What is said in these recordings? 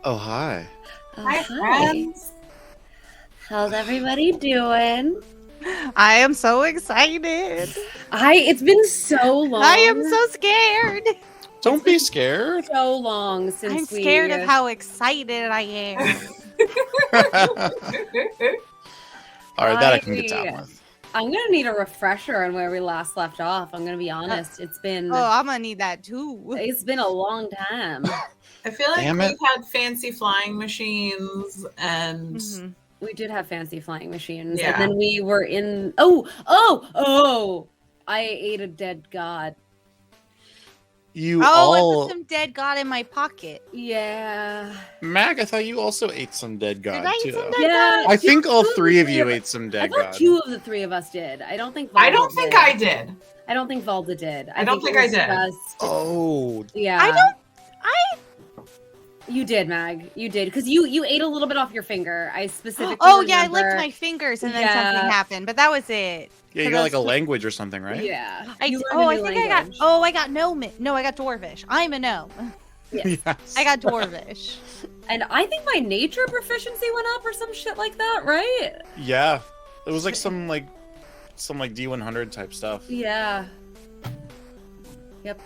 Oh, hi. Hi, friends. How's everybody doing? I am so excited. It's been so long. I am so scared. Don't be scared. So long since I'm scared of how excited I am. All right, that I can get down with. I'm gonna need a refresher on where we last left off. I'm gonna be honest. It's been I'm gonna need that too. It's been a long time. I feel like Damn we've it. had fancy flying machines and We did have fancy flying machines, Yeah. and then we were in. I ate a dead god. You I all, put some dead god in my pocket. Yeah. Mag. I thought you also ate some dead god Did I eat too. some dead Yeah. god? I think all two of three the of three you of ate some I dead thought god. 2 of the 3 of us did. I don't think. I Valda don't think did. I did. I don't think Valda did. I don't think it I was did. just- Oh, Yeah. You did, Mag. You did, because you ate a little bit off your finger. I specifically. Oh yeah, I licked remember- my fingers and then Yeah. something happened, but that was it. yeah. You got like a language or something, right? Yeah. I You learned a I new think language. I got gnome. No, I got dwarvish. I'm a gnome. Yes. Yes. I got dwarvish. And I think my nature proficiency went up or some shit like that, right? Yeah. It was like some D100 type stuff. Yeah. Yep.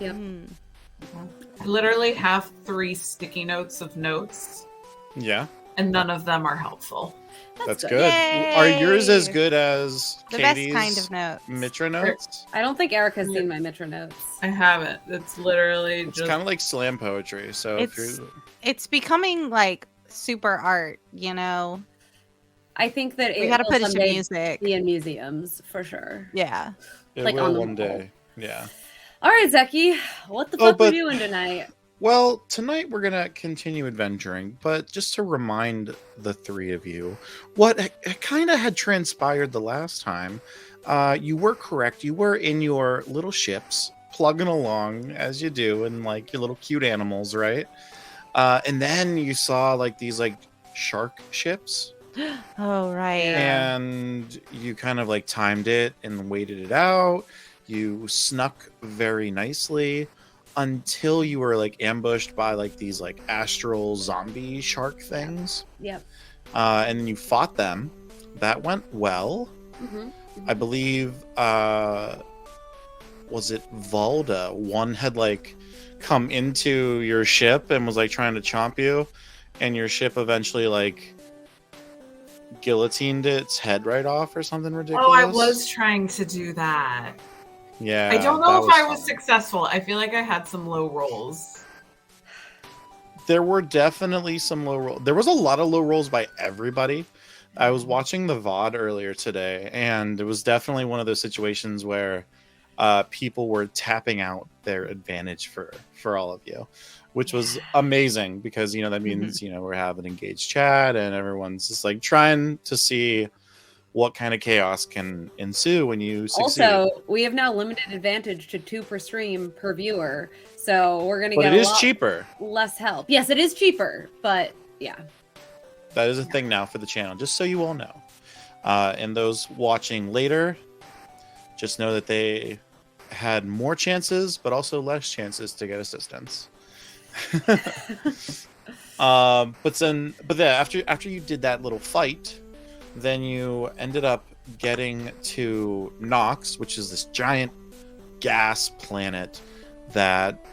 I literally have 3 sticky notes of notes, Yeah, and none of them are helpful. that's good. good. Yay. Are yours as good as The Katie's best kind of note. Mitra notes? I don't think Eric has seen my Mitra notes. I haven't. It's literally It's just kind of like slam poetry. So if It's- you're It's becoming like super art, you know. I think that We it gotta will put it to someday music. be in museums for sure. Yeah. it like will on the one wall. day. Yeah. All right, Zeki, what the Oh, fuck but- we doing tonight? Well, tonight we're gonna continue adventuring, but just to remind the 3 of you, what kind of had transpired the last time. You were correct. You were in your little ships, plugging along as you do, and like your little cute animals, right? And then you saw like these like shark ships, Oh right. Yeah. and you kind of like timed it and waited it out. You snuck very nicely until you were like ambushed by like these like astral zombie shark things. Yep. And then you fought them. That went well. Mm-hmm. I believe was it Valda? One had like come into your ship and was like trying to chomp you, and your ship eventually like guillotined its head right off or something ridiculous. Oh, I was trying to do that. Yeah. I don't that know if I was fun. successful. I feel like I had some low rolls. There were definitely some low rolls. There was a lot of low rolls by everybody. I was watching the VOD earlier today, and it was definitely one of those situations where people were tapping out their advantage for all of you, which was amazing because that means we're having engaged chat and everyone's just like trying to see what kind of chaos can ensue when you succeed. Also, we have now limited advantage to 2 per stream per viewer, so we're gonna But get it a is lot cheaper. less help. Yes, it is cheaper, but yeah. That is a thing now for the channel, just so you all know. And those watching later, just know that they had more chances, but also less chances to get assistance. But after you did that little fight, then you ended up getting to Nox, which is this giant gas planet that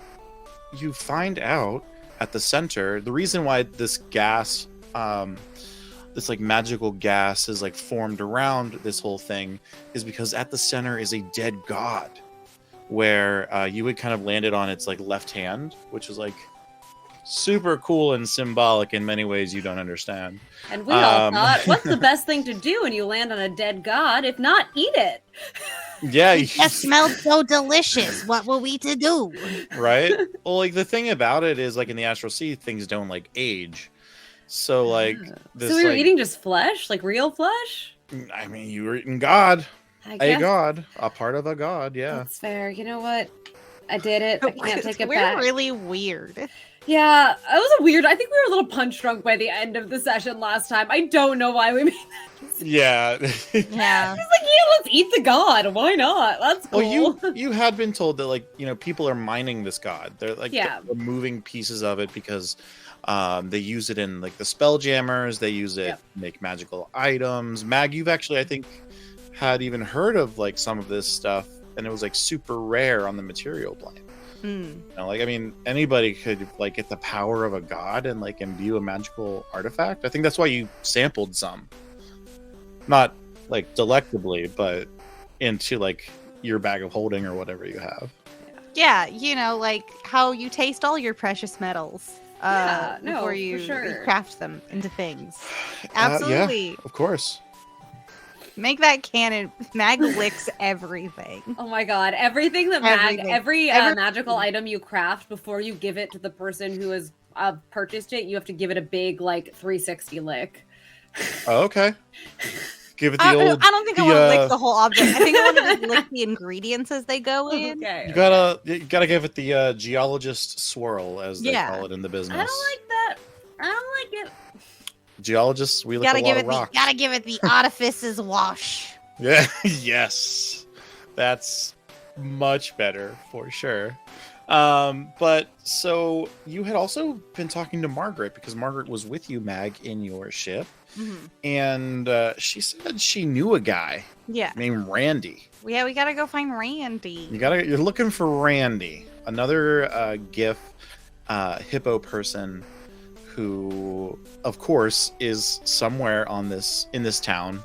you find out at the center. The reason why this gas, this like magical gas is like formed around this whole thing is because at the center is a dead god where you had kind of landed on its like left hand, which is like super cool and symbolic in many ways you don't understand. And we all thought, what's the best thing to do when you land on a dead god? If not, eat it. Yeah, That smells so delicious. What were we to do? right? Well, like the thing about it is like in the astral sea, things don't like age. So like this, So we were like, eating just flesh, like real flesh? I mean, you were eating God, I a guess god, a part of a god. Yeah. that's fair. You know what? I did it. I can't take it We're back. really weird. Yeah, it was a weird. I think we were a little punch drunk by the end of the session last time. I don't know why we made that decision. Yeah. Yeah. It's like, yeah, let's eat the god. Why not? That's cool. Well, you had been told that, like, people are mining this god. They're like Yeah. removing pieces of it because they use it in like the spell jammers. They use it to make magical items. Mag, you've actually, I think, had even heard of like some of this stuff, and it was like super rare on the material plane. Like, I mean, anybody could like get the power of a god and like imbue a magical artifact. I think that's why you sampled some, not like delectably, but into like your bag of holding or whatever you have. Yeah, like how you taste all your precious metals before for you sure. craft them into things. Absolutely. Yeah, of course. Make that cannon. Mag licks everything. Oh my god! Everything that every magical item you craft before you give it to the person who has purchased it, you have to give it a big like 360 lick. Oh, okay. Give it the old. I don't think I want to lick the whole object. I think I want to lick the ingredients as they go in. Okay. You gotta give it the geologist swirl, as they call it in the business. I don't like that. I don't like it. Geologists, we lick a lot of rocks. Gotta give it the artifice's wash. Yeah, yes, that's much better for sure. But so you had also been talking to Margaret, because Margaret was with you, Mag, in your ship, and she said she knew a guy named Randy. Yeah, we gotta go find Randy. You're looking for Randy, another GIF hippo person who, of course, is somewhere in this town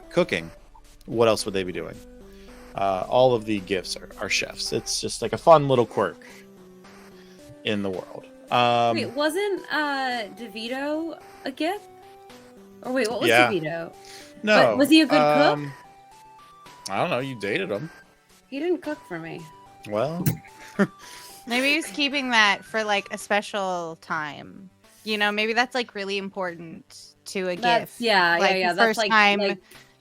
cooking. What else would they be doing? All of the gifts are chefs. It's just like a fun little quirk in the world. Wait, wasn't DeVito a gift? Or wait, what was DeVito? No. But was he a good cook? I don't know. You dated him. He didn't cook for me. Well, maybe he's keeping that for like a special time. Maybe that's like really important to a gift. Yeah, like, yeah. The That's first like time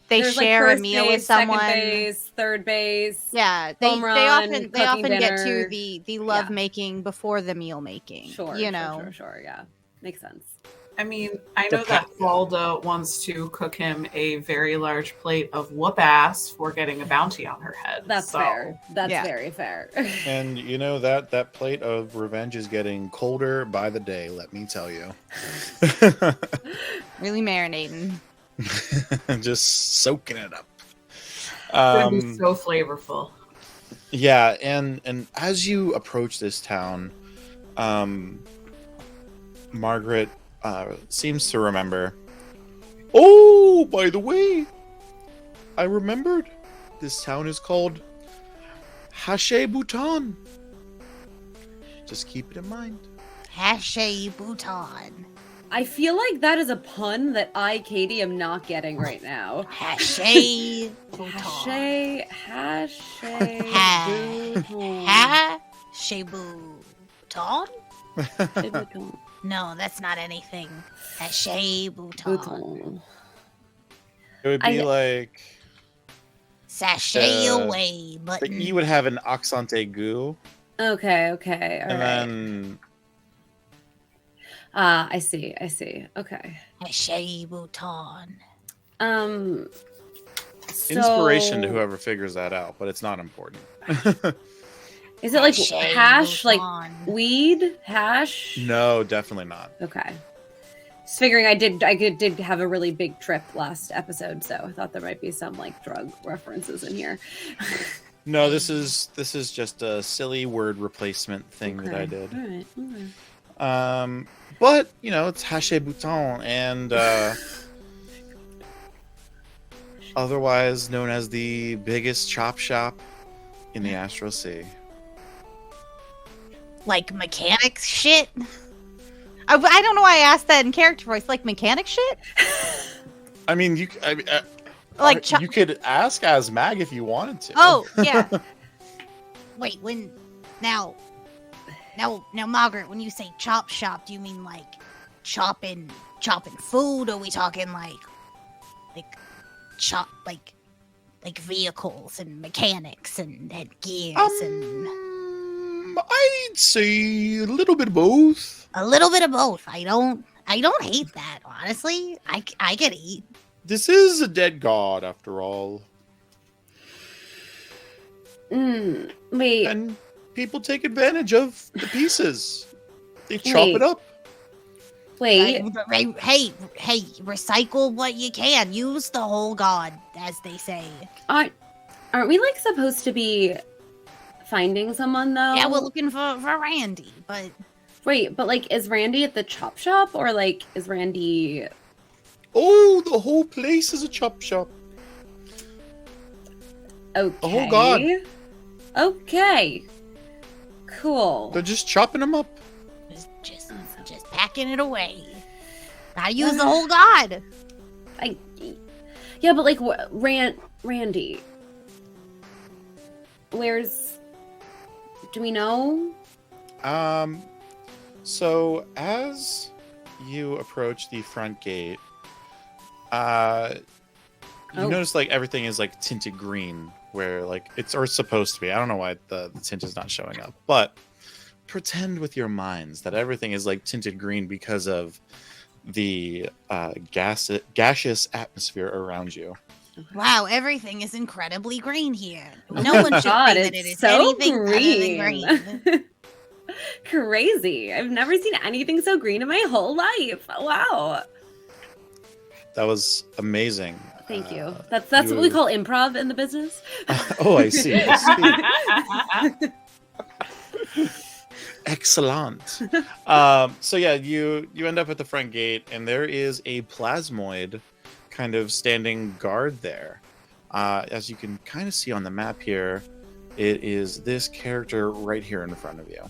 they share a meal with someone. Second base, third base. Yeah, they often get to the love making before the meal making. Sure. Yeah, makes sense. I mean, I know that Valda wants to cook him a very large plate of whoop ass for getting a bounty on her head. That's fair. That's very fair. And that plate of revenge is getting colder by the day, let me tell you. Really marinating. Just soaking it up. It's gonna be so flavorful. Yeah, and as you approach this town, Margaret seems to remember. Oh, by the way, I remembered. This town is called Hache Bhutan. Just keep it in mind. Hache Bhutan. I feel like that is a pun that I, Katie, am not getting right now. Hache Bhutan. Hache Bhutan? No, that's not anything. Hache Bhutan. It would be like sashay away, but you would have an accent aigu. Okay, all and right. Then I see. Okay. Hache Bhutan. Inspiration to whoever figures that out, but it's not important. Is it like hash, like weed hash? No, definitely not. Okay. Just figuring I did have a really big trip last episode, so I thought there might be some like drug references in here. No, this is just a silly word replacement thing that I did. All right. But it's Hache Bhutan, and otherwise known as the biggest chop shop in the Astral Sea. Like mechanics shit? I don't know why I asked that in character voice. Like mechanic shit? I mean, you could ask as Mag if you wanted to. Oh, yeah. Wait, now, Margaret, when you say chop shop, do you mean like chopping food? Or are we talking like chop like vehicles and mechanics and gears and? I'd say a little bit of both. A little bit of both. I don't hate that, honestly. I could eat This is a dead god, after all. Wait. And people take advantage of the pieces. They chop it up. Wait. Hey, recycle what you can. Use the whole god, as they say. Aren't we like supposed to be finding someone though? Yeah, we're looking for Randy, but wait, but like, is Randy at the chop shop, or like, is Randy? Oh, the whole place is a chop shop. Okay. The whole god. Okay. Cool. They're just chopping them up. Just packing it away. Gotta use the whole god. Yeah, but like, Randy. Do we know? So as you approach the front gate, you notice like everything is like tinted green, where like it's supposed to be. I don't know why the tint is not showing up, but pretend with your minds that everything is like tinted green because of the gaseous atmosphere around you. Wow, everything is incredibly green here. No one should God, think that it it's is so anything other than green. Crazy. I've never seen anything so green in my whole life. Wow. That was amazing. Thank you. That's what we call improv in the business. Oh, I see. I see. Excellent. So yeah, you end up at the front gate, and there is a plasmoid kind of standing guard there. As you can kind of see on the map here, it is this character right here in front of you.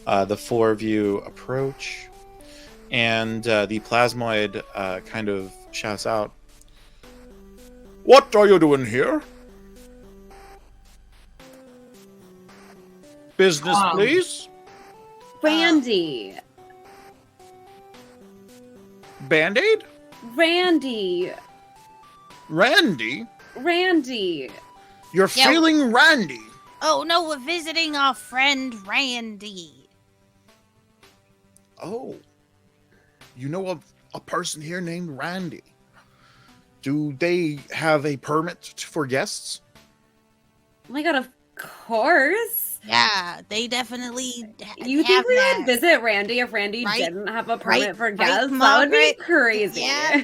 The four of you approach, and the plasmoid kind of shouts out, "What are you doing here? Business, please." Randy. Band-Aid? Randy. Randy? You're Yeah. feeling Randy. Oh no, we're visiting our friend Randy. Oh. You know a person here named Randy. Do they have a permit for guests? Oh my god, of course. Yeah, they definitely You have think we that. would visit Randy if Randy Right? didn't have a permit Right? for Right, guests? That would be Margaret? crazy. Yeah.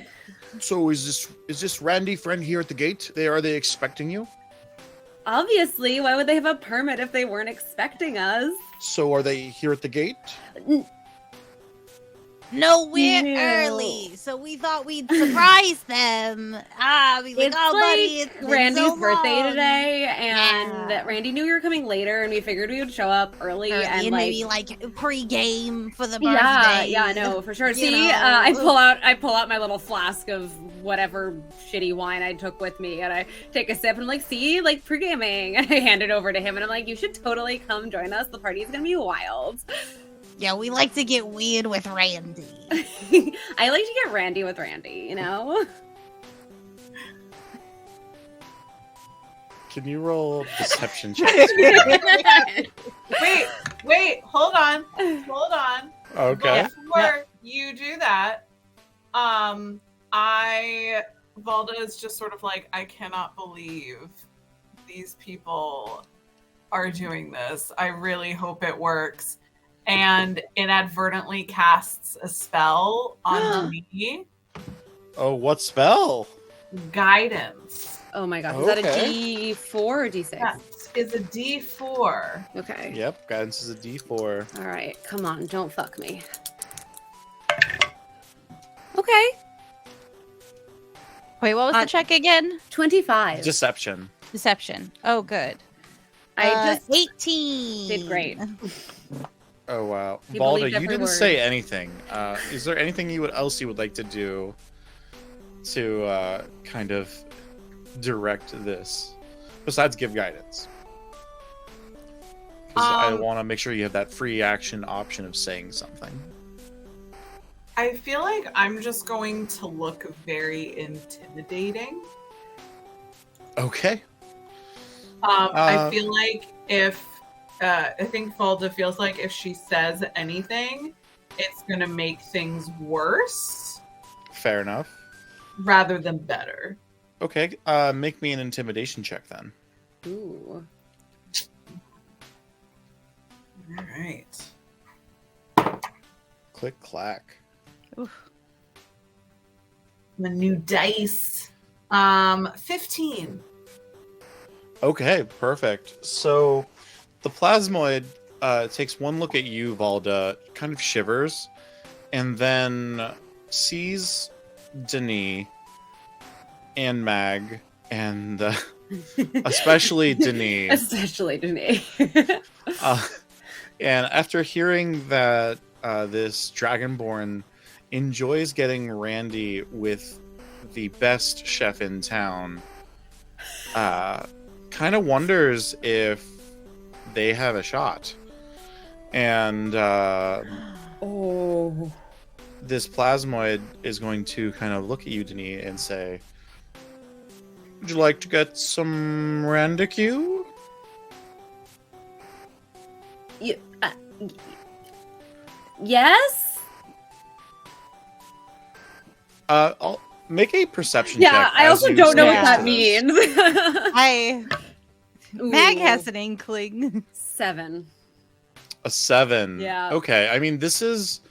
So is this Randy friend here at the gate? Are they expecting you? Obviously, why would they have a permit if they weren't expecting us? So are they here at the gate? No, we're No. early, so we thought we'd surprise them. Be like, It's oh, like buddy, it's been Randy's so birthday long." today, and Yeah. Randy knew you were coming later, and we figured we would show up early Early, and and like. maybe like pre-game for the birthday. Yeah, no, for sure. You See, know. I pull out my little flask of whatever shitty wine I took with me, and I take a sip, and I'm like, see, like pre-gaming, and I hand it over to him, and I'm like, you should totally come join us. The party's gonna be wild. Yeah, we like to get weird with Randy. I like to get Randy with Randy, you know? Can you roll deception checks? Wait, hold on. Okay. Before you do that, Valda is just sort of like, I cannot believe these people are doing this. I really hope it works. And inadvertently casts a spell on me. Oh, what spell? Guidance. Oh my god, is that a Okay. D4 or D6? That is a D4. Okay. Yep, guidance is a D4. All right, come on, don't fuck me. Okay, Wait, what was the check again? 25. Deception. Deception. Oh, good. I just 18. did great. Oh wow, You Balda, believed you every didn't word. say anything. Is there anything else you would like to do to kind of direct this besides give guidance? 'Cause I want to make sure you have that free action option of saying something. I feel like I'm just going to look very intimidating. Okay. I feel like I think Valda feels like if she says anything, it's gonna make things worse. fair enough. rather than better. Okay, make me an intimidation check then. Ooh. All right. Click clack. The new dice. 15. Okay, perfect. So the plasmoid takes one look at you, Valda, kind of shivers, and then sees Denis and Mag, and especially Denis. Especially Denis. And after hearing that this Dragonborn enjoys getting randy with the best chef in town, kind of wonders if they have a shot. And Oh. this plasmoid is going to kind of look at you, Denis, and say, "Would you like to get some Randicue?" Yes? I'll make a perception Yeah, check. I as also you don't know say what that this. means. Mag Ooh. has an inkling. 7. A 7. Yeah. Okay. I mean, this is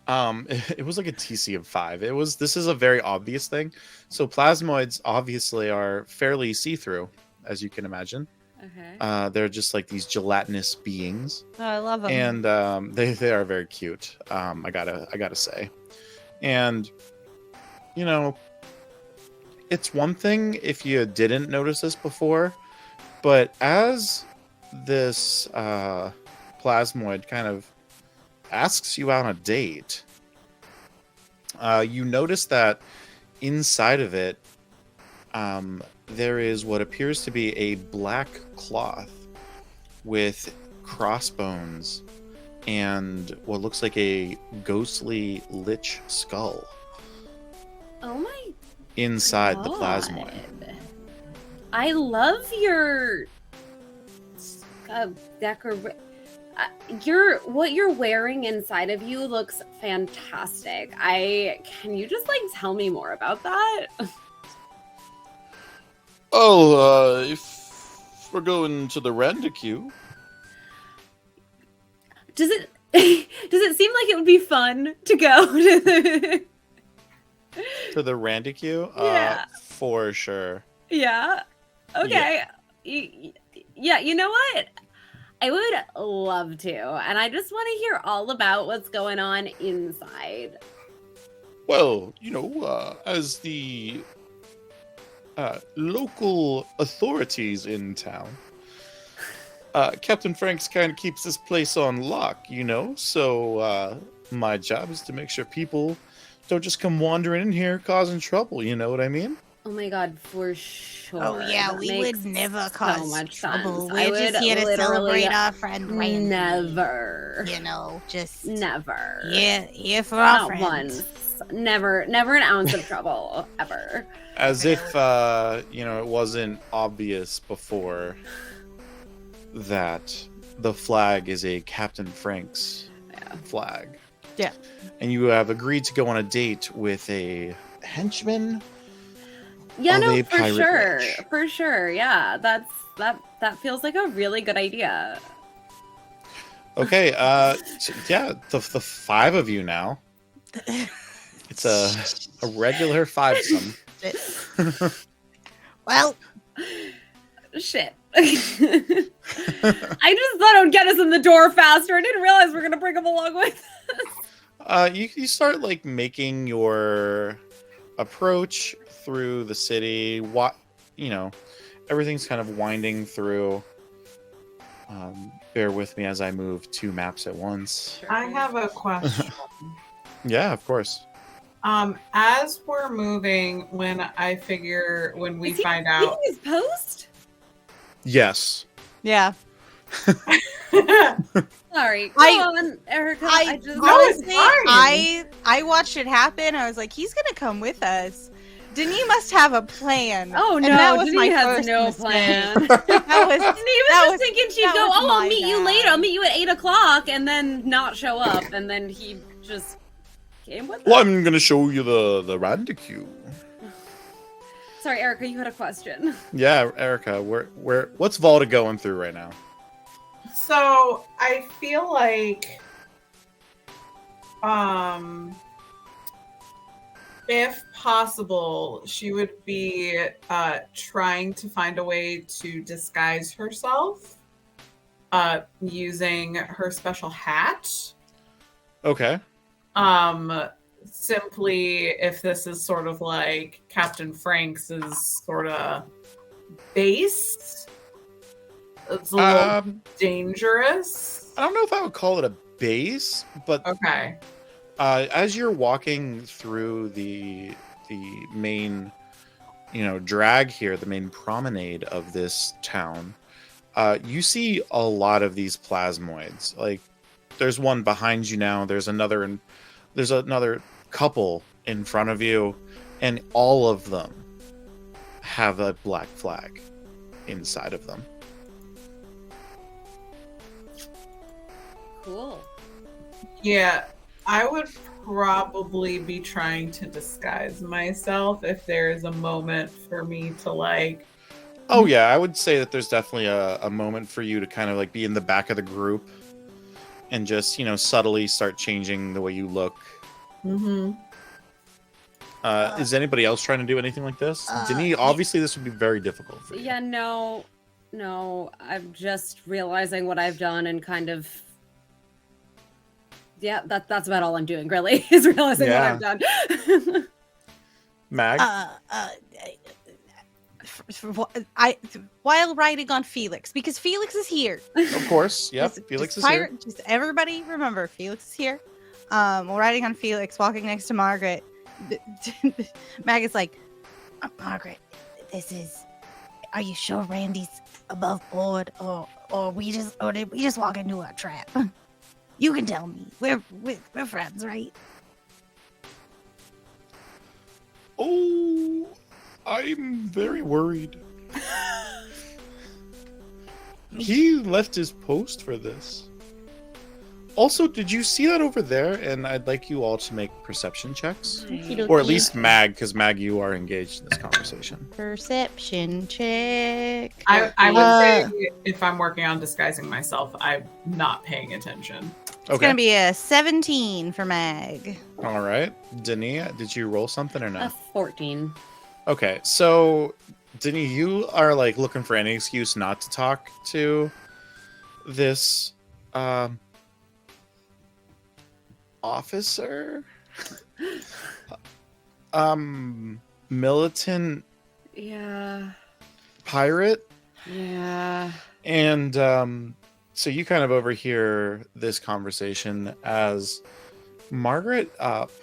it was like a TC of 5. This is a very obvious thing. So plasmoids obviously are fairly see-through, as you can imagine. Okay. They're just like these gelatinous beings. Oh, I love them. And they are very cute. I gotta say. And you know, it's one thing if you didn't notice this before, but as this plasmoid kind of asks you out on a date, you notice that inside of it, there is what appears to be a black cloth with crossbones and what looks like a ghostly lich skull Oh my inside the God. plasmoid. I love your what you're wearing inside of you looks fantastic. Can you just like tell me more about that? Oh, if we're going to the Randicue. Does it does it seem like it would be fun to go to the To the Randicue? Yeah. For sure. Yeah. Okay. Yeah, you know what? I would love to. And I just want to hear all about what's going on inside. Well, as the local authorities in town, Captain Franks kind of keeps this place on lock, so my job is to make sure people don't just come wandering in here causing trouble, you know what I mean? Oh my God, for sure. Oh yeah, That we makes would never so cause much trouble. sense. I We're just would here to literally celebrate our friend Randy. Never. Just Never. yeah, here for our Not friends. once. Never an ounce of trouble ever. As if, it wasn't obvious before that the flag is a Captain Franks flag. Yeah. And you have agreed to go on a date with a henchman. Yeah, of no, a for pirate sure. witch. For sure. Yeah, that feels like a really good idea. Okay, the 5 of you now. It's a regular 5-some. Well, Shit. I just thought it would get us in the door faster. I didn't realize we are gonna bring him along with us. You start like making your approach through the city. Everything's kind of winding through. Bear with me as I move 2 maps at once. I have a question. Yeah, of course. As we're moving, when we Is he find reading out. his post? Yes. Yeah. Sorry. Go I- on, Erica. I just No, it's honestly, fine. I watched it happen. I was like, he's gonna come with us. Denis must have a plan. Oh And no, that was Denis my has first no mistake. plan. That was Denis was that just was- thinking she'd that go, was oh, I'll my meet you bad. later. I'll meet you at 8 o'clock, and then not show up, and then he just came with Well, us. I'm gonna show you the Randicue. Sorry, Erica, you had a question. Yeah, Erica, what's Valda going through right now? So I feel like, if possible, she would be trying to find a way to disguise herself using her special hat. Okay. Simply, if this is sort of like Captain Frank's is sort of base, it's a little dangerous. I don't know if I would call it a base, but Okay. as you're walking through the main, drag here, the main promenade of this town, you see a lot of these plasmoids. Like, there's one behind you now. There's another couple in front of you, and all of them have a black flag inside of them. Cool. Yeah, I would probably be trying to disguise myself if there is a moment for me to like. Oh yeah, I would say that there's definitely a moment for you to kind of like be in the back of the group and just, subtly start changing the way you look. Mm-hmm. Is anybody else trying to do anything like this? Denis, obviously this would be very difficult for you. Yeah, no, I'm just realizing what I've done and kind of. Yeah, that's about all I'm doing, really, is realizing what I've done. Mag? While riding on Felix, because Felix is here. Of course, yep. Felix is here. Just everybody remember, Felix is here. While riding on Felix, walking next to Margaret, Mag is like, Margaret, are you sure Randy's above board, or did we just walk into a trap? You can tell me. We're friends, right? Oh, I'm very worried. He left his post for this. Also, did you see that over there? And I'd like you all to make perception checks. Or at least Mag, because Mag, you are engaged in this conversation. perception check. I would say if I'm working on disguising myself, I'm not paying attention. It's gonna be a 17 for Mag. All right. Denis, did you roll something or A not? 14. Okay, so Denis, you are like looking for any excuse not to talk to this officer, militant Yeah. pirate, Yeah. and so you kind of overhear this conversation as Margaret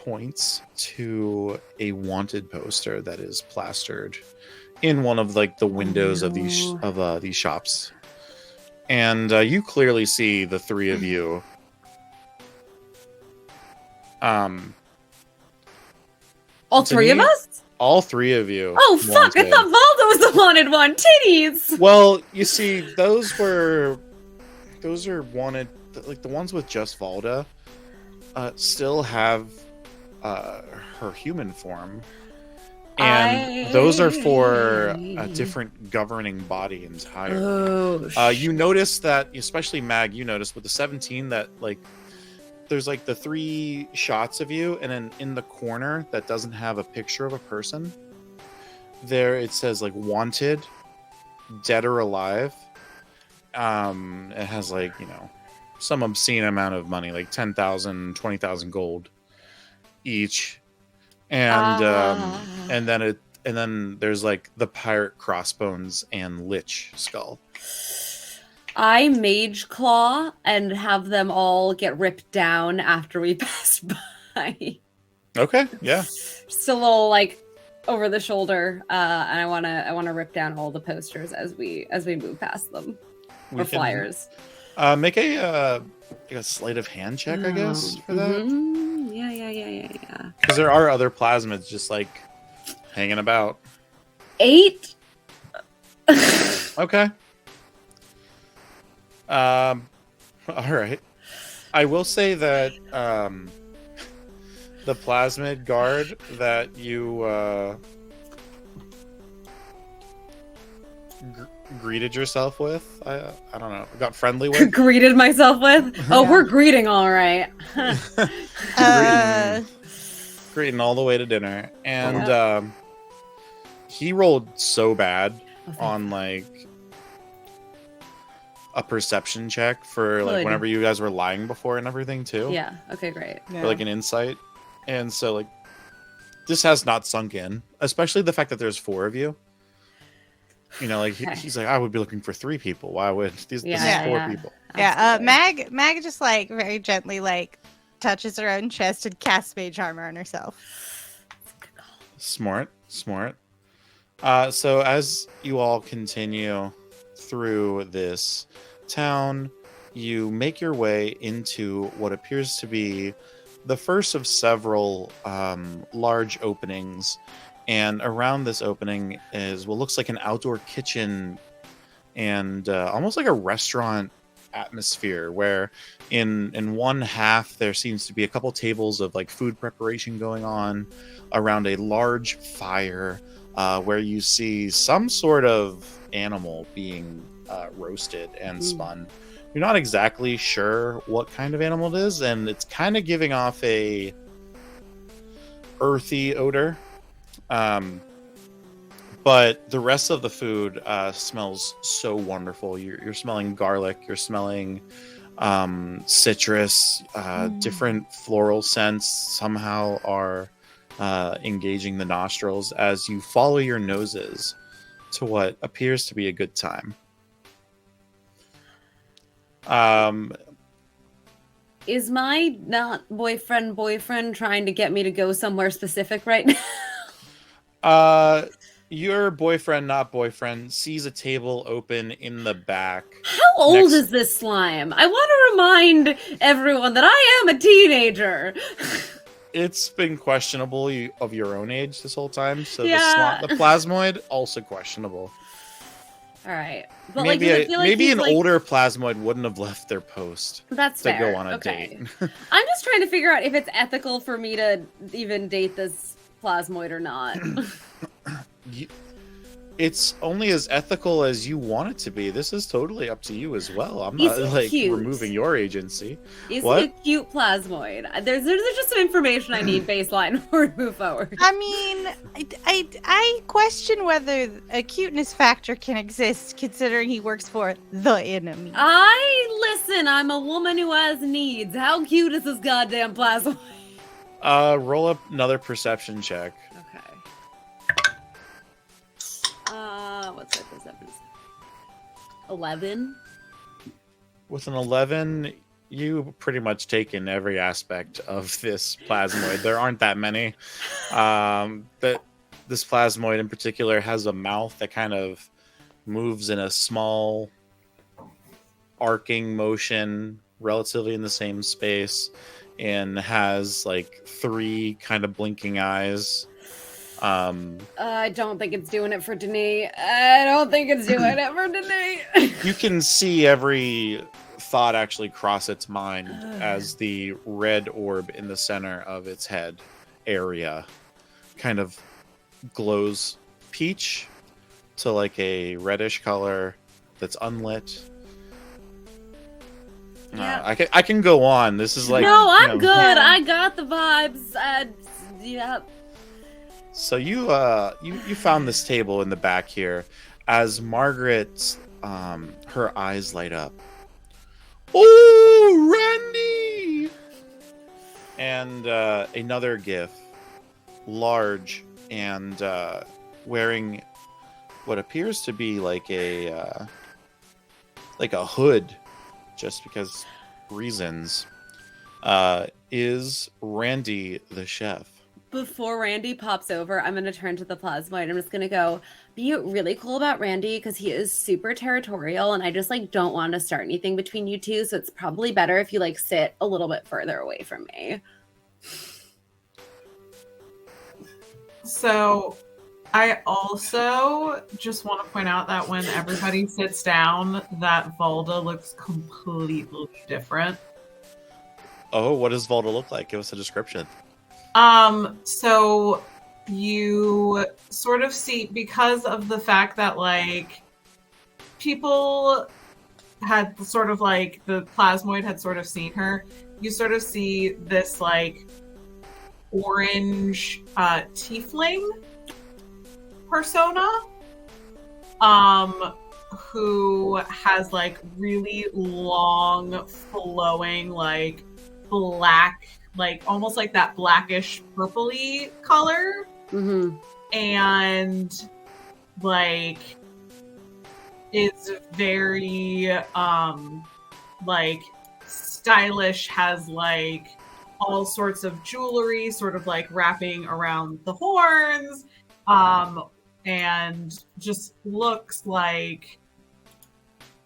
points to a wanted poster that is plastered in one of like the windows of these shops, and you clearly see the three of you. All three of Denis? us? All three of you. Oh, fuck. I wanted. thought Valda was the wanted one. Titties. Well, you see, those are wanted. Like the ones with just Valda, still have her human form, and those are for a different governing body entirely. Oh, You notice that, especially Mag, you notice with the 17 that like there's like the 3 shots of you, and then in the corner that doesn't have a picture of a person, there it says like wanted, dead or alive. It has like, some obscene amount of money, like 10,000, 20,000 gold each. And then there's like the pirate crossbones and lich skull. I mage claw and have them all get ripped down after we pass by. Okay, yeah. Just a little like over the shoulder, and I wanna rip down all the posters as we move past them. We Or can, flyers. Make a sleight of hand check, I guess, for that. Mhm. Yeah. Because there are other plasmids just like hanging about. 8. Okay. All right. I will say that the the plasmid guard that you greeted yourself with. I don't know. Got friendly with. Greeted myself with. Oh, Yeah. we're greeting all right. Greeting all the way to dinner, and he rolled so bad on like a perception check for like Good. whenever you guys were lying before and everything too. Yeah. Okay. Great. For like an insight, and so like this has not sunk in, especially the fact that there's 4 of you. You know, like Okay. he's like, I would be looking for 3 people. Why would this is Yeah, 4 yeah. people? Yeah, Absolutely. Mag just like very gently like touches her own chest and casts mage armor on herself. Smart. So as you all continue through this town, you make your way into what appears to be the first of several large openings. And around this opening is what looks like an outdoor kitchen and almost like a restaurant atmosphere, where in one half there seems to be a couple tables of like food preparation going on around a large fire, where you see some sort of animal being roasted and spun. You're not exactly sure what kind of animal it is, and it's kind of giving off a earthy odor. But the rest of the food smells so wonderful. You're smelling garlic. You're smelling citrus. Different floral scents somehow are engaging the nostrils as you follow your noses to what appears to be a good time. Is my not boyfriend trying to get me to go somewhere specific right now? Your boyfriend, not boyfriend, sees a table open in the back. How old is this slime? I want to remind everyone that I am a teenager. It's been questionable of your own age this whole time, so Yeah. the plasmoid also questionable. All right, but Maybe like, does it feel like maybe he's, an like... older plasmoid wouldn't have left their post That's to fair. go on a Okay. date. I'm just trying to figure out if it's ethical for me to even date this plasmoid or not. It's only as ethical as you want it to be. This is totally up to you as well. I'm Is not he like cute? removing your agency. Is What? he a cute plasmoid? There's just some information I need baseline before we move forward. I mean, I question whether a cuteness factor can exist considering he works for the enemy. Listen, I'm a woman who has needs. How cute is this goddamn plasmoid? Roll up another perception check. Okay. What's that perception? 11. With an 11, you pretty much taken every aspect of this plasmoid. There aren't that many. But this plasmoid in particular has a mouth that kind of moves in a small arcing motion relatively in the same space, and has like 3 kind of blinking eyes. I don't think it's doing it for Denis. I don't think it's doing it for Denis. You can see every thought actually cross its mind as the red orb in the center of its head area kind of glows peach to like a reddish color that's unlit. Yeah. I can go on. This is like, no, I'm you know. good. Yeah. I got the vibes. Yeah. So you found this table in the back here as Margaret her eyes light up. Oh, Randy! And another gif, large and wearing what appears to be like a hood, just because reasons, is Randy the chef. Before Randy pops over, I'm going to turn to the plasmoid. I'm just going to go, be really cool about Randy because he is super territorial and I just like don't want to start anything between you two. So it's probably better if you like sit a little bit further away from me. So I also just want to point out that when everybody sits down, that Valda looks completely different. Oh, what does Volda look like? Give us a description. So you sort of see, because of the fact that like people had sort of like the plasmoid had sort of seen her, you sort of see this like orange tiefling persona who has like really long flowing like black, like almost like that blackish purpley color, and like is very like stylish, has like all sorts of jewelry sort of like wrapping around the horns, and just looks like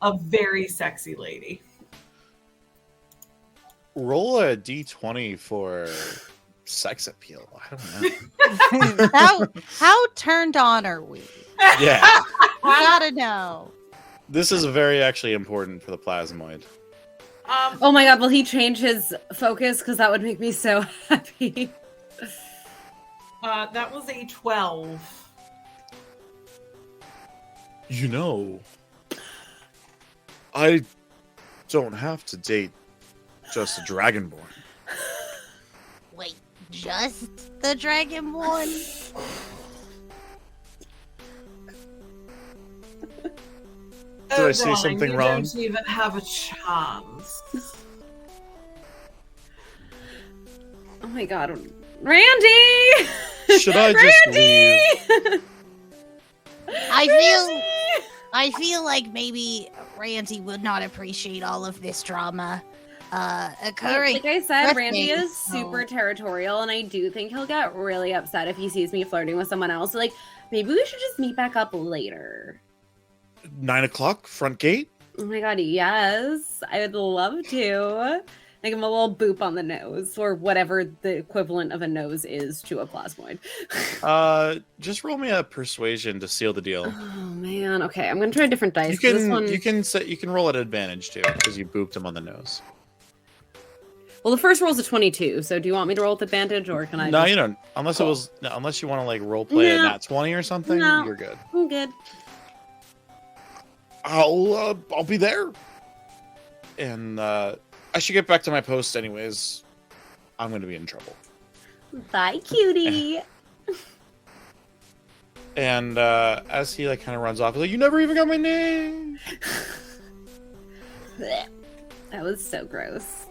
a very sexy lady. Roll a d20 for sex appeal. I don't know. how turned on are we? Yeah. I gotta know. This is very actually important for the plasmoid. Oh my god, will he change his focus? Because that would make me so happy. That was a 12. You know, I don't have to date just a dragonborn. Wait, just the dragonborn? Did I say something you wrong? Don't even have a chance. Oh my god, Randy! Should I just leave? I feel like maybe Randy would not appreciate all of this drama occurring. Like I said, with Randy me, is so- super territorial, and I do think he'll get really upset if he sees me flirting with someone else. So, like, maybe we should just meet back up later. 9 o'clock, front gate? Oh my god, yes. I would love to. Like, give him a little boop on the nose, or whatever the equivalent of a nose is to a plasmoid. Just roll me a persuasion to seal the deal. Oh man, okay. I'm gonna try different dice. You 'cause this can one... you can roll at advantage too because you booped him on the nose. Well, the first roll's a 22, so do you want me to roll with advantage, or can I No, just... you don't. Unless it Cool. was unless you want to like role play a No. nat 20 or something, No. you're good. I'm good. I'll be there. And I should get back to my post anyways. I'm gonna be in trouble. Bye, cutie. And as he like kind of runs off, he's like, "You never even got my name." Blech. That was so gross.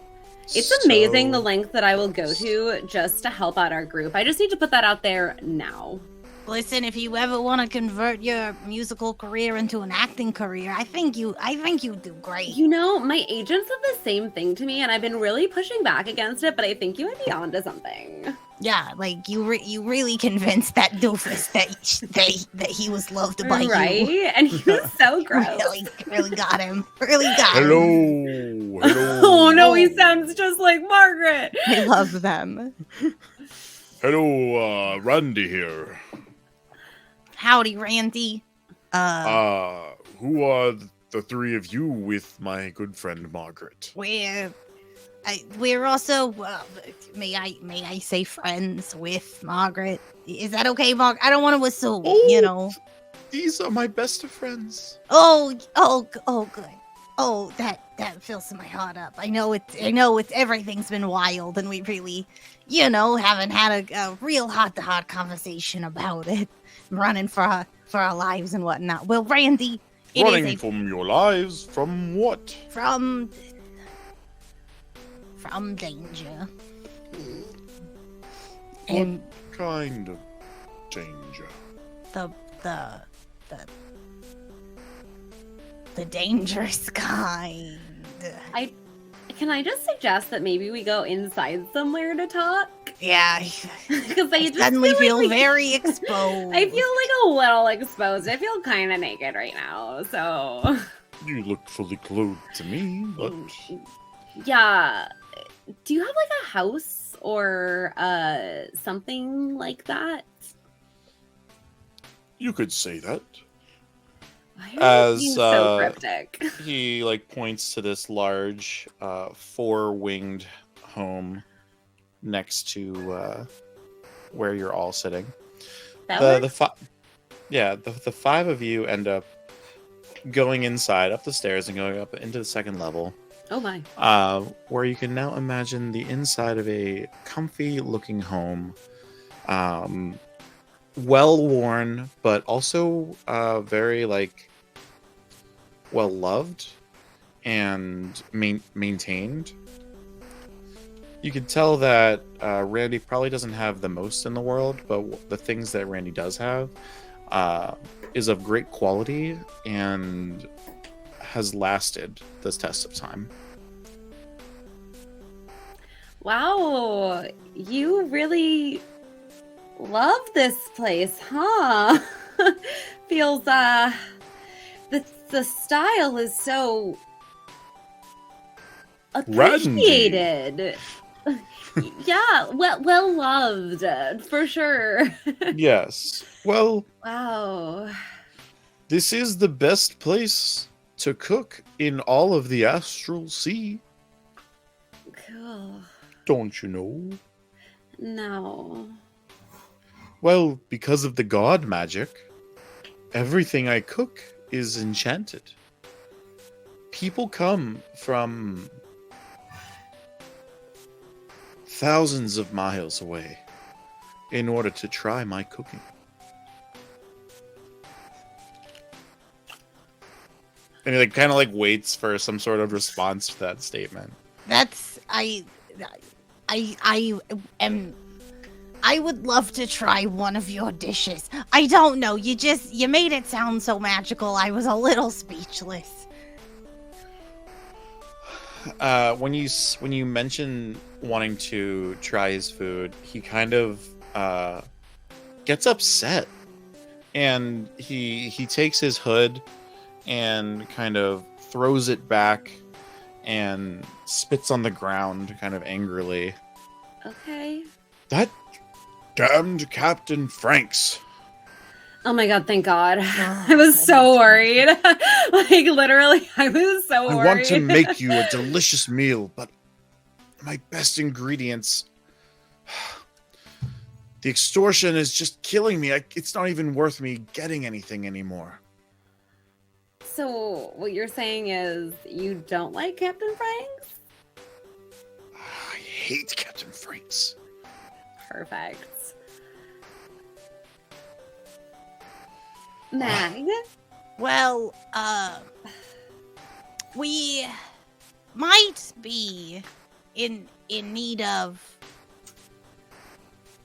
It's amazing the length that I will go to just to help out our group. I just need to put that out there now. Listen, if you ever want to convert your musical career into an acting career, I think you do great. You know, my agent said the same thing to me, and I've been really pushing back against it, but I think you might be onto something. Yeah, like you really convinced that doofus that he was loved by Right? you. And he was so gross. Really got him. Really got him. Hello. Hello. Oh no, he sounds just like Margaret. I love them. Hello, Randy here. Howdy, Randy. Who are the three of you with my good friend Margaret? We're also may I say friends with Margaret? Is that okay, Mark? I don't want to assume, you know. These are my best of friends. Oh, good. Oh, that fills my heart up. I know it's everything's been wild, and we really, haven't had a real heart-to-heart conversation about it. Running for our lives and whatnot. Well, Randy, Running from your lives? From what? from danger. And What kind of danger? the dangerous kind. Can I just suggest that maybe we go inside somewhere to talk? Yeah, Because I just suddenly feel like very exposed. I feel like a little exposed. I feel kind of naked right now. So, You look fully clothed to me, but yeah. Do you have like a house or something like that? you could say that. Why are you being so As, cryptic? He like points to this large, four-winged home next to where you're all sitting. That The works? the five of you end up going inside up the stairs and going up into the second level, Oh my. where you can now imagine the inside of a comfy looking home, well worn but also very like well loved and maintained. You can tell that Randy probably doesn't have the most in the world, but the things that Randy does have is of great quality and has lasted this test of time. Wow, you really love this place, huh? Feels the style is so appreciated. Yeah, well loved for sure. Yes. Well, Wow. this is the best place to cook in all of the Astral Sea. Cool. Don't you know? No. Well, because of the god magic, everything I cook is enchanted. People come from thousands of miles away in order to try my cooking. And he like kind of like waits for some sort of response to that statement. That's I would love to try one of your dishes. I don't know. You made it sound so magical. I was a little speechless. When you mention wanting to try his food, he kind of gets upset, and he takes his hood and kind of throws it back and spits on the ground kind of angrily. Okay. That damned Captain Franks. Oh my god, thank God. I was so worried. Like, literally, I was so I worried. want to make you a delicious meal, but my best ingredients... The extortion is just killing me. It's not even worth me getting anything anymore. So, what you're saying is you don't like Captain Franks? I hate Captain Franks. Perfect. Mag? Well, we might be in need of.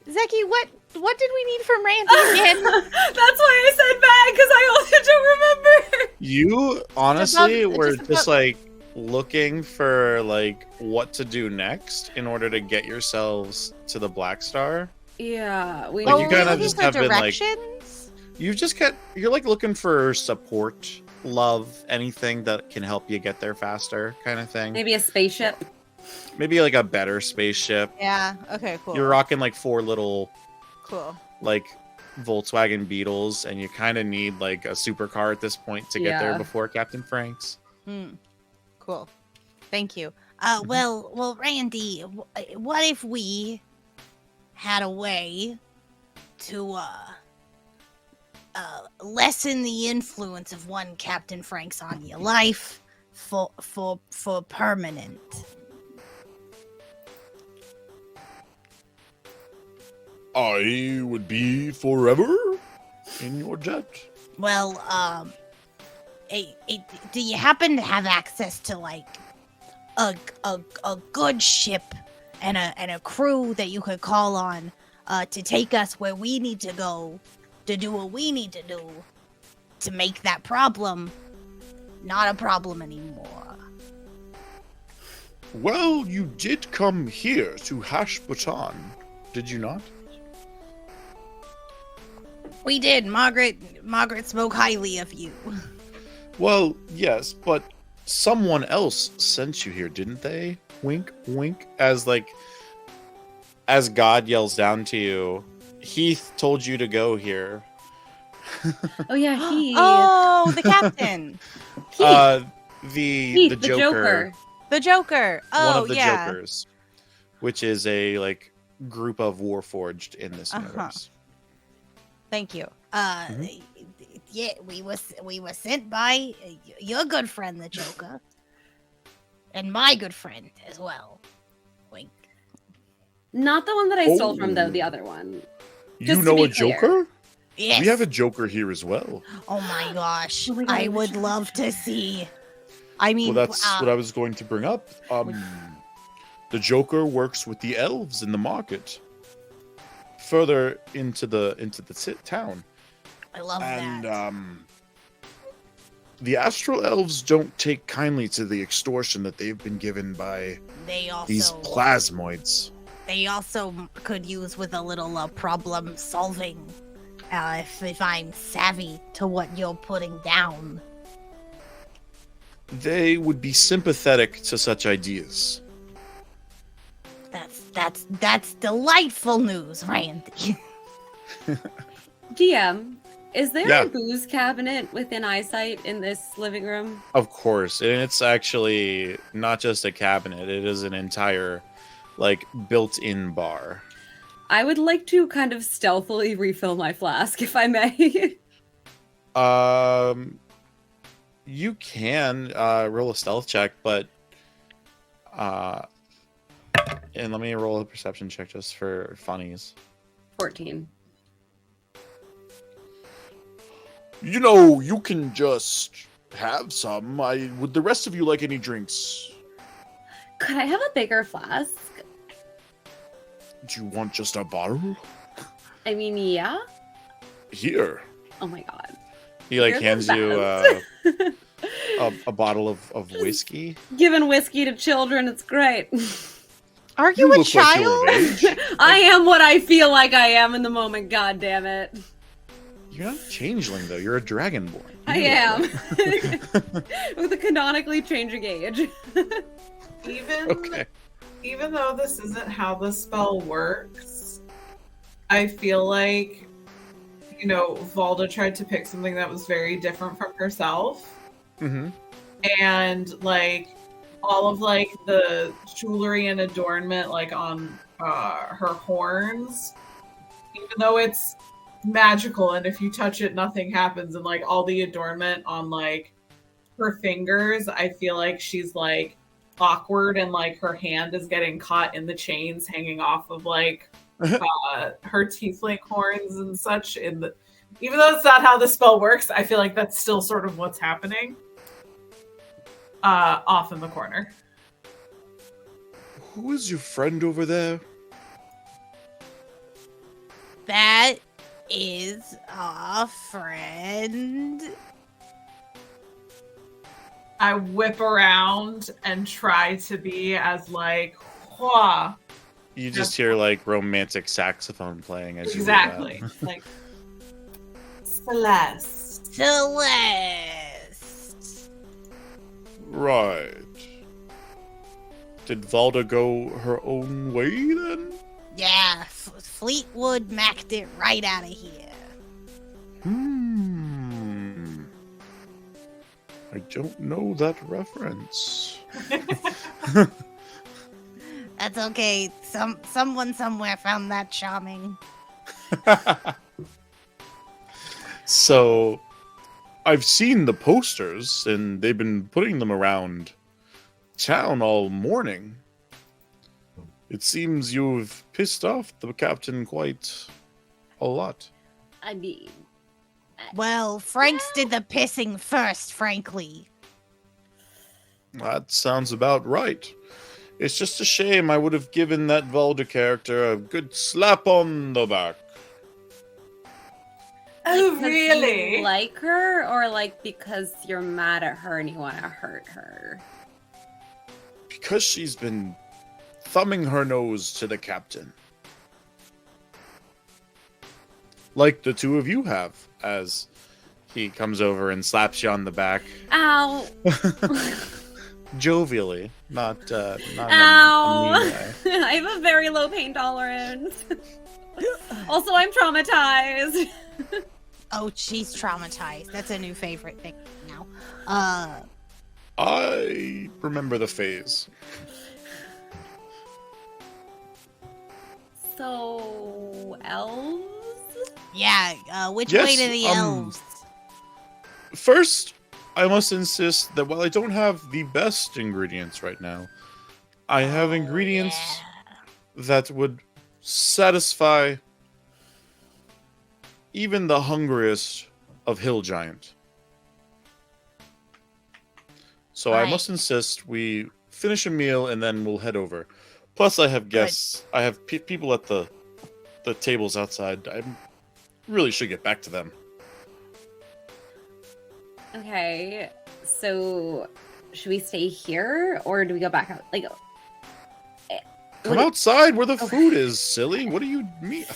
Zeki, what did we need from Randy again? That's why I said Mag, because I also don't remember. You honestly were just just about- like looking for like what to do next in order to get yourselves to the Black Star. Yeah, we Like, Oh, you were kinda we looking just for have been, like- directions? You're like looking for support, love, anything that can help you get there faster, kind of thing. Maybe a spaceship. Maybe like a better spaceship. Yeah. Okay. Cool. You're rocking like 4 little Cool. like Volkswagen Beetles, and you kind of need like a supercar at this point to get there Yeah. before Captain Frank's. Cool. Thank you. Well, Randy, what if we had a way to lessen the influence of one Captain Franks on your life for permanent? I would be forever in your jet. Well, do you happen to have access to like a good ship and a crew that you could call on to take us where we need to go to do what we need to do to make that problem not a problem anymore? Well, you did come here to Hash Bhutan, did you not? We did. Margaret spoke highly of you. Well, yes, but someone else sent you here, didn't they? Wink, wink. As God yells down to you, Heath told you to go here. Oh yeah, he. Oh, the captain. Heath. The Heath, the Joker, The Joker. Oh, one of the yeah. Jokers, which is a like group of Warforged in this universe. Thank you. Mhm. Yeah, we were sent by your good friend, the Joker, and my good friend as well. Wink. Not the one that I stole from, though. Oh. The other one. You Just to know be a clear. Joker? Yes. We have a Joker here as well. Oh my gosh. Oh my God, I I would wish I love to see. I Well, mean, that's what I was going to bring up. The Joker works with the elves in the market, further into the town, I love and that. the astral elves don't take kindly to the extortion that they've been given by They these also plasmoids. they also could use with a little problem solving. If I'm savvy to what you're putting down. They would be sympathetic to such ideas. That's delightful news, Randy. DM, is there Yeah. a booze cabinet within eyesight in this living room? Of course, and it's actually not just a cabinet; it is an entire, like, built-in bar. I would like to kind of stealthily refill my flask, if I may. You can roll a stealth check, but and let me roll a perception check just for funnies. 14. You know, you can just have some. Would the rest of you like any drinks? Could I have a bigger flask? Do you want just a bottle? I mean, yeah. Here. Oh my god. He like You're the hands you best. a bottle of whiskey. Giving whiskey to children, it's great. Are you a look like you're child? of age. I am what I feel like I am in the moment, god damn it. You're not a changeling though. You're a dragonborn. I am. With a canonically changing age. Even Okay. even though this isn't how the spell works, I feel like, you know, Valda tried to pick something that was very different from herself. Mm-hmm. And like all of like the jewelry and adornment like on her horns, even though it's magical and if you touch it nothing happens, and like all the adornment on like her fingers, I feel like she's like awkward and like her hand is getting caught in the chains hanging off of like her tiefling horns and such. In the even though it's not how the spell works, I feel like that's still sort of what's happening off in the corner. Who is your friend over there? That is our friend. I whip around and try to be as like, Hua. You just hear like romantic saxophone playing as you do Exactly. that. Like Celeste. Celeste. Right. Did Valda go her own way then? Yeah, Fleetwood macked it right out of here. I don't know that reference. That's okay. Someone somewhere found that charming. So, I've seen the posters, and they've been putting them around town all morning. It seems you've pissed off the captain quite a lot. I mean, Well, Franks did the pissing first, frankly. That sounds about right. It's just a shame I would have given that Valda character a good slap on the back. Oh, because really? you like her, or like because you're mad at her and you want to hurt her? Because she's been thumbing her nose to the captain. Like the two of you have, as he comes over and slaps you on the back. Ow! Jovially, not in a mean Ow! way. I have a very low pain tolerance. Also, I'm traumatized. Oh, she's traumatized. That's a new favorite thing now. I remember the phase. So, elves? Yeah, which Yes, way to the elves? First, I must insist that while I don't have the best ingredients right now, I have ingredients that would satisfy even the hungriest of hill giant. So I Right. must insist we finish a meal and then we'll head over. Plus, I have guests. I have people at the tables outside. I really should get back to them. Okay, so should we stay here or do we go back out? Like, Come what- outside where the Okay. food is, silly. What do you mean?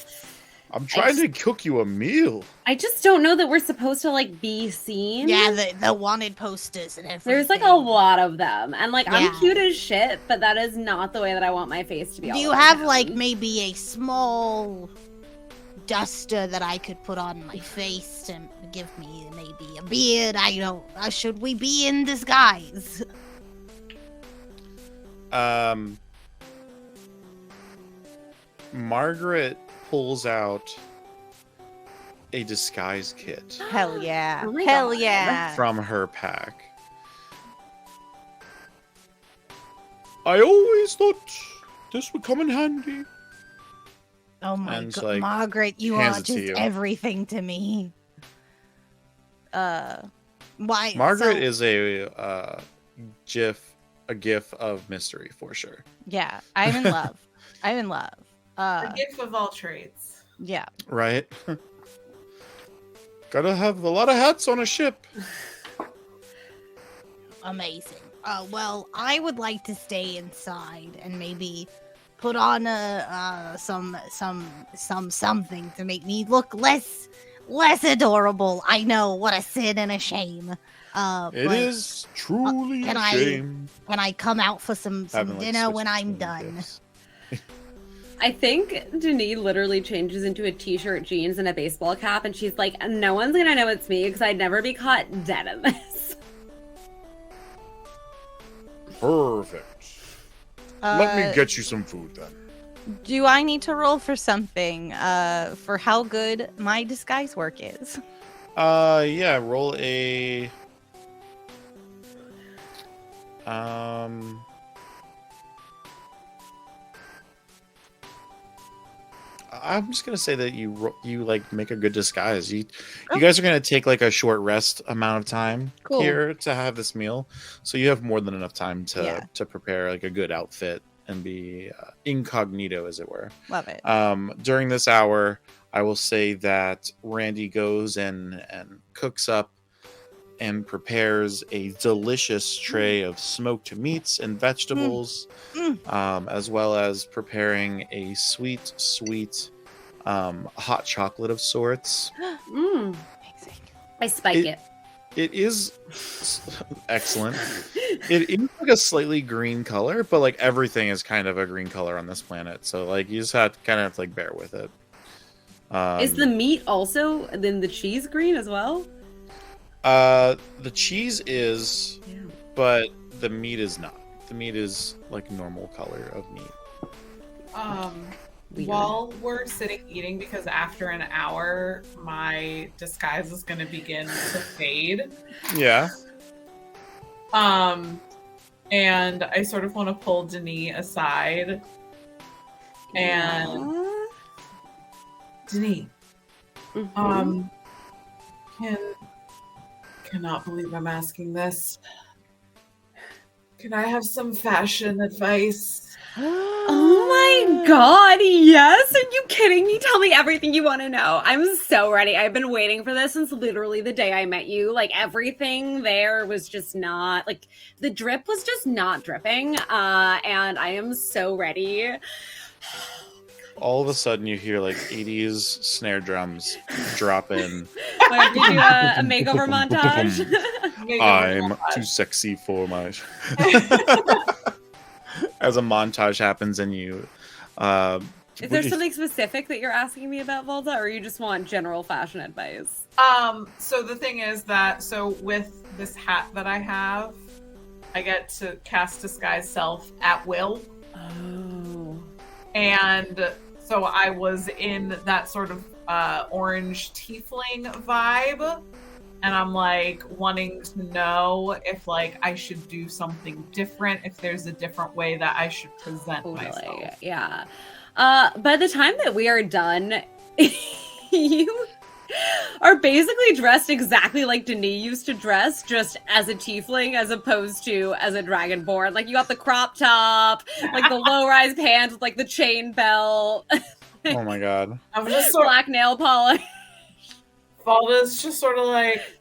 I'm trying to cook you a meal. I just don't know that we're supposed to like be seen. Yeah, the wanted posters and everything. There's like a lot of them, and like Yeah. I'm cute as shit, but that is not the way that I want my face to be. Do all you over have town. like maybe a small duster that I could put on my face to give me maybe a beard? I don't. Should we be in disguise? Margaret pulls out a disguise kit Hell yeah. Oh my Hell God. yeah. from her pack. I always thought this would come in handy. Oh my And, god, like, Margaret, you hands are it to just you. everything to me. Why? Margaret so- is a gif of mystery for sure. Yeah, I'm in love. I'm in love. The gift of all trades. Yeah. Right? Gotta have a lot of hats on a ship. amazing. Well, I would like to stay inside and maybe put on some something to make me look less adorable. I know, what a sin and a shame. It but is truly can a I shame. Can I come out for some Having, like, dinner when switched I'm between done? gifts. I think Denise literally changes into a t-shirt, jeans, and a baseball cap, and she's like, "No one's gonna know it's me because I'd never be caught dead in this." Perfect. Let me get you some food then. Do I need to roll for something? For how good my disguise work is? Yeah, roll a I'm just gonna say that you like make a good disguise. You guys are gonna take like a short rest amount of time Cool. here to have this meal, so you have more than enough time to Yeah. prepare like a good outfit and be incognito, as it were. Love it. During this hour, I will say that Randy goes and cooks up and prepares a delicious tray of smoked meats and vegetables, as well as preparing a sweet hot chocolate of sorts. Mm, Amazing. I spike it. It is excellent. It is like a slightly green color, but like everything is kind of a green color on this planet. So like you just have to like bear with it. Is the meat also then the cheese green as well? The cheese is, Yeah. but the meat is not. The meat is like normal color of meat. Weird. While we're sitting eating, because after an hour, my disguise is going to begin to fade. Yeah. And I sort of want to pull Denis aside. And Denis, Mhm. cannot believe I'm asking this. Can I have some fashion advice? Oh my god, yes! Are you kidding me? Tell me everything you want to know. I'm so ready. I've been waiting for this since literally the day I met you. Like everything there was just not like the drip was just not dripping. And I am so ready. All of a sudden, you hear like 80s snare drums drop in. Like, did you a makeover montage? I'm too sexy for my. As a montage happens, and you. Is there something specific that you're asking me about, Volta, or you just want general fashion advice? So the thing is that with this hat that I have, I get to cast disguise self at will. Oh. And So I was in that sort of orange tiefling vibe. And I'm like wanting to know if like I should do something different, if there's a different way that I should present myself. Yeah. By the time that we are done, you are basically dressed exactly like Denis used to dress, just as a tiefling as opposed to as a dragonborn. Like you got the crop top, like the low-rise pants with like the chain belt. Oh my god. I'm just sort black nail polish. Valda's just sort of like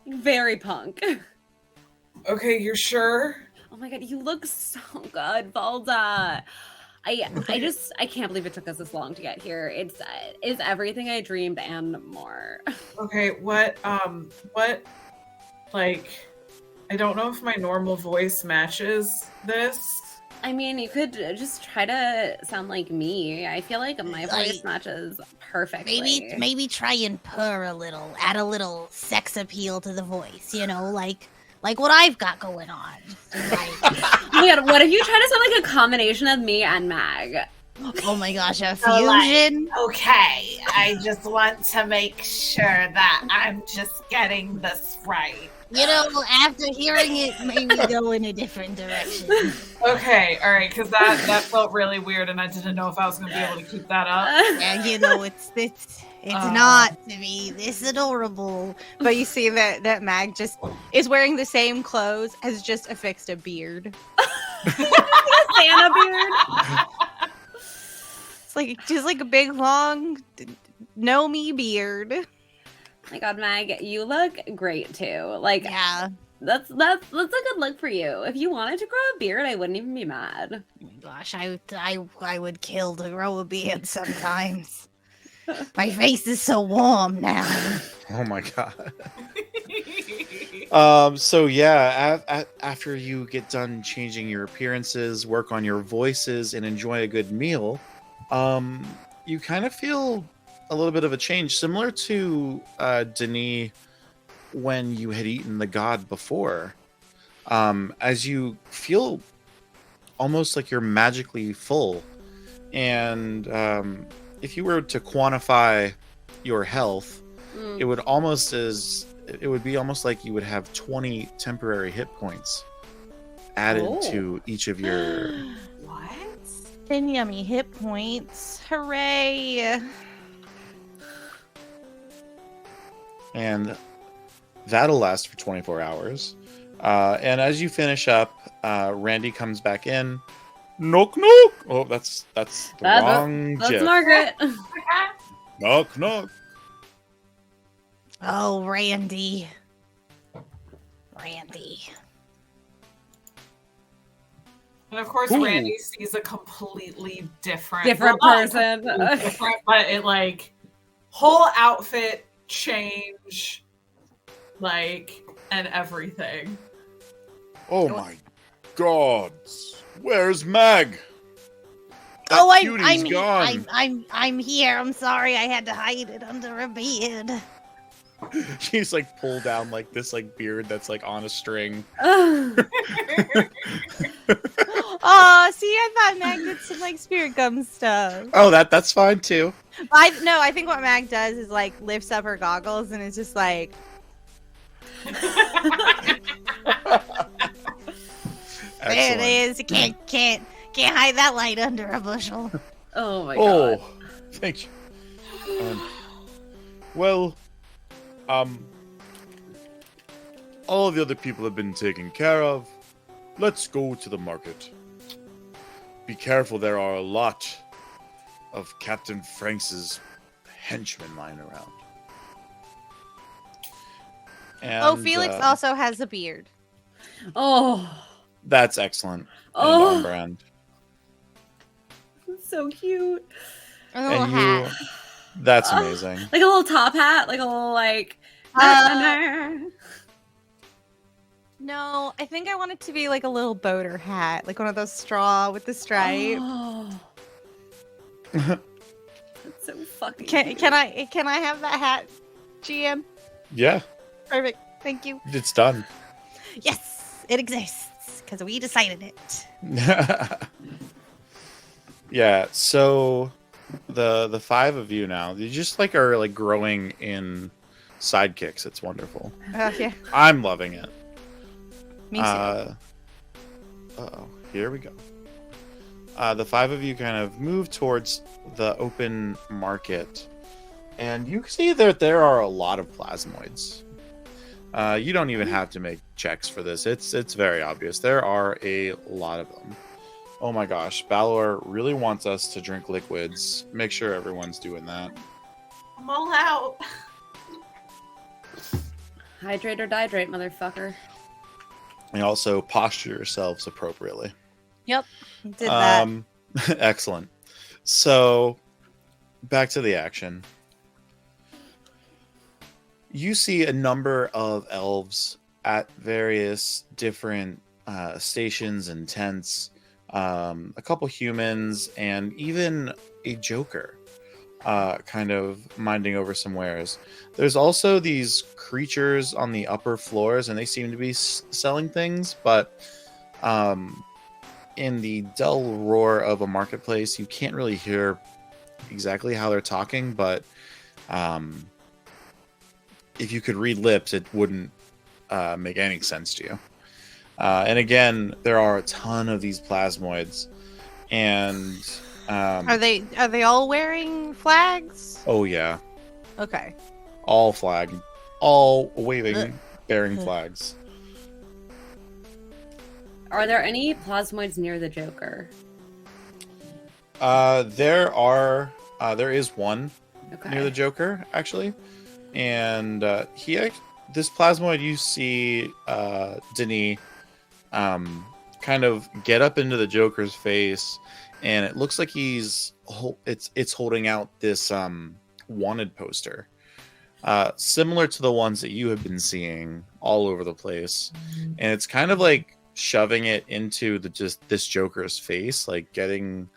very punk. Okay, you're sure? Oh my god, you look so good, Valda. I can't believe it took us this long to get here. It's everything I dreamed and more. Okay, what like I don't know if my normal voice matches this. I mean, you could just try to sound like me. I feel like my voice matches perfectly. Maybe try and purr a little, add a little sex appeal to the voice, you know, like what I've got going on. Oh my god, what if you try to sound like a combination of me and Mag? Oh my gosh, a fusion? Okay, I just want to make sure that I'm just getting this right. You know, after hearing it, maybe go in a different direction. Okay, all right, because that felt really weird, and I didn't know if I was going to be able to keep that up. Yeah, you know, it's not to be this adorable. But you see that Mag just is wearing the same clothes, has just affixed a beard. Santa beard. It's like just like a big long know me beard. My god, Mag, you look great too. Like, yeah, that's a good look for you. If you wanted to grow a beard, I wouldn't even be mad. Gosh, I would kill to grow a beard sometimes. My face is so warm now. Oh my god. So yeah, after you get done changing your appearances, work on your voices, and enjoy a good meal, you kind of feel a little bit of a change, similar to Denis when you had eaten the god before. As you feel almost like you're magically full, and if you were to quantify your health, it would be almost like you would have 20 temporary hit points added to each of your. What? 10 yummy hit points. Hooray! And that'll last for 24 hours. And as you finish up, Randy comes back in. Knock knock. Oh, that's the wrong That's GIF. Margaret. Knock knock. Oh, Randy. And of course, Ooh. Randy sees a completely different person. Different, but it like whole outfit change, like, and everything. Oh my gods. Where's Mag? That cutie's gone. I'm here. I'm sorry, I had to hide it under a beard. She's like pulled down like this like beard that's like on a string. Oh, see, I thought Mag did some like spirit gum stuff. Oh, that's fine too. I think what Mag does is like lifts up her goggles and is just like. There it is. Can't hide that light under a bushel. Oh my god. Oh, thank you. Well, all the other people have been taken care of. Let's go to the market. Be careful, there are a lot of Captain Franks's henchmen lying around. And, Felix also has a beard. Oh. That's excellent. Oh. And on brand. So cute. A little And hat. that's amazing. Like a little top hat, like a little like. No, I think I want it to be like a little boater hat, like one of those straw with the stripe. Oh. That's so fucking. Can I have that hat, GM? Yeah, Perfect. Thank you. it's done. Yes, it exists because we decided it. Yeah, so the five of you now, you just like are like growing in sidekicks. It's wonderful. Yeah, I'm loving it. me too. Uh-oh, here we go. The five of you kind of move towards the open market, and you see that there are a lot of plasmoids. You don't even have to make checks for this. It's very obvious. There are a lot of them. Oh my gosh, Balor really wants us to drink liquids. Make sure everyone's doing that. I'm all out. Hydrate or dihydrate, motherfucker. And also posture yourselves appropriately. Yep, did that. Excellent. So, back to the action. You see a number of elves at various different stations and tents, a couple humans, and even a joker kind of minding over some wares. There's also these creatures on the upper floors, and they seem to be selling things, but in the dull roar of a marketplace, you can't really hear exactly how they're talking, but if you could read lips, it wouldn't make any sense to you. And again, there are a ton of these plasmoids, and Are they all wearing flags? oh yeah, Okay. all waving, bearing flags. Are there any plasmoids near the Joker? There is one Okay. near the Joker, actually, and this plasmoid, you see Denis kind of get up into the Joker's face, and it looks like it's holding out this wanted poster, similar to the ones that you have been seeing all over the place, and it's kind of like shoving it into this Joker's face, like getting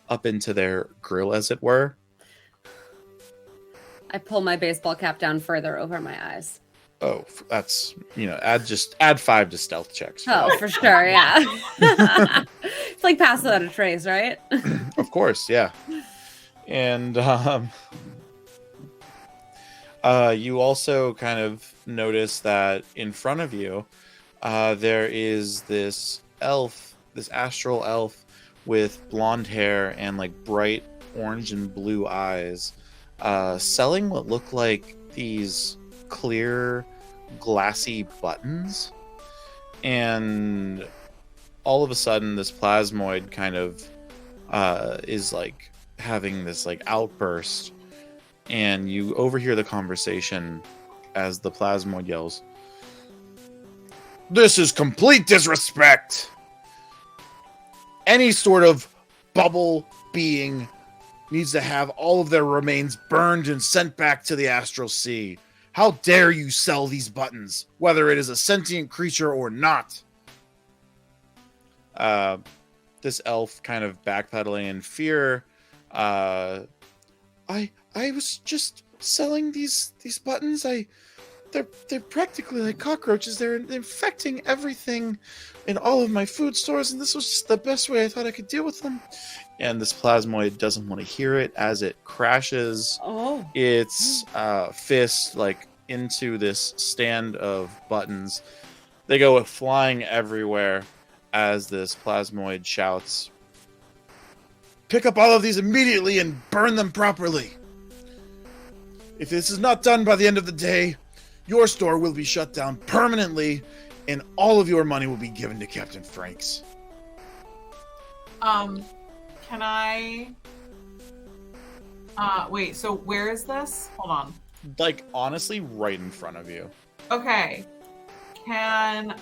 up into their grill, as it were. I pull my baseball cap down further over my eyes. Oh, that's, add 5 to stealth checks. Oh, for sure, yeah. It's like pass without a trace, right? Of course, yeah. And you also kind of notice that in front of you, there is this elf, this astral elf with blonde hair and like bright orange and blue eyes, selling what look like these clear glassy buttons. And all of a sudden this plasmoid kind of is like having this like outburst, and you overhear the conversation as the plasmoid yells, "This is complete disrespect! Any sort of bubble being needs to have all of their remains burned and sent back to the astral sea. How dare you sell these buttons, whether it is a sentient creature or not?" This elf kind of backpedaling in fear. I was just selling these buttons. They're practically like cockroaches. They're infecting everything in all of my food stores, and this was just the best way I thought I could deal with them. And this plasmoid doesn't want to hear it as it crashes its fist like into this stand of buttons. They go flying everywhere as this plasmoid shouts, "Pick up all of these immediately and burn them properly. If this is not done by the end of the day, your store will be shut down permanently, and all of your money will be given to Captain Franks." Can I... wait, so where is this? Hold on. Like, honestly, right in front of you. Okay. Can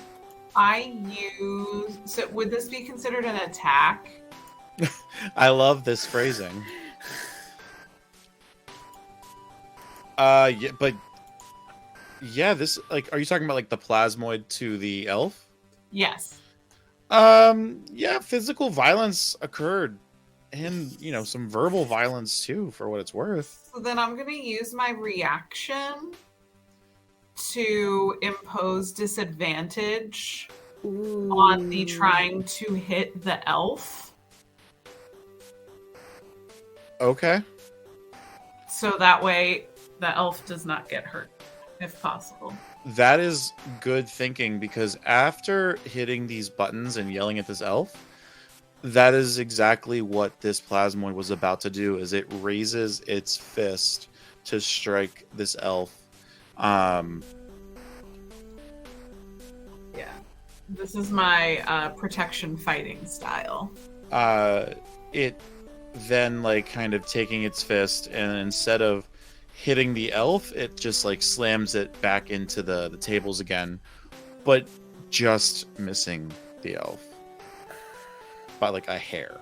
I use... So would this be considered an attack? I love this phrasing. Yeah, but... Yeah, this, like, are you talking about, like, the plasmoid to the elf? Yes. Yeah, physical violence occurred. And, some verbal violence, too, for what it's worth. So then I'm going to use my reaction to impose disadvantage on the trying to hit the elf. Okay. So that way the elf does not get hurt, if possible. That is good thinking, because after hitting these buttons and yelling at this elf, that is exactly what this plasmoid was about to do. Is it raises its fist to strike this elf. Yeah. This is my protection fighting style. It then like kind of taking its fist, and instead of hitting the elf, it just like slams it back into the tables again, but just missing the elf by like a hair.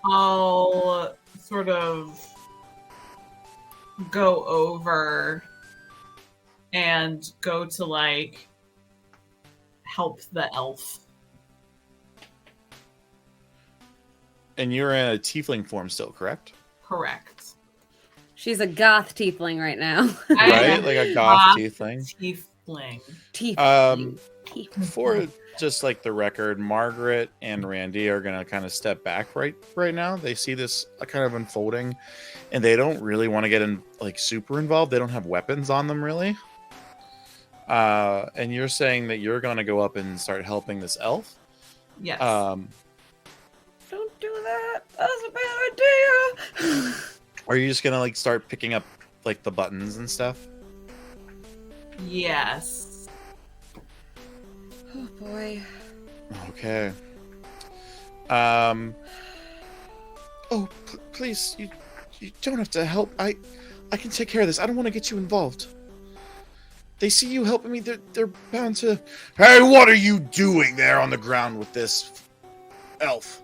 I'll sort of go over and go to like help the elf. And you're in a tiefling form still, correct? Correct. She's a goth tiefling right now. Right? Like a goth tiefling. Tiefling. Tiefling. For just like the record, Margaret and Randy are gonna kind of step back right now. They see this kind of unfolding, and they don't really want to get in like super involved. They don't have weapons on them really. And you're saying that you're gonna go up and start helping this elf. Yes. Don't do that. That's a bad idea. Are you just gonna like start picking up like the buttons and stuff? Yes. Oh boy. Okay. Please, you don't have to help. I can take care of this. I don't want to get you involved. They see you helping me. They're bound to. Hey, what are you doing there on the ground with this elf?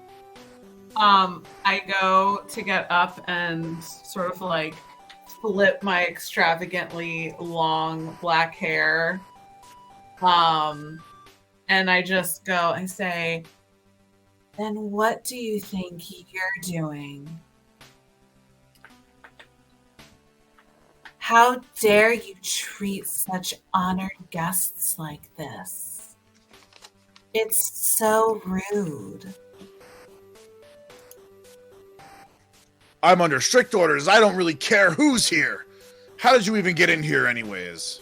I go to get up and sort of like flip my extravagantly long black hair. And I just go and say, then what do you think you're doing? How dare you treat such honored guests like this? It's so rude. I'm under strict orders. I don't really care who's here. How did you even get in here anyways?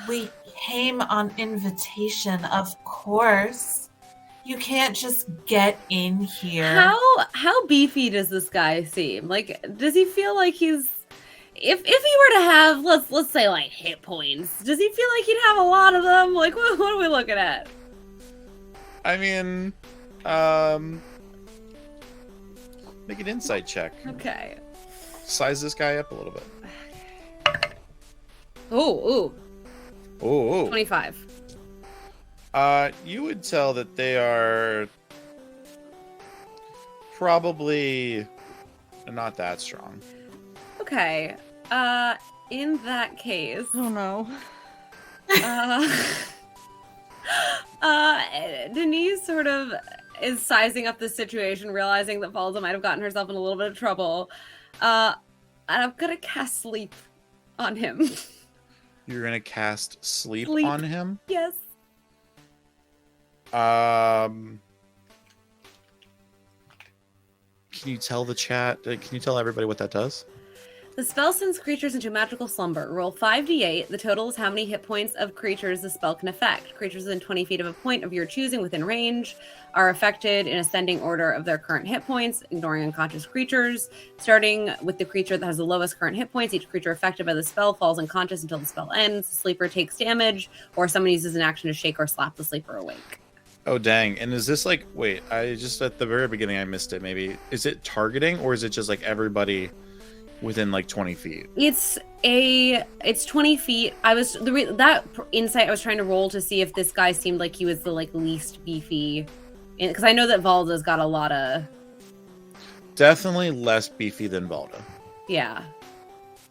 We came on invitation, of course. You can't just get in here. How beefy does this guy seem? Like, does he feel like he's if he were to have let's say like hit points, does he feel like he'd have a lot of them? Like, what are we looking at? I mean, make an insight check. Okay. Size this guy up a little bit. Ooh. Oh. 25. You would tell that they are probably not that strong. Okay. In that case, Oh no. Denise sort of is sizing up the situation, realizing that Falza might have gotten herself in a little bit of trouble. And I'm gonna cast sleep on him. You're gonna cast sleep Sleep. on him? Yes. Can you tell the chat? Can you tell everybody what that does? The spell sends creatures into magical slumber. Roll 5d8. The total is how many hit points of creatures the spell can affect. Creatures within 20 feet of a point of your choosing within range are affected in ascending order of their current hit points, ignoring unconscious creatures. Starting with the creature that has the lowest current hit points, each creature affected by the spell falls unconscious until the spell ends. The sleeper takes damage, or someone uses an action to shake or slap the sleeper awake. Oh, dang. And is this like, wait, I just at the very beginning, I missed it maybe. Is it targeting, or is it just like everybody within like 20 feet? It's 20 feet. That insight I was trying to roll to see if this guy seemed like he was the like least beefy, because I know that Valda's got a lot of. Definitely less beefy than Valda. Yeah.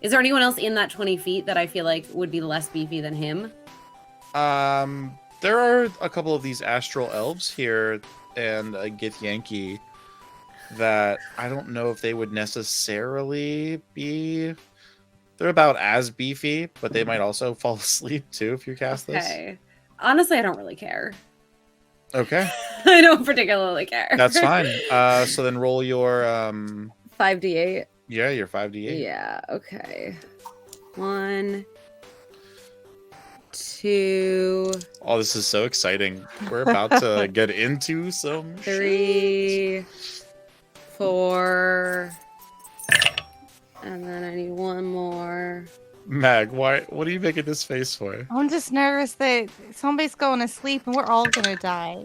Is there anyone else in that 20 feet that I feel like would be less beefy than him? There are a couple of these astral elves here and a Githyanki that I don't know if they would necessarily be. They're about as beefy, but they might also fall asleep too if you cast this. Okay. Honestly, I don't really care. Okay, I don't particularly care. that's fine. So then roll your 5d8. yeah, your 5d8. Yeah, okay. 1, 2, Oh, this is so exciting. We're about to get into some shit. 3, 4, and then I need one more. Mag, what are you making this face for? I'm just nervous that somebody's going to sleep and we're all gonna die.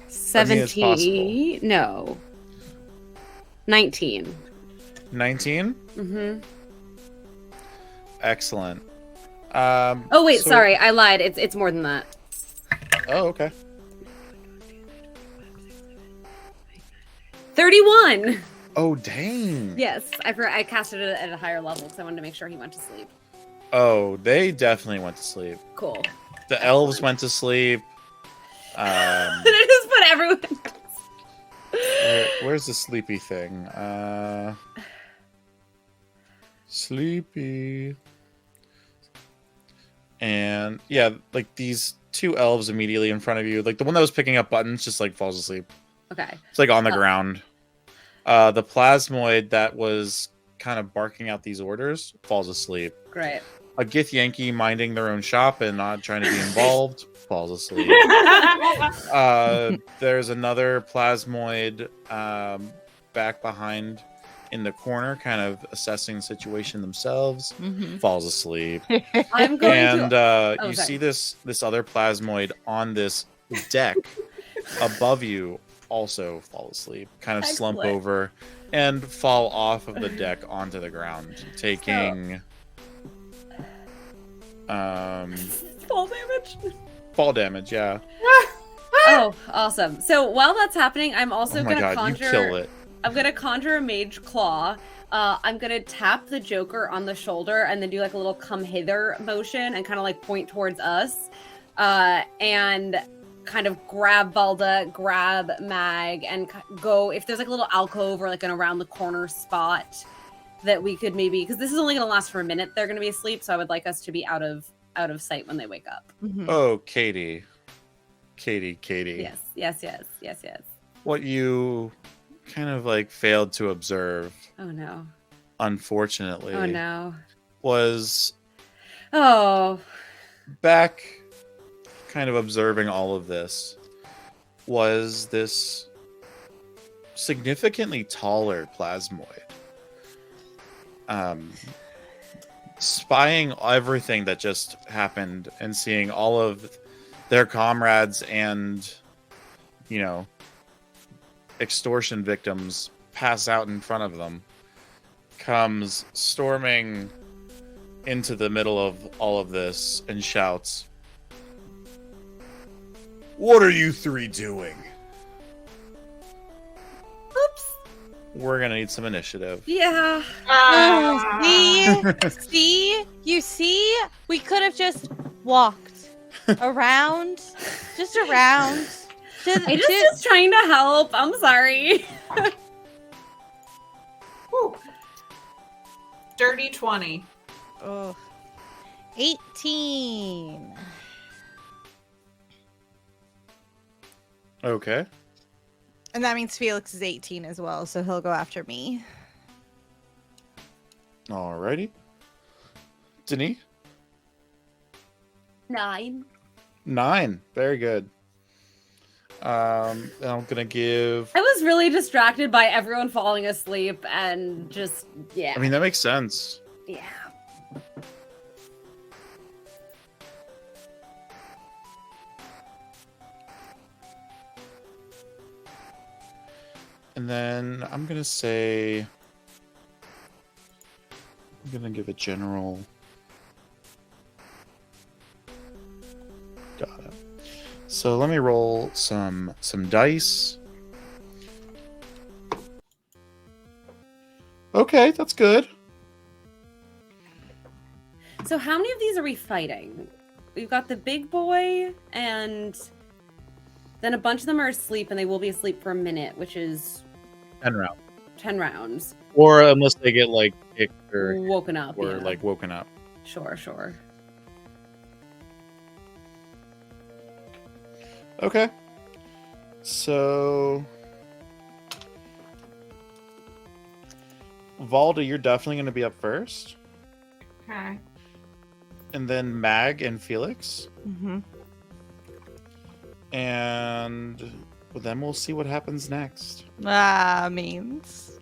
17. No. 19. 19? Mm-hmm. Excellent. Oh wait, so- sorry, I lied. It's more than that. Oh, okay. 31. Oh, dang. Yes, I casted it at a higher level because I wanted to make sure he went to sleep. Oh, they definitely went to sleep. Cool. The elves went to sleep. I just put everyone. Where's the sleepy thing? Sleepy. And yeah, like these two elves immediately in front of you, like the one that was picking up buttons just like falls asleep. Okay. It's like on the Oh. ground. The plasmoid that was kind of barking out these orders falls asleep. Great. A Gith Yankee minding their own shop and not trying to be involved falls asleep. There's another plasmoid back behind in the corner, kind of assessing the situation themselves, falls asleep. I'm going And to. you sorry. see this other plasmoid on this deck above you also fall asleep, kind of slump Excellent. over and fall off of the deck onto the ground, taking Fall damage. fall damage. Yeah. Oh, awesome. So while that's happening, I'm also Oh my gonna god, you conjure. kill it. I'm gonna conjure a mage claw. I'm gonna tap the Joker on the shoulder and then do like a little come hither motion and kind of like point towards us, and kind of grab Valda, grab Mag, and go if there's like a little alcove or like an around the corner spot that we could maybe, because this is only gonna last for a minute. They're gonna be asleep, so I would like us to be out of sight when they wake up. Oh, Katie. Yes. What you kind of like failed to observe, Oh no. unfortunately, Oh no. was Oh. back kind of observing all of this was this significantly taller plasmoid. Spying everything that just happened and seeing all of their comrades and, you know, extortion victims pass out in front of them, comes storming into the middle of all of this and shouts, "What are you three doing?" Oops. We're gonna need some initiative. Yeah. See? You see? We could have just walked around, just around. I just trying to help. I'm sorry. Whew. Dirty 20. Oh. 18. Okay. And that means Felix is 18 as well, so he'll go after me. Alrighty. Denis? 9. 9. Very good. I'm gonna give. I was really distracted by everyone falling asleep and just yeah. I mean, that makes sense. Yeah. And then I'm gonna say. I'm gonna give a general. Got it. So let me roll some dice. Okay, that's good. So how many of these are we fighting? We've got the big boy, and then a bunch of them are asleep, and they will be asleep for a minute, which is 10 rounds. 10 rounds. Or unless they get like kicked or Woken up. Yeah. like woken up. Sure. Okay. So, Valda, you're definitely going to be up first. Okay. And then Mag and Felix. Mm-hmm. And then we'll see what happens next. Means.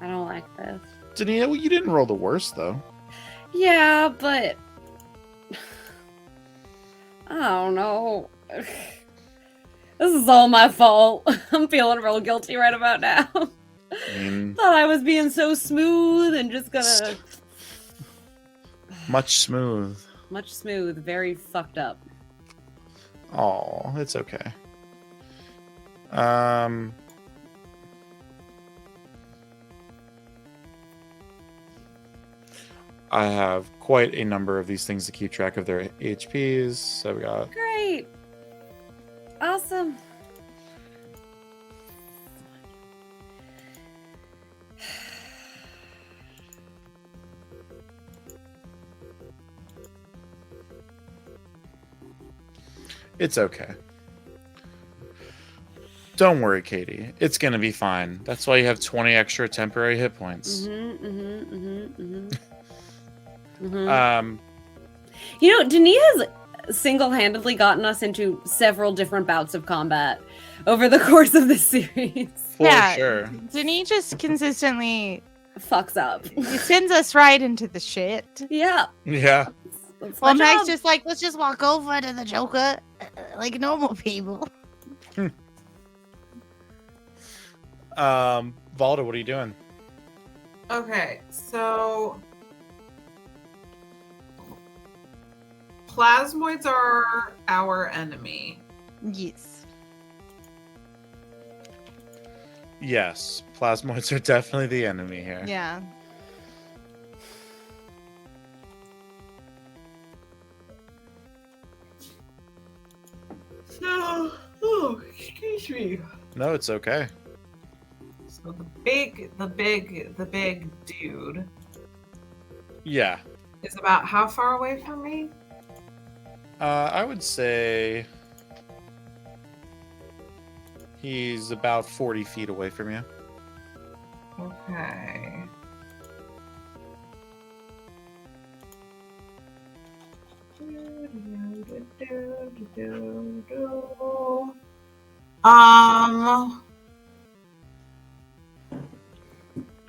I don't like this. Dania, well, you didn't roll the worst, though. Yeah, but I don't know. This is all my fault. I'm feeling real guilty right about now. I mean, Thought I was being so smooth and just gonna much smooth. much smooth, very fucked up. Oh, it's okay. I have quite a number of these things to keep track of their HPs. So we got Great. Awesome. It's okay. Don't worry, Katie. It's gonna be fine. That's why you have 20 extra temporary hit points. You know, Denis has single-handedly gotten us into several different bouts of combat over the course of this series. For sure. Denis just consistently Fucks up. he sends us right into the shit. Yeah. Yeah. That's my Well, Mag's job. just like, let's just walk over to the Joker like normal people. Valda, what are you doing? Okay, so plasmoids are our enemy. Yes. Yes, plasmoids are definitely the enemy here. Yeah. So, oh, excuse me. No, it's okay. So the big dude Yeah. is about how far away from me? I would say he's about 40 feet away from you. Okay.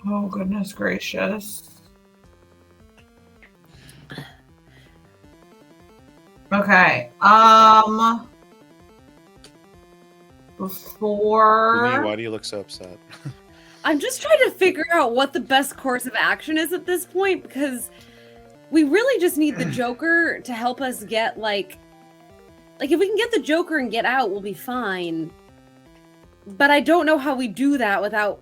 Oh goodness gracious. Okay. Before. Lee, why do you look so upset? I'm just trying to figure out what the best course of action is at this point because we really just need the Joker to help us get like if we can get the Joker and get out, we'll be fine. But I don't know how we do that without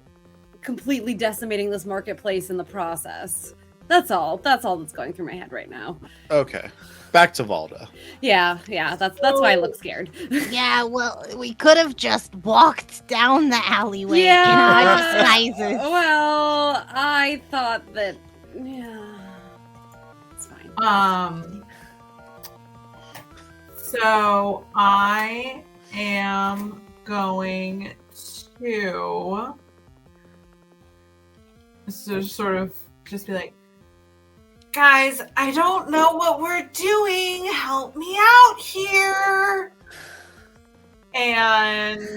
completely decimating this marketplace in the process. That's all. That's all that's going through my head right now. Okay. Back to Valda. Yeah, that's why I look scared. Yeah, well, we could have just walked down the alleyway in Yeah. our disguises. Well, I thought that it's fine. So I am going to sort of just be like, guys, I don't know what we're doing. Help me out here. And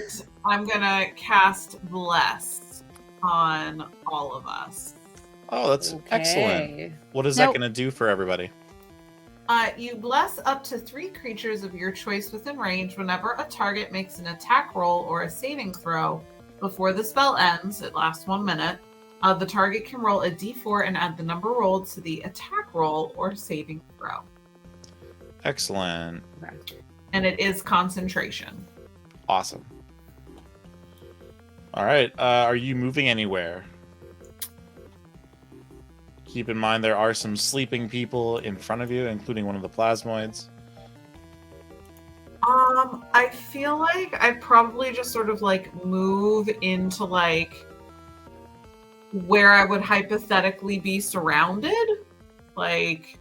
I'm gonna cast Bless on all of us. Oh, that's excellent. Okay. What is that Nope. going to do for everybody? You bless up to 3 creatures of your choice within range whenever a target makes an attack roll or a saving throw before the spell ends. It lasts 1 minute. The target can roll a d4 and add the number rolled to the attack roll or saving throw. Excellent. And it is concentration. Awesome. All right. Are you moving anywhere? Keep in mind there are some sleeping people in front of you, including one of the plasmoids. I feel like I'd probably just sort of like move into like where I would hypothetically be surrounded, like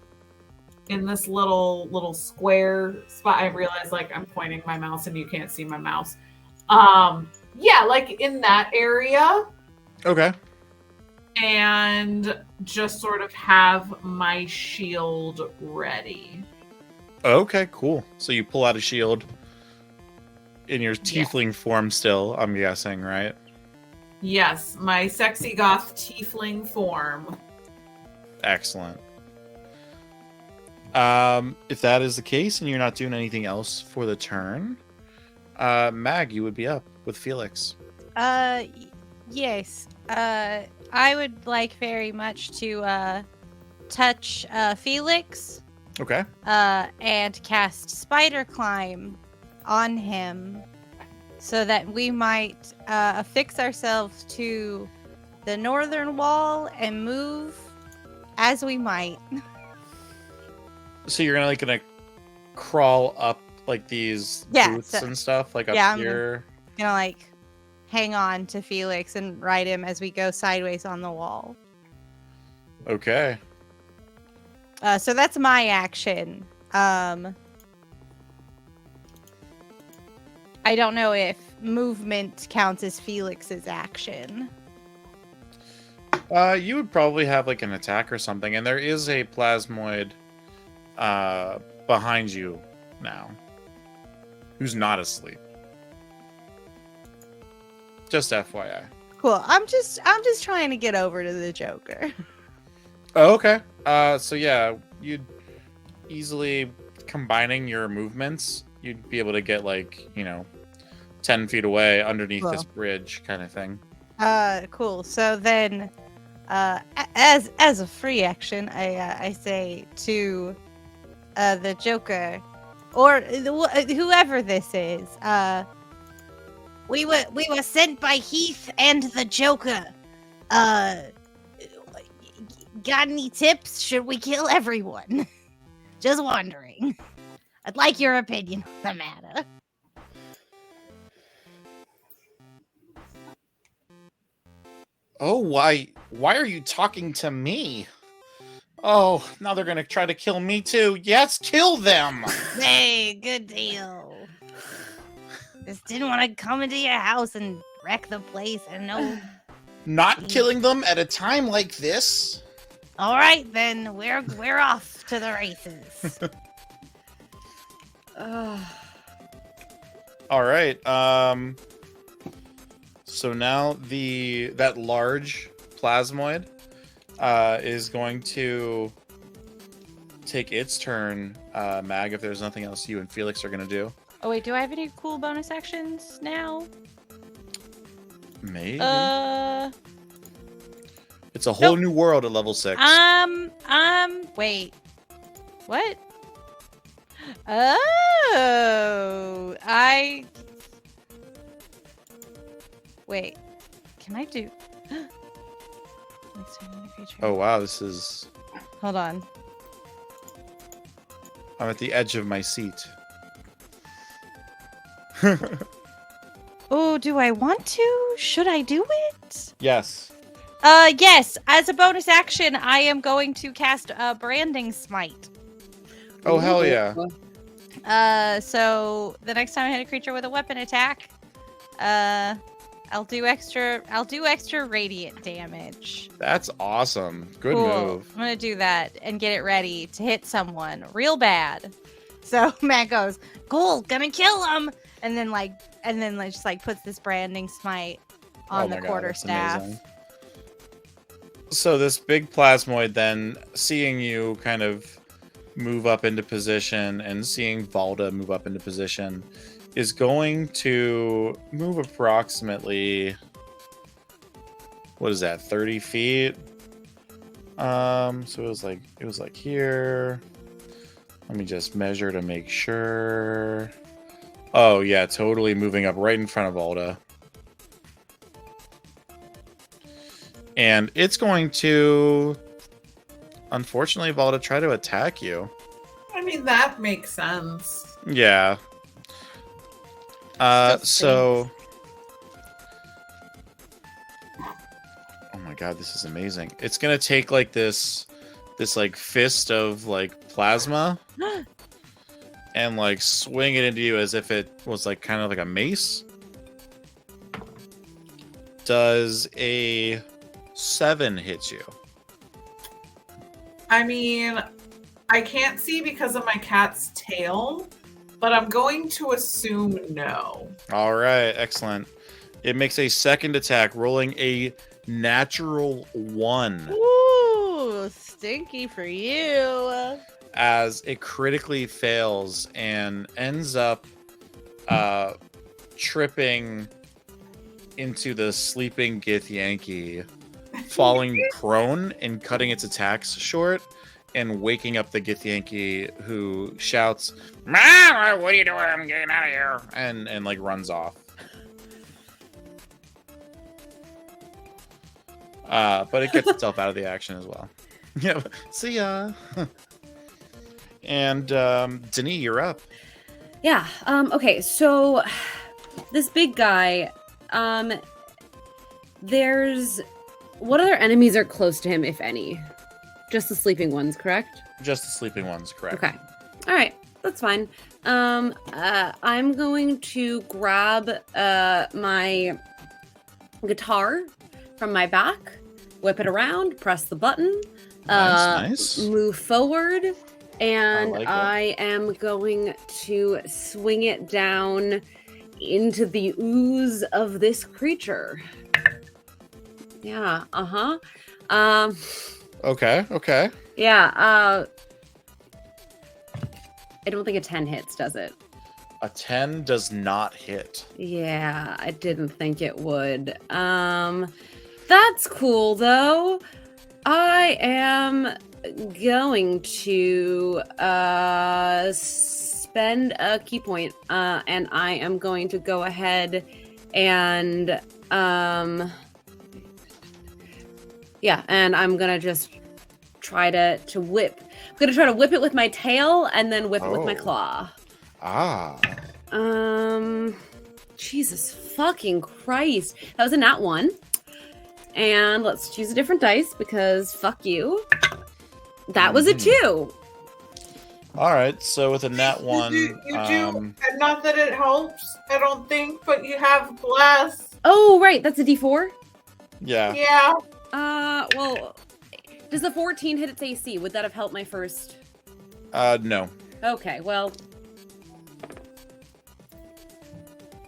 in this little square spot. I realize like I'm pointing my mouse and you can't see my mouse. Yeah, like in that area. Okay. And just sort of have my shield ready. Okay, cool. So you pull out a shield in your tiefling form still, I'm guessing, right? Yes, my sexy goth tiefling form. Excellent. If that is the case and you're not doing anything else for the turn, Mag, you would be up with Felix. Yes. I would like very much to touch Felix. Okay. And cast Spider Climb on him so that we might affix ourselves to the northern wall and move as we might. So you're gonna crawl up like these booths and stuff, like up here. Gonna like hang on to Felix and ride him as we go sideways on the wall. Okay. So that's my action. I don't know if movement counts as Felix's action. You would probably have like an attack or something, and there is a plasmoid behind you now, who's not asleep. Just FYI. Cool. I'm just trying to get over to the Joker. Oh, okay. So yeah, you'd easily combining your movements, you'd be able to get like 10 feet away underneath this bridge, kind of thing. Cool. So then, as a free action, I say to the Joker, or whoever this is, we were sent by Heath and the Joker. Got any tips? Should we kill everyone? Just wondering. I'd like your opinion on the matter. Oh, why are you talking to me? Oh, now they're gonna try to kill me too. Yes, kill them! Hey, good deal. Just didn't want to come into your house and wreck the place. And no. Not killing them at a time like this? All right, then we're off to the races. All right. So now that large plasmoid is going to take its turn. Mag, if there's nothing else you and Felix are gonna do. Oh wait, do I have any cool bonus actions now? Maybe. It's a whole new world at level 6. Wait. What? Oh, wait. Can I do? Oh wow, this is. Hold on. I'm at the edge of my seat. Oh, do I want to? Should I do it? Yes. Yes. As a bonus action, I am going to cast a branding smite. Oh hell yeah. So the next time I hit a creature with a weapon attack, I'll do extra radiant damage. That's awesome. Good Cool. move. I'm gonna do that and get it ready to hit someone real bad. So Matt goes, "Cool, gonna kill him," and then just puts this branding smite on the quarterstaff. Amazing. So this big plasmoid then, seeing you kind of move up into position and seeing Valda move up into position, is going to move approximately, what is that, 30 feet? So it was like here. Let me just measure to make sure. Oh yeah, totally moving up right in front of Valda. And it's going to, unfortunately, Valda, try to attack you. I mean, that makes sense. Yeah. So. Oh my my god, this is amazing. It's gonna take like this like fist of like plasma and like swing it into you as if it was like kind of like a mace. Does a 7 hit you? I mean, I can't see because of my cat's tail, but I'm going to assume no. All right, excellent. It makes a second attack, rolling a natural 1 Ooh, stinky for you. as it critically fails and ends up tripping into the sleeping Githyanki, falling prone and cutting its attacks short, and waking up the Githyanki, who shouts, "Mom, what are you doing? I'm getting out of here!" and like runs off. But it gets itself out of the action as well. Yeah, see ya. And Denis, you're up. Yeah. Okay. So this big guy. There's what other enemies are close to him, if any? Just the sleeping ones, correct? Just the sleeping ones, correct? Okay. All right. That's fine. I'm going to grab my guitar from my back, whip it around, press the button, Nice. move forward, and I like it. I am going to swing it down into the ooze of this creature. Yeah, Okay. yeah, I don't think a 10 hits, does it? A 10 does not hit. Yeah, I didn't think it would. That's cool though. I am going to spend a key point, and I am going to go ahead and and I'm gonna just try to whip. I'm gonna try to whip it with my tail and then whip it with my Oh. claw. Ah. Jesus fucking Christ. That was a nat 1. And let's choose a different dice because fuck you. That was a 2. All right. So with a nat 1, You do, and not that it helps, I don't think, but you have bless. Oh, right. That's a D4. yeah. Yeah. Well, does the 14 hit its AC? Would that have helped my first? No. Okay, well,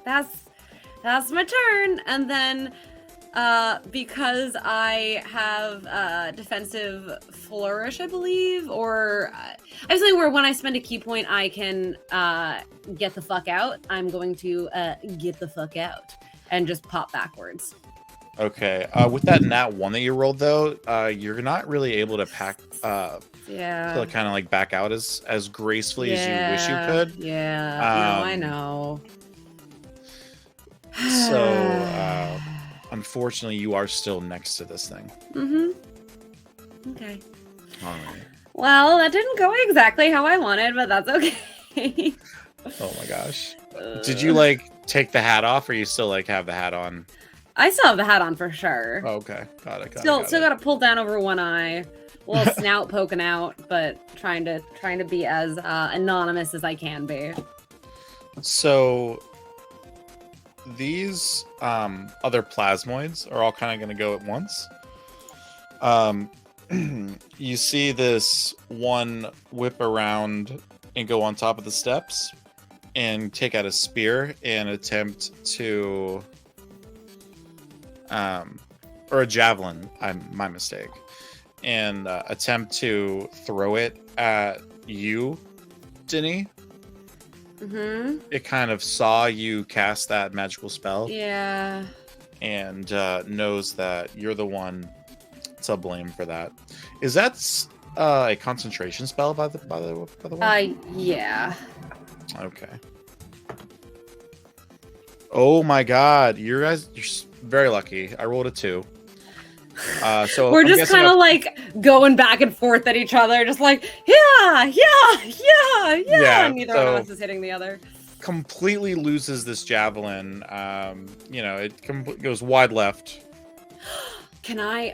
that's my turn, and then because I have defensive flourish, I believe, or I have something where when I spend a key point, I can get the fuck out. I'm going to get the fuck out and just pop backwards. Okay. With that nat 1 that you rolled, though, you're not really able to Yeah. to kind of like back out as gracefully as you wish you could. Yeah. No, I Um, know. So, unfortunately, you are still next to this thing. Okay. All right. Well, that didn't go exactly how I wanted, but that's okay. Oh my gosh. Did you like take the hat off, or you still like have the hat on? I still have the hat on for sure. Oh, okay. Got it. Still got it pulled down over one eye, a little snout poking out, but trying to be as anonymous as I can be. So these other plasmoids are all kind of going to go at once. You see this one whip around and go on top of the steps and take out a spear and attempt to or a javelin, my mistake, and attempt to throw it at you, Denis. It kind of saw you cast that magical spell. Yeah. And knows that you're the one to blame for that. Is that a concentration spell by the way? Yeah. Okay. Oh my god, you're very lucky. I rolled a 2. So We're I'm just guessing kind of like going back and forth at each other, just like, yeah. Yeah, Neither so- one of us is hitting the other. completely loses this javelin. It goes wide left. Can I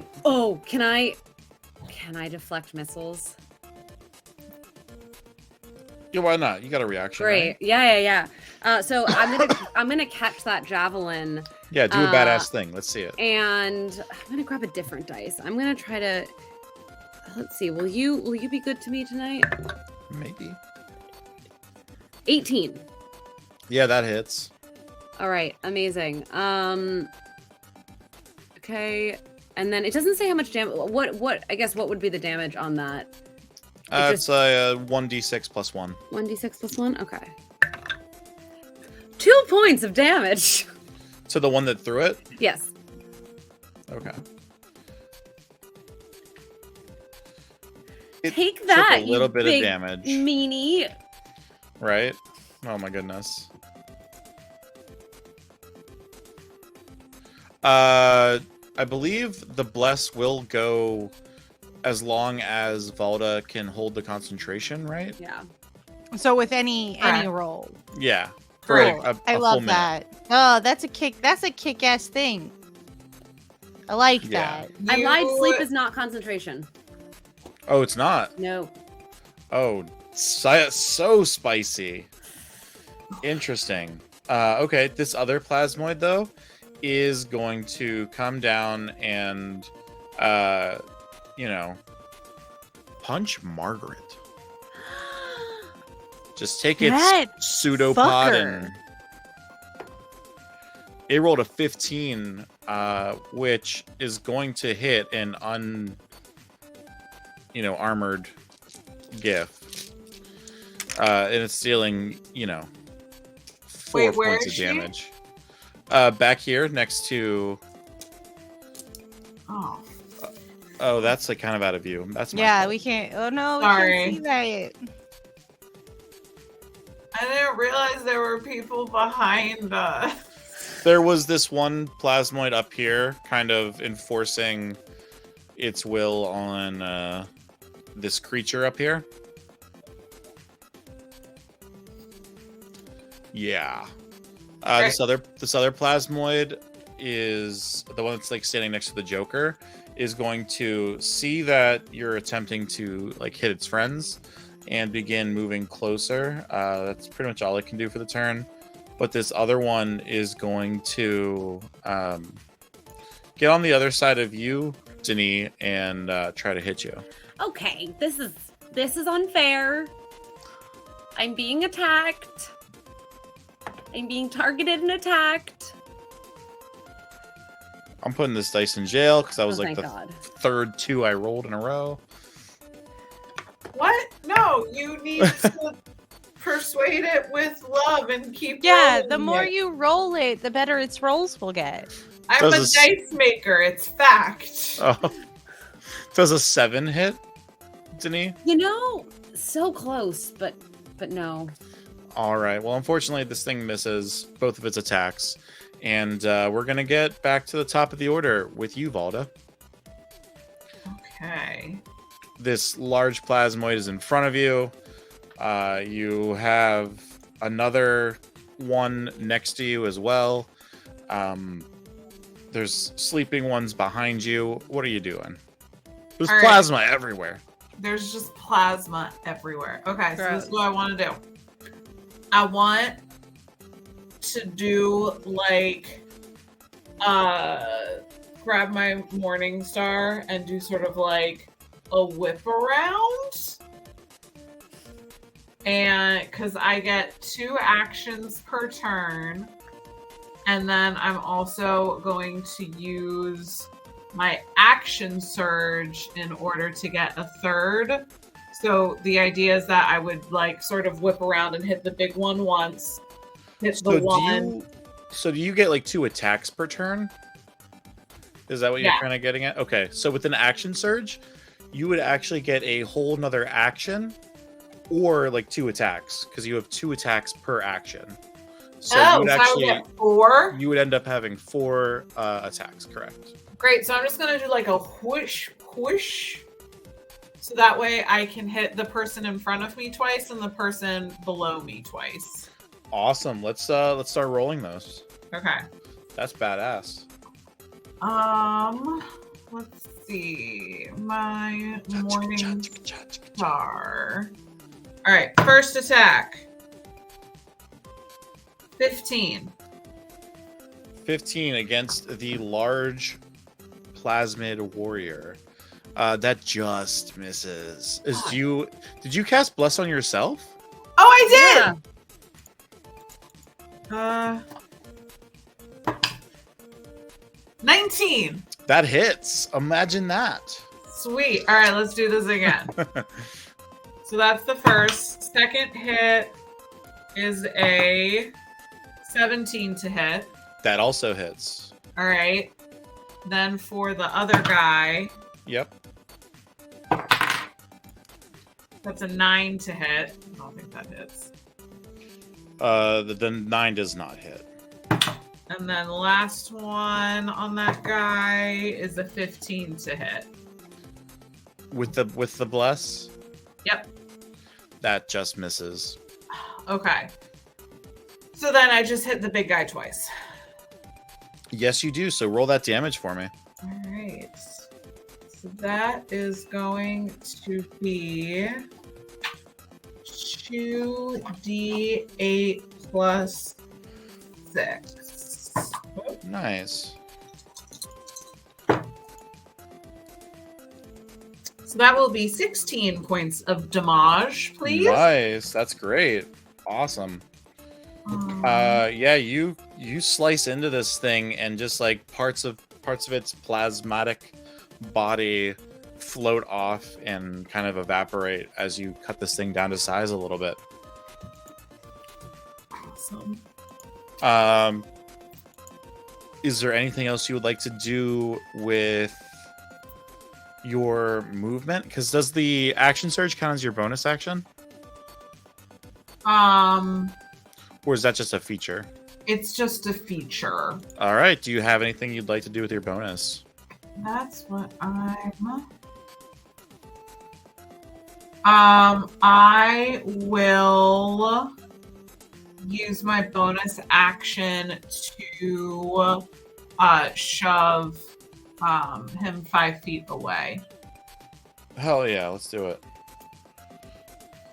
deflect missiles? Yeah, why not? You got a reaction. Great. Right? Yeah. So I'm gonna catch that javelin. Yeah, do a badass thing. Let's see it. And I'm gonna grab a different dice. I'm gonna try to. Let's see. Will you be good to me tonight? Maybe. 18. Yeah, that hits. All right. Amazing. Okay. And then it doesn't say how much damage. What? I guess what would be the damage on that? It's a 1d6 plus 1. 1d6 plus 1. Okay. 2 points of damage. To the one that threw it? Yes. Okay. Take that, took a little you bit big of damage. meanie. Right? Oh my goodness. I believe the bless will go as long as Valda can hold the concentration, right? Yeah. So with any roll. Yeah. Cool. For like I a love full minute. that. Oh, that's a kick-ass thing. I like Yeah. that. I lied. Sleep is not concentration. Oh, it's not. No. Oh, so spicy. Interesting. Okay, this other plasmoid though is going to come down and punch Margaret. Just take its That pseudopod fucker. and it rolled a 15, which is going to hit an armored GIF. And it's dealing, 4 Wait, where points is of she? damage. Back here next to. Oh. Oh, that's like kind of out of view. That's my Yeah, fault. we can't. Oh no, we Sorry. can't see that. I didn't realize there were people behind us. There was this one plasmoid up here, kind of enforcing its will on this creature up here. Yeah. This other plasmoid is the one that's like standing next to the Joker. Is going to see that you're attempting to like hit its friends and begin moving closer. That's pretty much all it can do for the turn. But this other one is going to get on the other side of you, Denis, and try to hit you. Okay. This is unfair. I'm being attacked. I'm being targeted and attacked. I'm putting this dice in jail because that was Oh, like thank the God. third 2 I rolled in a row. What? No, you need to persuade it with love and keep Yeah, rolling the more it. you roll it, the better its rolls will get. I'm a Does dice maker, it's fact. Oh, does a 7 hit, Denis? So close, but no. All right. Well, unfortunately, this thing misses both of its attacks. And we're going to get back to the top of the order with you, Valda. Okay. This large plasmoid is in front of you. You have another one next to you as well. There's sleeping ones behind you. What are you doing? There's All right. plasma everywhere. There's just plasma everywhere. Okay, so this Gross. is what I want to do. I want to do like grab my morning star and do sort of like a whip around. And because I get 2 actions per turn. And then I'm also going to use my action surge in order to get a third. So the idea is that I would like sort of whip around and hit the big one once. Hit the one. So do you get like 2 attacks per turn? Is that what you're Yeah. kind of getting at? Okay, so with an action surge, you would actually get a whole nother action or like 2 attacks because you have 2 attacks per action. So you would so actually I would get 4. you would end up having 4 attacks, correct? Great. So I'm just gonna do like a whoosh, whoosh. So that way I can hit the person in front of me twice and the person below me twice. Awesome. Let's start rolling those. Okay. That's badass. let's see. My morning star. All right, first attack. 15. 15 against the large plasmid warrior. That just misses. Did you cast Bless on yourself? Oh, I did! 19. That hits. Imagine that. Sweet. All right, let's do this again. So that's the first. Second hit is a 17 to hit. That also hits. All right. Then for the other guy, Yep. that's a 9 to hit. I don't think that hits. The 9 does not hit. And then the last one on that guy is a 15 to hit. With the bless? Yep. That just misses. Okay. So then I just hit the big guy twice. Yes, you do. So roll that damage for me. All right. So that is going to be 2d8 plus 6. Nice. So that will be 16 points of damage, please. Nice. That's great. Awesome. Yeah, you slice into this thing and just like parts of its plasmatic body float off and kind of evaporate as you cut this thing down to size a little bit. Awesome. Is there anything else you would like to do with your movement? Because does the action surge count as your bonus action? Or is that just a feature? It's just a feature. All right. Do you have anything you'd like to do with your bonus? That's what I will use my bonus action to shove him 5 feet away. Hell yeah, let's do it.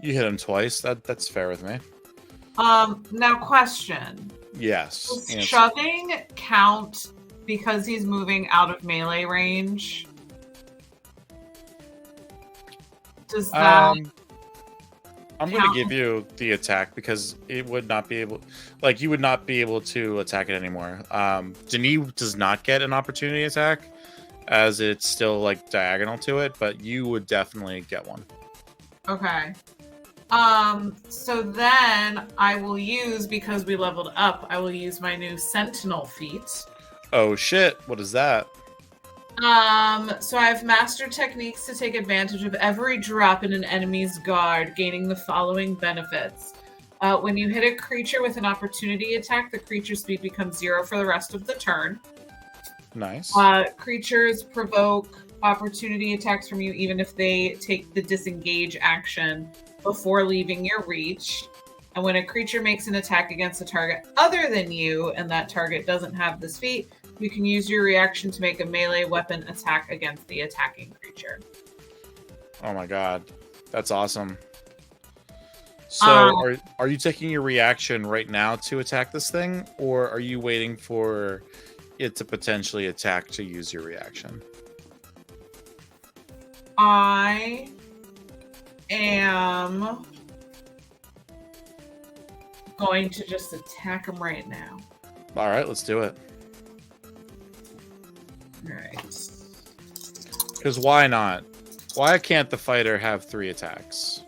You hit him twice. That's fair with me. Now question. Yes. Does shoving count because he's moving out of melee range? Does that I'm going to give you the attack because it would not be able, like, you would not be able to attack it anymore. Denis does not get an opportunity attack as it's still like diagonal to it, but you would definitely get one. Okay. So then I will use, because we leveled up, I will use my new Sentinel feat. Oh shit, what is that? So I've mastered techniques to take advantage of every drop in an enemy's guard, gaining the following benefits. When you hit a creature with an opportunity attack, the creature's speed becomes 0 for the rest of the turn. Nice. Creatures provoke opportunity attacks from you even if they take the disengage action before leaving your reach. And when a creature makes an attack against a target other than you, and that target doesn't have this feat, you can use your reaction to make a melee weapon attack against the attacking creature. Oh my god. That's awesome. So are you taking your reaction right now to attack this thing, or are you waiting for it to potentially attack to use your reaction? I am going to just attack him right now. All right, let's do it. All right. Because why not? Why can't the fighter have 3 attacks?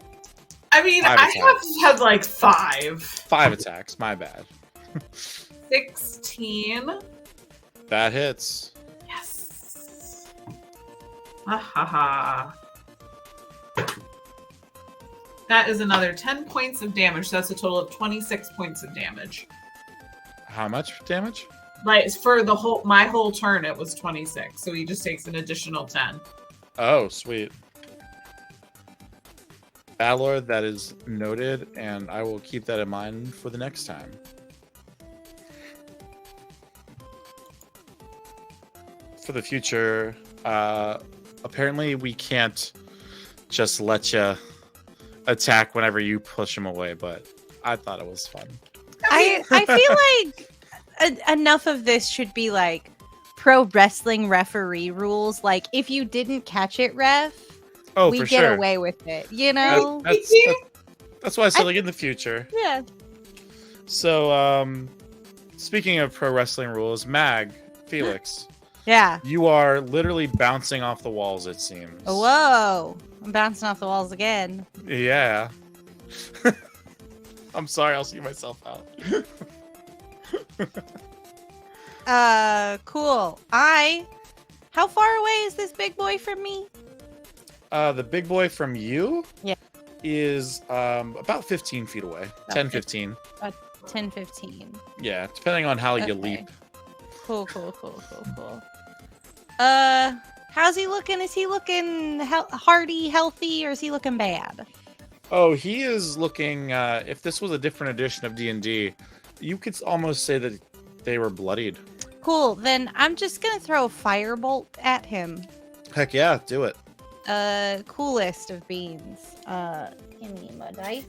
I mean, I have had like 5. 5 attacks, my bad. 16. That hits. Yes. Ha. That is another 10 points of damage. So that's a total of 26 points of damage. How much damage? Like for my whole turn, it was 26. So he just takes an additional 10. Oh, sweet. Balor, that is noted, and I will keep that in mind for the next time. For the future, Apparently we can't just let you attack whenever you push him away, but I thought it was fun. I feel like enough of this should be like pro wrestling referee rules. Like if you didn't catch it, ref, Oh, we for get sure. away with it. You know? That's why I said like in the future. Yeah. So, speaking of pro wrestling rules, Mag, Felix, Yeah. you are literally bouncing off the walls, it seems. Whoa. I'm bouncing off the walls again. Yeah. I'm sorry, I'll see myself out. Cool. How far away is this big boy from me? The big boy from you Yeah. is about 15 feet away. 10, 15. 10, 15. Yeah, depending on how you Okay. leap. Cool. How's he looking? Is he looking hearty, healthy, or is he looking bad? Oh, he is looking, if this was a different edition of D&D, you could almost say that they were bloodied. Cool. Then I'm just gonna throw a firebolt at him. Heck yeah, do it. Coolest of beans. Give me my dice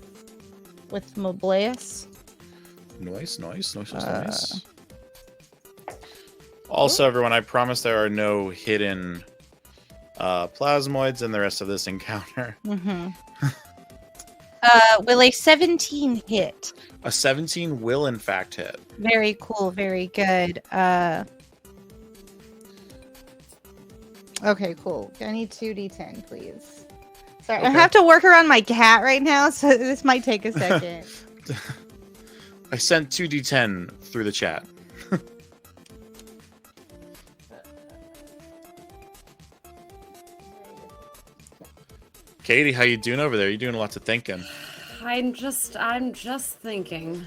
with my bless. Nice. Also, everyone, I promise there are no hidden plasmoids in the rest of this encounter. Mm-hmm. Will a 17 hit? A 17 will, in fact, hit. Very cool. Very good. Okay, cool. I need 2d10, please. Sorry, I Okay. have to work around my cat right now, so this might take a second. I sent 2d10 through the chat. Katie, how you doing over there? You doing lots of thinking. I'm just thinking.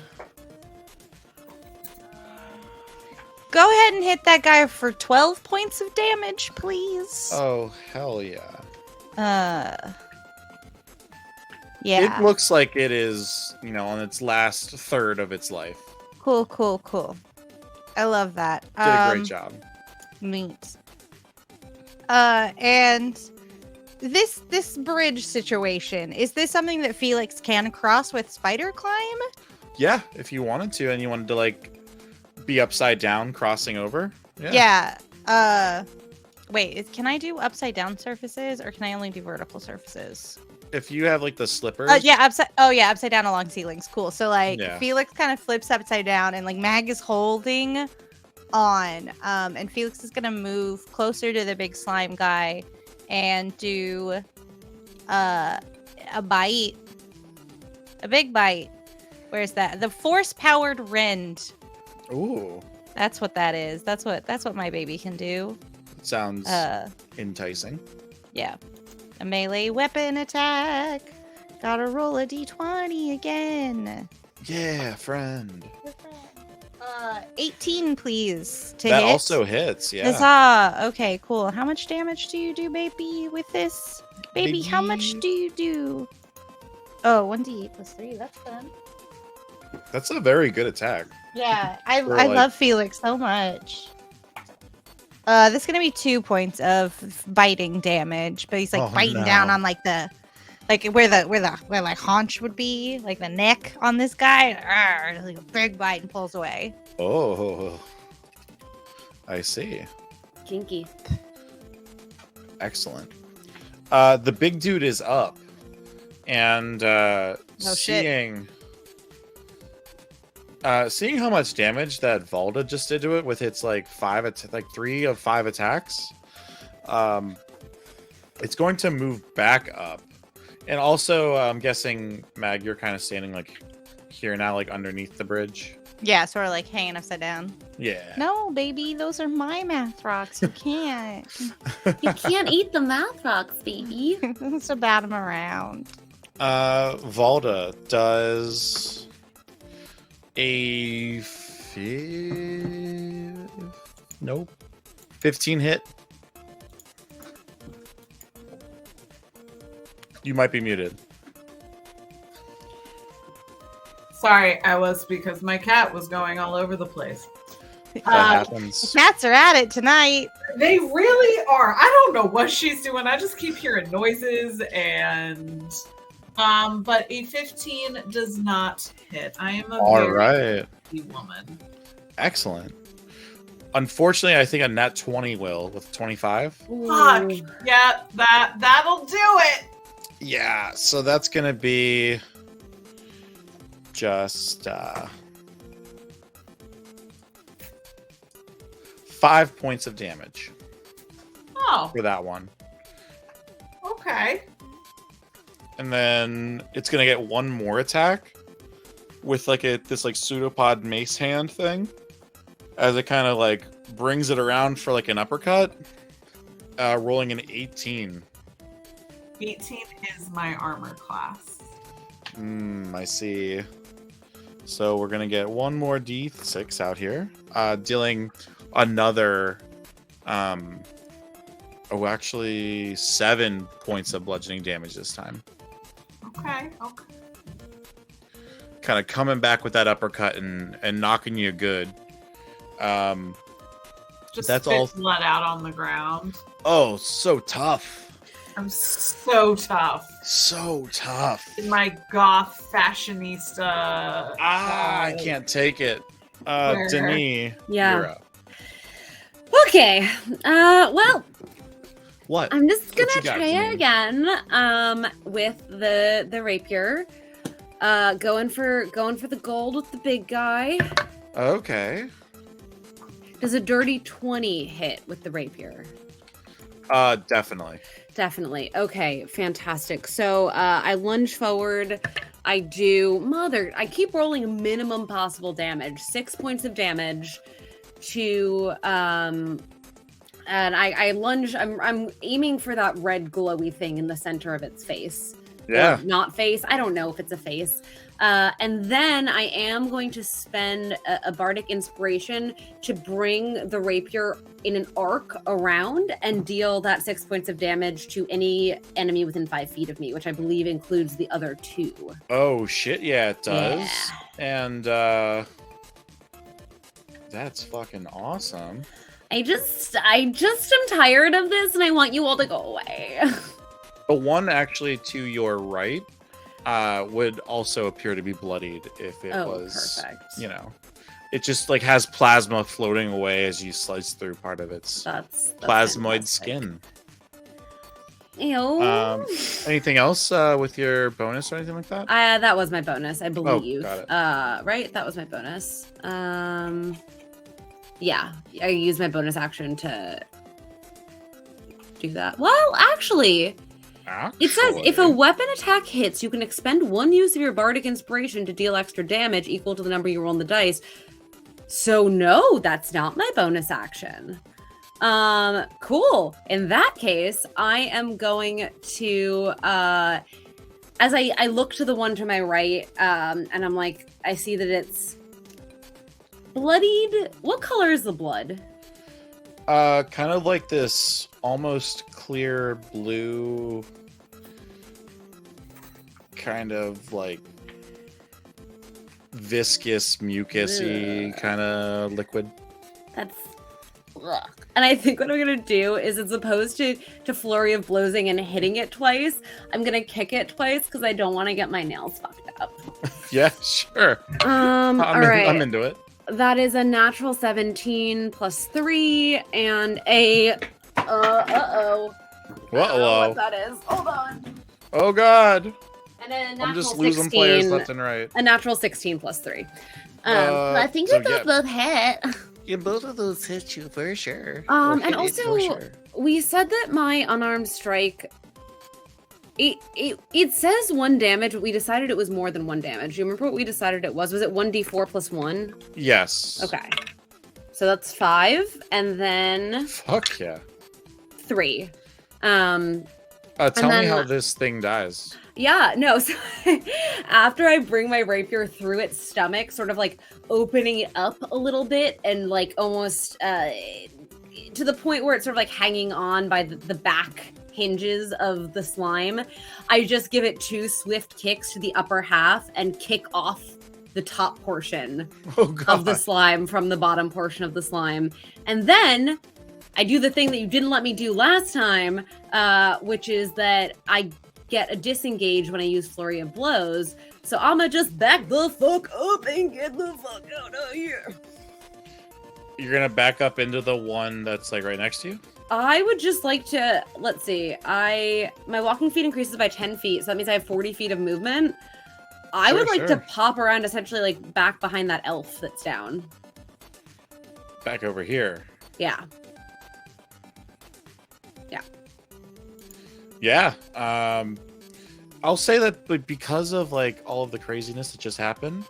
Go ahead and hit that guy for 12 points of damage, please. Oh, hell yeah. Yeah. It looks like it is, on its last third of its life. Cool. I love that. Did a great job. Neat. And this bridge situation, is this something that Felix can cross with spider climb? Yeah, if you wanted to, and you wanted to, be upside down crossing over. Yeah. Wait, can I do upside down surfaces, or can I only do vertical surfaces? If you have, the slippers. Yeah, upside down along ceilings. Cool. So, Yeah. Felix kind of flips upside down, and, Mag is holding on. And Felix is going to move closer to the big slime guy and do a bite. A big bite. Where's that? The force-powered rend. Ooh. That's what that is. That's what my baby can do. Sounds enticing. Yeah. A melee weapon attack. Gotta roll a d20 again. Yeah, friend. 18, please. To That hit. also hits, yeah. Huzzah. Okay, cool. How much damage do you do, baby, with this? Baby, how much Baby. do you do? Oh, 1d8 plus 3. That's fun. That's a very good attack. Yeah, I For, love Felix so much. This is gonna be 2 points of biting damage, but he's Oh, biting no. down on where the haunch would be, the neck on this guy. A big bite and pulls away. Oh. I see. Kinky. Excellent. The big dude is up. And shit. seeing how much damage that Valda just did to it with its 3 of 5 attacks, it's going to move back up. And also, I'm guessing, Mag, you're kind of standing here now, underneath the bridge. Yeah, sort of hanging upside down. Yeah. No, baby, those are my math rocks. You can't. You can't eat the math rocks, baby. So bat them around. Valda does a 15 hit. You might be muted. Sorry, I was because my cat was going all over the place. happens. Cats are at it tonight. They really are. I don't know what she's doing. I just keep hearing noises and but a 15 does not hit. I am a All very right. lucky woman. Excellent. Unfortunately, I think a nat 20 will with 25. Fuck. Ooh. Yeah, that'll do it. Yeah, so that's going to be just 5 points of damage Oh, for that one. okay. And then it's going to get one more attack with like this like pseudopod mace hand thing as it kind of like brings it around for like an uppercut, rolling an 18. 18 is my armor class. I see. So we're gonna get one more d6 out here, dealing another, actually 7 points of bludgeoning damage this time. Okay. Kind of coming back with that uppercut and knocking you good. Just That's spit all. blood out on the ground. Oh, so tough. I'm so tough. So tough. In my goth fashionista. I can't take it. Where? Denis, Yeah. you're up. Okay. Well, What? I'm just What gonna you got, try Janine? it again. With the rapier. Going for the gold with the big guy. Okay. Does a dirty 20 hit with the rapier? Definitely. Definitely. Okay, fantastic. So I lunge forward. I keep rolling minimum possible damage. 6 points of damage to and I lunge. I'm aiming for that red glowy thing in the center of its face. Yeah. Or not face. I don't know if it's a face. And then I am going to spend a bardic inspiration to bring the rapier in an arc around and deal that 6 points of damage to any enemy within 5 feet of me, which I believe includes the other 2. Oh shit, yeah, it does. Yeah. And that's fucking awesome. I just am tired of this and I want you all to go away. The one actually to your right would also appear to be bloodied if it was perfect. It just like has plasma floating away as you slice through part of its That's plasmoid fantastic. skin. Ew. Anything else with your bonus or anything like that? That was my bonus, I believe. got it. Right? That was my bonus. Yeah, I used my bonus action to do that. Well, actually, it says if a weapon attack hits, you can expend 1 use of your bardic inspiration to deal extra damage equal to the number you roll on the dice. So no, that's not my bonus action. Cool. In that case, I am going to as I look to the one to my right, and I'm like, I see that it's bloodied. What color is the blood? Kind of like this almost clear blue, kind of like viscous, mucusy kind of liquid. That's ugh. And I think what I'm gonna do is, as opposed to flurry of blowsing and hitting it twice, I'm gonna kick it twice because I don't want to get my nails fucked up. Yeah, sure. All right. I'm into it. That is a natural 17 plus 3 and a I don't know Whoa. what that is. Hold on. Oh god. And then a natural I'm just 16. losing players left and right. A natural 16 plus 3. I think so that those yeah. both hit. Yeah, both of those hit you for sure. And also, we said that my unarmed strike, it says 1 damage, but we decided it was more than 1 damage. Do you remember what we decided it was? Was it 1d4 plus 1? Yes. Okay. So that's 5, and then Fuck yeah. 3. Tell me then- how this thing dies. Yeah, no, so after I bring my rapier through its stomach, sort of like opening it up a little bit and like almost to the point where it's sort of like hanging on by the back hinges of the slime, I just give it 2 swift kicks to the upper half and kick off the top portion Oh god. of the slime from the bottom portion of the slime. And then I do the thing that you didn't let me do last time, which is that I get a disengage when I use Flurry of Blows. So I'ma just back the fuck up and get the fuck out of here. You're gonna back up into the one that's like right next to you? I would just like to, let's see, my walking feet increases by 10 feet, so that means I have 40 feet of movement. I would like to pop around essentially like back behind that elf that's down. Back over here. Yeah. Yeah. I'll say that because of like all of the craziness that just happened,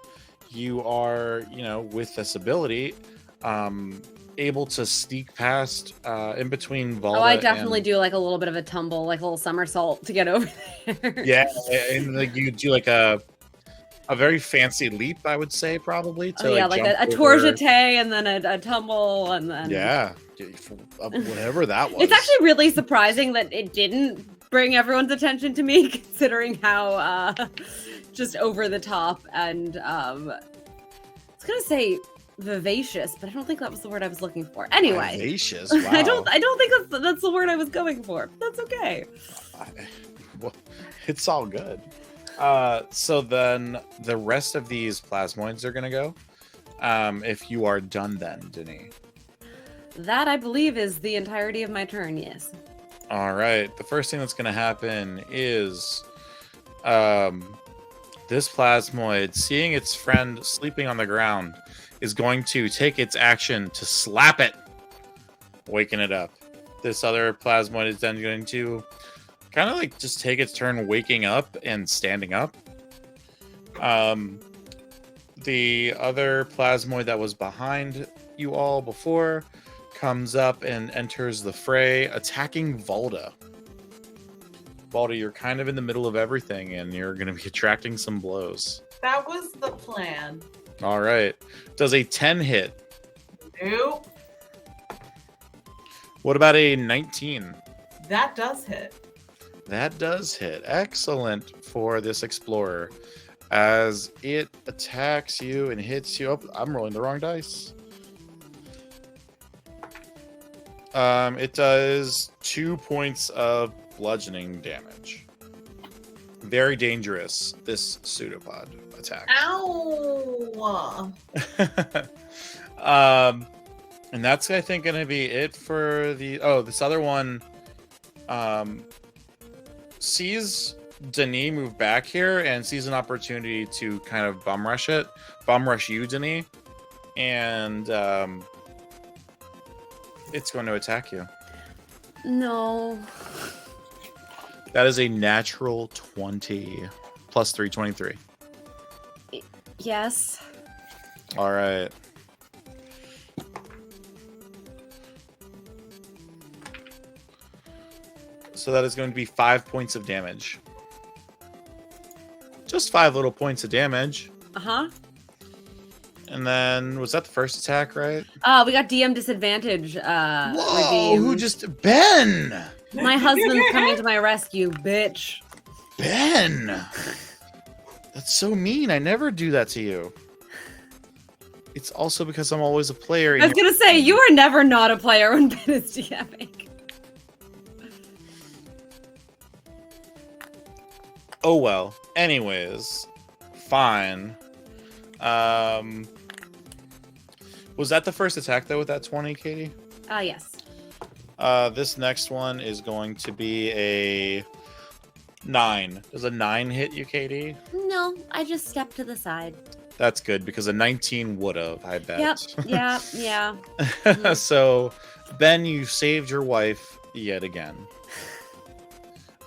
you are, with this ability, able to sneak past in between Valda. Oh, I definitely do like a little bit of a tumble, like a little somersault to get over there. Yeah, and like you do like a very fancy leap, I would say, probably. To, like a tourjete and then a tumble and then... Yeah, whatever that was. It's actually really surprising that it didn't bring everyone's attention to me, considering how just over the top and I was gonna say vivacious, but I don't think that was the word I was looking for. Anyway, vivacious. Wow. I don't think that's the word I was going for. That's okay. Well, it's all good. So then the rest of these plasmoids are gonna go. If you are done, then Denis. That I believe is the entirety of my turn. Yes. All right. The first thing that's gonna happen is, this plasmoid, seeing its friend sleeping on the ground, is going to take its action to slap it, waking it up. This other plasmoid is then going to kind of like just take its turn waking up and standing up. The other plasmoid that was behind you all before comes up and enters the fray, attacking Valda. Valda, you're kind of in the middle of everything, and you're going to be attracting some blows. That was the plan. All right. Does a 10 hit? Nope. What about a 19? That does hit. That does hit. Excellent for this explorer. As it attacks you and hits you up. I'm rolling the wrong dice. It does 2 points of bludgeoning damage. Very dangerous, this pseudopod attack. Ow! And that's, I think, going to be it for the... Oh, this other one sees Denis move back here and sees an opportunity to kind of bum rush it. Bum rush you, Denis. And it's going to attack you. No. That is a natural 20 plus 3, 23. Yes. All right. So that is going to be 5 points of damage. Just 5 little points of damage. Uh-huh. And then, was that the first attack, right? We got DM disadvantage. Whoa, redeemed. who just... Ben! My husband's coming to my rescue, bitch. Ben! That's so mean. I never do that to you. It's also because I'm always a player. I was gonna say, you are never not a player when Ben is DMing. Oh well. Anyways, fine. Was that the first attack though with that 20, Katie? Yes. This next one is going to be a 9. Does a 9 hit you, Katie? No, I just stepped to the side. That's good because a 19 would have, I bet. Yep. Yeah. So, Ben, you saved your wife yet again.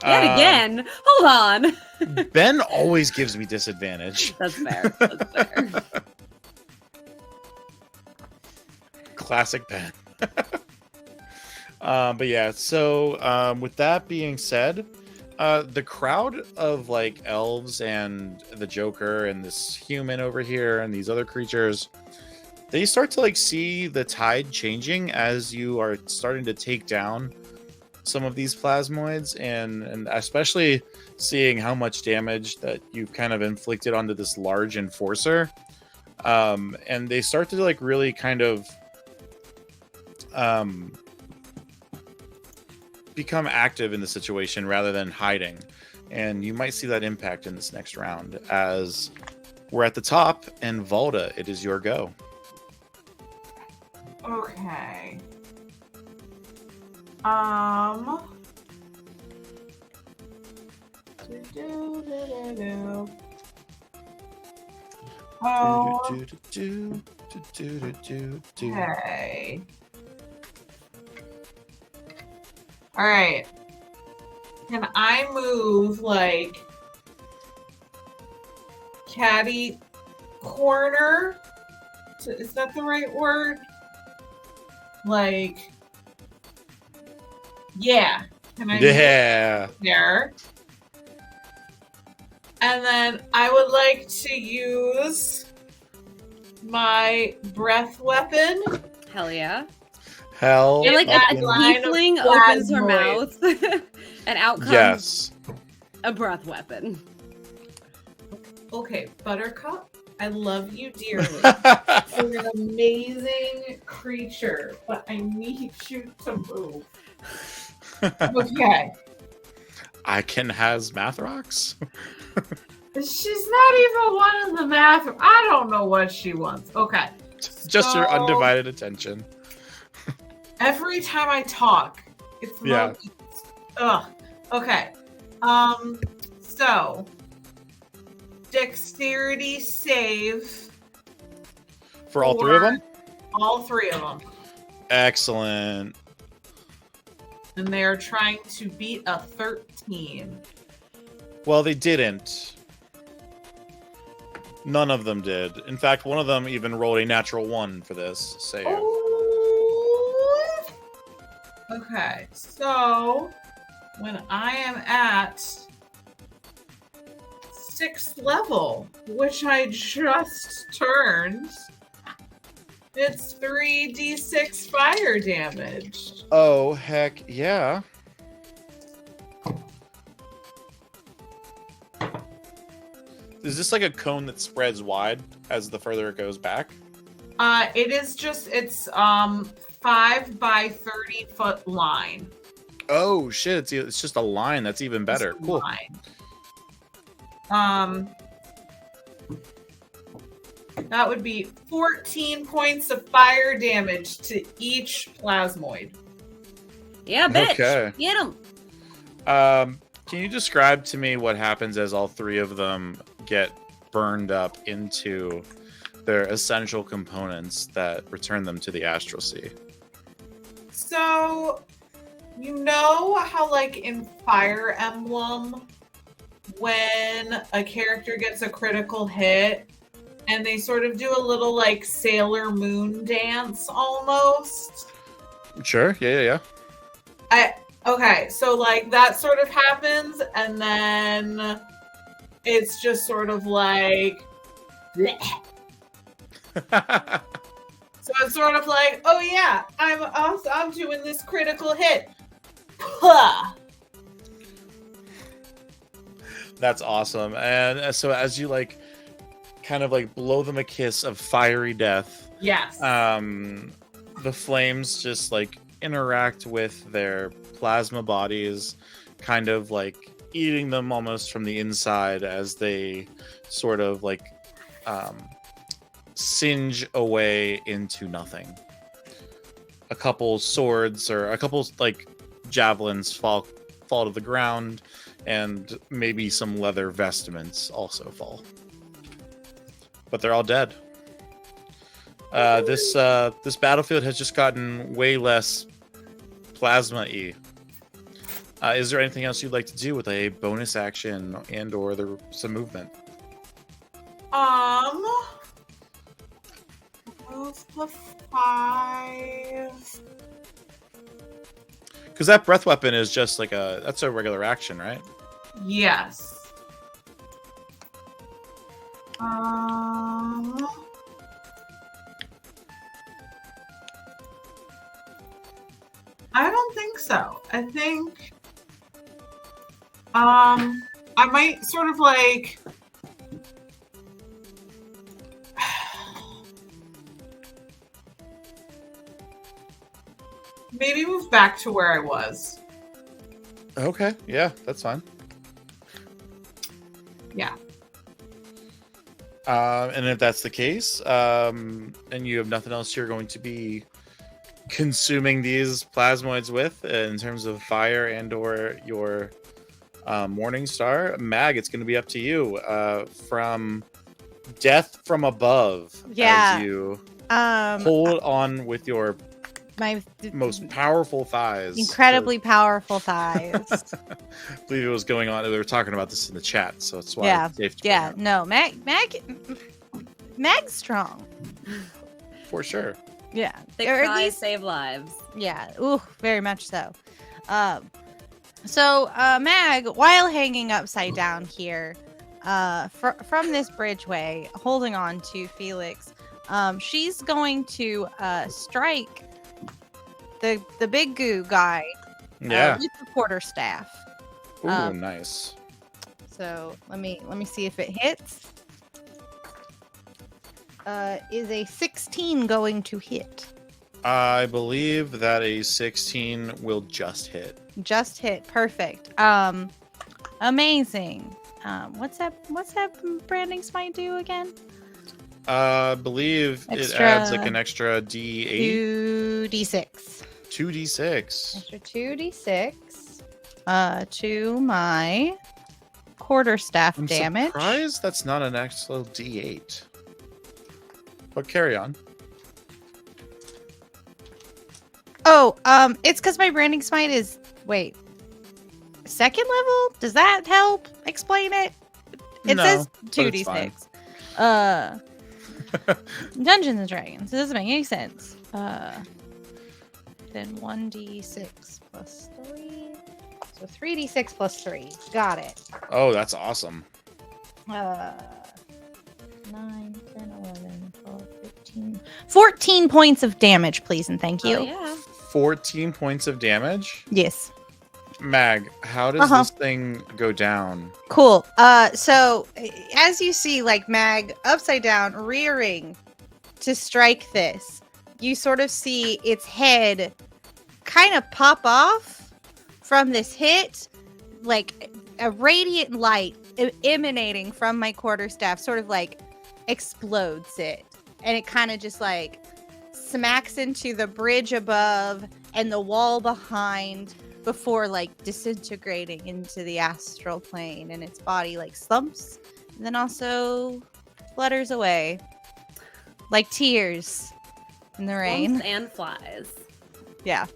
Yet again? Hold on. Ben always gives me disadvantage. That's fair. That's fair. Classic Ben. But yeah, so with that being said, the crowd of like elves and the Joker and this human over here and these other creatures, they start to like see the tide changing as you are starting to take down some of these plasmoids, and especially seeing how much damage that you've kind of inflicted onto this large enforcer. And they start to like really kind of become active in the situation rather than hiding. And you might see that impact in this next round as we're at the top, and Valda, it is your go. Okay. Oh. Okay. All right. Can I move like catty corner? Is that the right word? Like, yeah. Can I move there? And then I would like to use my breath weapon. Hell yeah. Hell. And like a fucking- tiefling opens her mouth and out comes Yes. a breath weapon. Okay, Buttercup, I love you dearly. You're an amazing creature, but I need you to move. Okay. I can has math rocks. She's not even one of the math. I don't know what she wants. Okay. Just your So- undivided attention. Every time I talk, it's Yeah. Ugh. Okay. So dexterity save For all three of them? all three of them. Excellent. And they're trying to beat a 13. Well, they didn't. None of them did. In fact, one of them even rolled a natural 1 for this save. Oh. Okay, so when I am at 6th level, which I just turned, it's 3d6 fire damage. Oh, heck yeah. Is this like a cone that spreads wide as the further it goes back? It is just, it's 5 by 30 foot line. Oh shit, it's just a line. That's even better. Just a Cool. line. That would be 14 points of fire damage to each plasmoid. Yeah, bitch. Okay. Get him. Can you describe to me what happens as all three of them get burned up into their essential components that return them to the astral sea? So, you know how, like, in Fire Emblem, when a character gets a critical hit, and they sort of do a little, like, Sailor Moon dance, almost? Sure. Yeah. Okay, so, like, that sort of happens, and then it's just sort of like... bleh. So it's sort of like, oh yeah, I'm doing this critical hit. Puh. That's awesome. And so as you like kind of like blow them a kiss of fiery death, Yes. the flames just like interact with their plasma bodies, kind of like eating them almost from the inside as they sort of like singe away into nothing. A couple swords or a couple like javelins fall to the ground, and maybe some leather vestments also fall. But they're all dead. This battlefield has just gotten way less plasma-y. Is there anything else you'd like to do with a bonus action and or some movement? Move the 5. Because that breath weapon is just like that's a regular action, right? Yes. I don't think so. I think I might sort of like maybe move back to where I was. Okay, yeah, that's fine. Yeah. And if that's the case, and you have nothing else you're going to be consuming these plasmoids with in terms of fire and or your morning star, Mag, it's going to be up to you. From death from above, Yeah. as you Um, hold on with your my most powerful thighs. incredibly powerful thighs. I believe it was going on. They were talking about this in the chat, so that's why Yeah, it's safe to yeah. bring No, Mag's strong. up. For sure. Yeah, Thick or at thighs least save lives. yeah. Ooh, very much so. So Mag, while hanging upside down here, from this bridgeway, holding on to Felix, she's going to strike the big goo guy Yeah. with the quarterstaff. Ooh, nice. So let me see if it hits. Is a 16 going to hit? I believe that a 16 will just hit. Just hit. Perfect. Amazing. What's that branding smite do again? I believe it Extra- adds like an extra D8. 2d6. 2d6. Extra 2d6. To my quarterstaff I'm damage. surprised that's not an actual D8. But carry on. Oh, it's because my branding smite is second level. Does that help explain it? It No, says but it's fine. 2d6. Dungeons and Dragons. It doesn't make any sense. Then 1d6 plus 3. So 3d6 plus 3. Got it. Oh, that's awesome. 9, 10, 11, 12, 13. 14 points of damage, please and thank you. Oh, yeah. 14 points of damage. Yes. Mag, how does this thing go down? Cool. So as you see, like Mag upside down, rearing to strike this, you sort of see its head kind of pop off from this hit, like a radiant light emanating from my quarterstaff, sort of like explodes it, and it kind of just like smacks into the bridge above and the wall behind before like disintegrating into the astral plane, and its body like slumps and then also flutters away like tears in the rain. Slumps and flies. Yeah.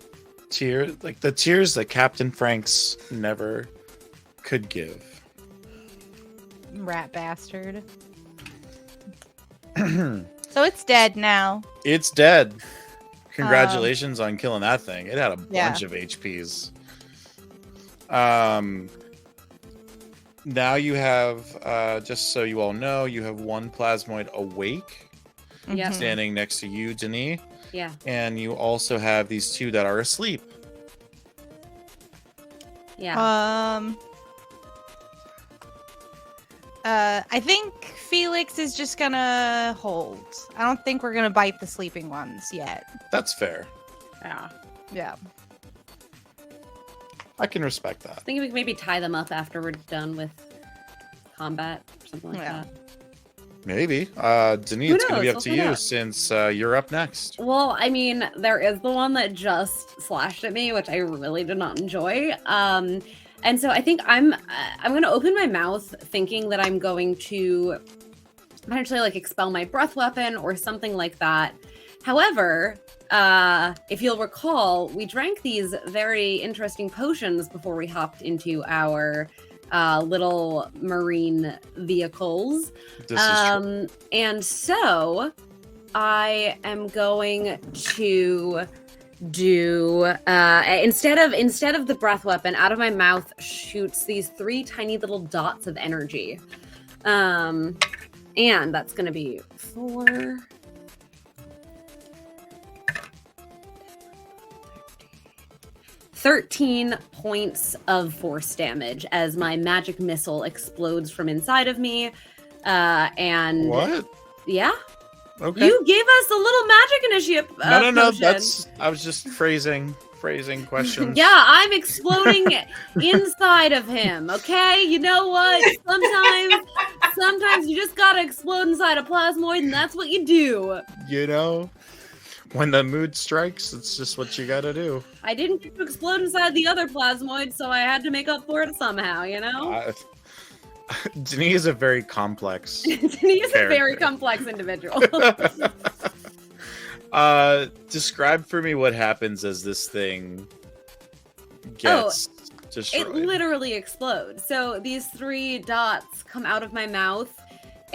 Like the tears that Captain Franks never could give. Rat bastard. So it's dead now. It's dead. Congratulations on killing that thing. It had a Yeah. bunch of HPs. Now you have, just so you all know, you have one plasmoid awake, Yep. Mhm. standing next to you, Denis, Yeah. and you also have these two that are asleep. Yeah. I think Felix is just gonna hold. I don't think we're gonna bite the sleeping ones yet. That's fair. Yeah. Yeah. I can respect that. I think we can maybe tie them up after we're done with combat or something like Yeah. that. Maybe. Denis, it's going to be knows? up to We'll find you out. since you're up next. Well, I mean, there is the one that just slashed at me, which I really did not enjoy. And so I think I'm going to open my mouth thinking that I'm going to potentially like expel my breath weapon or something like that. However, if you'll recall, we drank these very interesting potions before we hopped into our little marine vehicles. This is true. And so I am going to do instead of the breath weapon, out of my mouth shoots these 3 tiny little dots of energy. And that's going to be 4 13 points of force damage as my magic missile explodes from inside of me. And What? Yeah. Okay. You gave us a little magic initiative. No. Potion. I was just phrasing questions. Yeah, I'm exploding inside of him. Okay, you know what? Sometimes you just gotta explode inside a plasmoid, and that's what you do. You know, when the mood strikes, it's just what you gotta do. I didn't get to explode inside the other plasmoid, so I had to make up for it somehow. You know. Denise is a very complex. Denise is a very character. complex individual. Describe for me what happens as this thing gets destroyed. It literally explodes. So these 3 dots come out of my mouth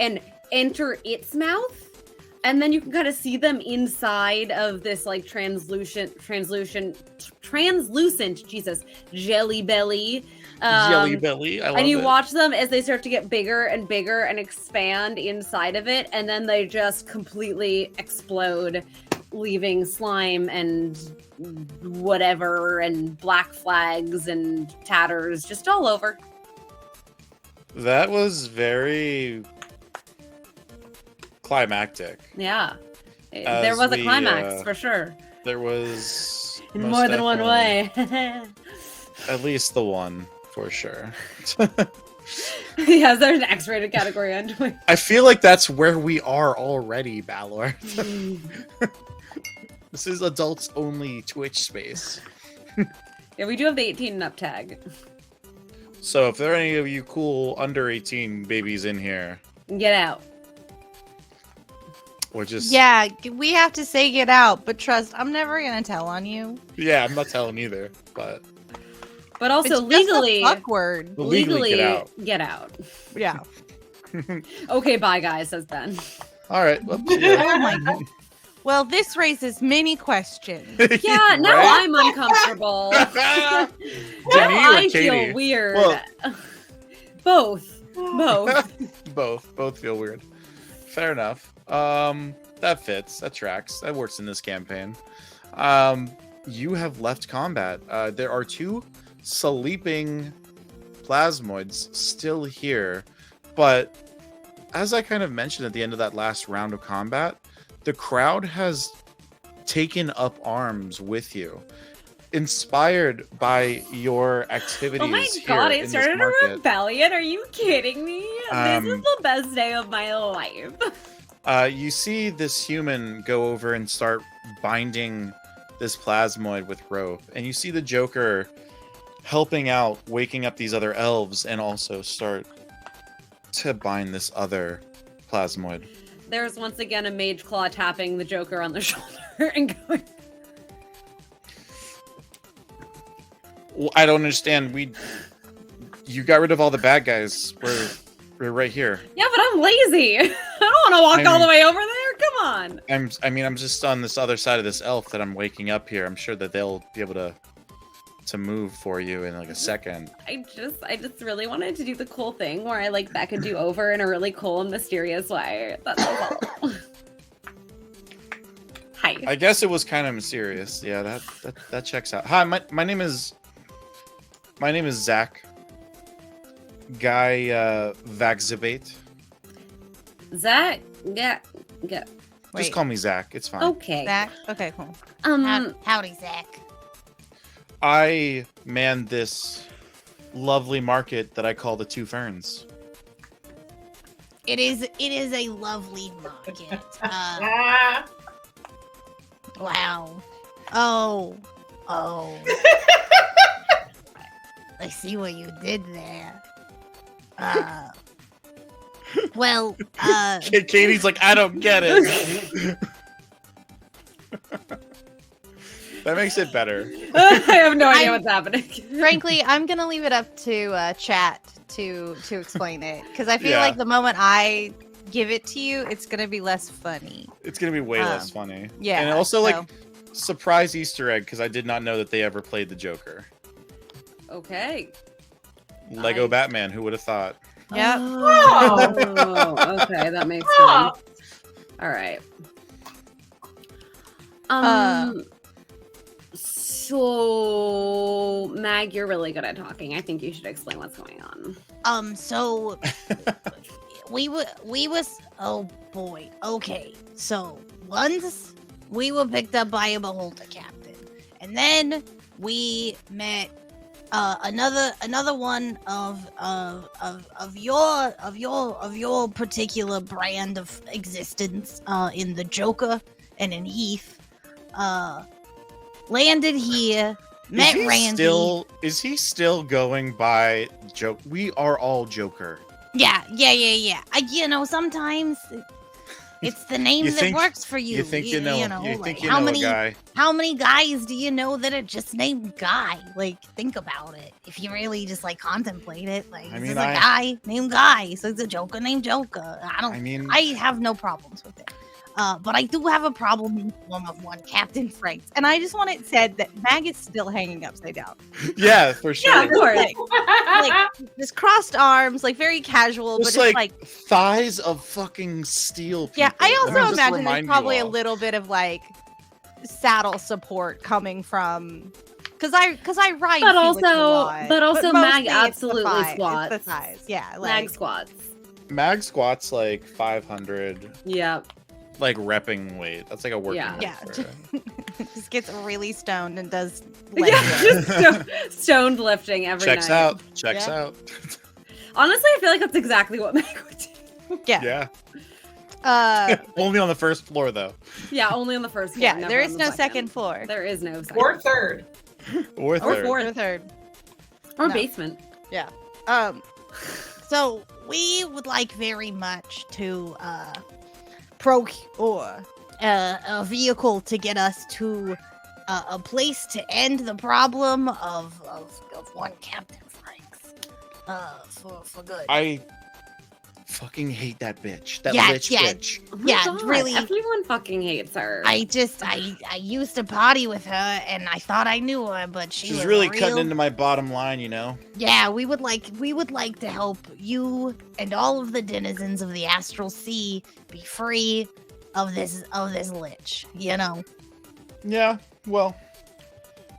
and enter its mouth. And then you can kind of see them inside of this like translucent, Jesus, jelly belly. Jelly belly. I love and you it. watch them as they start to get bigger and bigger and expand inside of it. And then they just completely explode, leaving slime and whatever and black flags and tatters just all over. That was very climactic. Yeah. There As was a we, climax for sure. There was In most more than one definitely way. At least the one, for sure. Yes, there's an X-rated category on Twitch. I feel like that's where we are already, Balor. This is adults only Twitch space. Yeah, we do have the 18 and up tag. So if there are any of you cool under 18 babies in here, Get out. or just Yeah, we have to say get out, but trust, I'm never gonna tell on you. yeah, I'm not telling either, but But also It's just a legally, fuck word. legally get out. Yeah. Okay, bye guys, says Ben. all right. Well, Oh my god. Well, this raises many questions. Yeah, now Right? I'm uncomfortable. now Jenny or I Katie? feel weird. Well- Both. Both feel weird. Fair enough. That fits. That tracks. That works in this campaign. You have left combat. There are 2 sleeping plasmoids still here, but as I kind of mentioned at the end of that last round of combat, the crowd has taken up arms with you, inspired by your activities. Oh my here god, in it this started a market. rebellion? Are you kidding me? This is Um, the best day of my life. You see this human go over and start binding this plasmoid with rope, and you see the Joker helping out, waking up these other elves, and also start to bind this other plasmoid. There's once again a mage claw tapping the Joker on the shoulder and going, Well, I don't understand. You got rid of all the bad guys. We're right here. yeah, but I'm lazy. I don't want to walk all the way over there. Come on. I'm just on this other side of this elf that I'm waking up here. I'm sure that they'll be able to move for you in like a second. I just really wanted to do the cool thing where I like back and do over in a really cool and mysterious way. That's all. Hi. I guess it was kind of mysterious. Yeah, that checks out. Hi, my name is Zach. Guy Vaxibate. Zach? Yeah. Just Wait. call me Zach. It's fine. Okay. Zach? Okay, cool. Howdy, Zach. I man this lovely market that I call the Two Ferns. It is a lovely market. Wow. Oh. I see what you did there. Well, Katie's like, I don't get it. That makes it better. I have no idea what's happening. Frankly, I'm gonna leave it up to chat to explain it because I feel Yeah. like the moment I give it to you, it's gonna be less funny. It's gonna be way less funny. Yeah. And also, so- like, surprise Easter egg because I did not know that they ever played the Joker. Okay. Lego Nice. Batman. Who would have thought? Yep. Oh, okay, that makes Oh. sense. All right. So, Mag, you're really good at talking. I think you should explain what's going on. So we was oh boy. Okay. So once we were picked up by a beholder captain, and then we met another one of your particular brand of existence in the Joker and in Heath. Landed here, met Randy. Is he still going by Joke? We are all Joker. Yeah. Sometimes it's the name that works for you. You think you know how a guy. How many guys do you know that are just named Guy? Like, think about it. If you really just like contemplate it, like, this is a guy named Guy, so it's a Joker named Joker. I have no problems with it. But I do have a problem in the form of one Captain Franks. And I just want it said that Mag is still hanging upside down. Yeah, for sure. Yeah, of course. like just crossed arms, like very casual, Just but just like thighs of fucking steel. People. yeah. I also Let me just imagine remind there's you probably a all. little bit of like saddle support coming from because I ride. But Felix a also- lot, but also mostly Mag it's the absolutely thigh- squats. It's the thighs, yeah. Mag squats. Mag squats like 500, Yeah. like repping weight. That's like a working weight Yeah. for it. just gets really stoned and does leg Yeah, work. just stoned lifting every Checks night. out. Checks Yeah. out. Honestly, I feel like that's exactly what Meg would do. Yeah. Yeah. Only on the first floor though. Yeah, only on the first floor. Yeah, never there on is the no second floor. There is no second. Or third. Or Or third. fourth. Or third. Or No. basement. So we would like very much to procure a vehicle to get us to a place to end the problem of one Captain Franks. For good. I fucking hate that bitch. That Yeah, lich yeah. bitch. Oh my Yeah, God, really. Everyone fucking hates her. I used to party with her and I thought I knew her, but she She's was really real... cutting into my bottom line, you know? Yeah, we would like to help you and all of the denizens of the Astral Sea be free of this lich, you know. Yeah, well,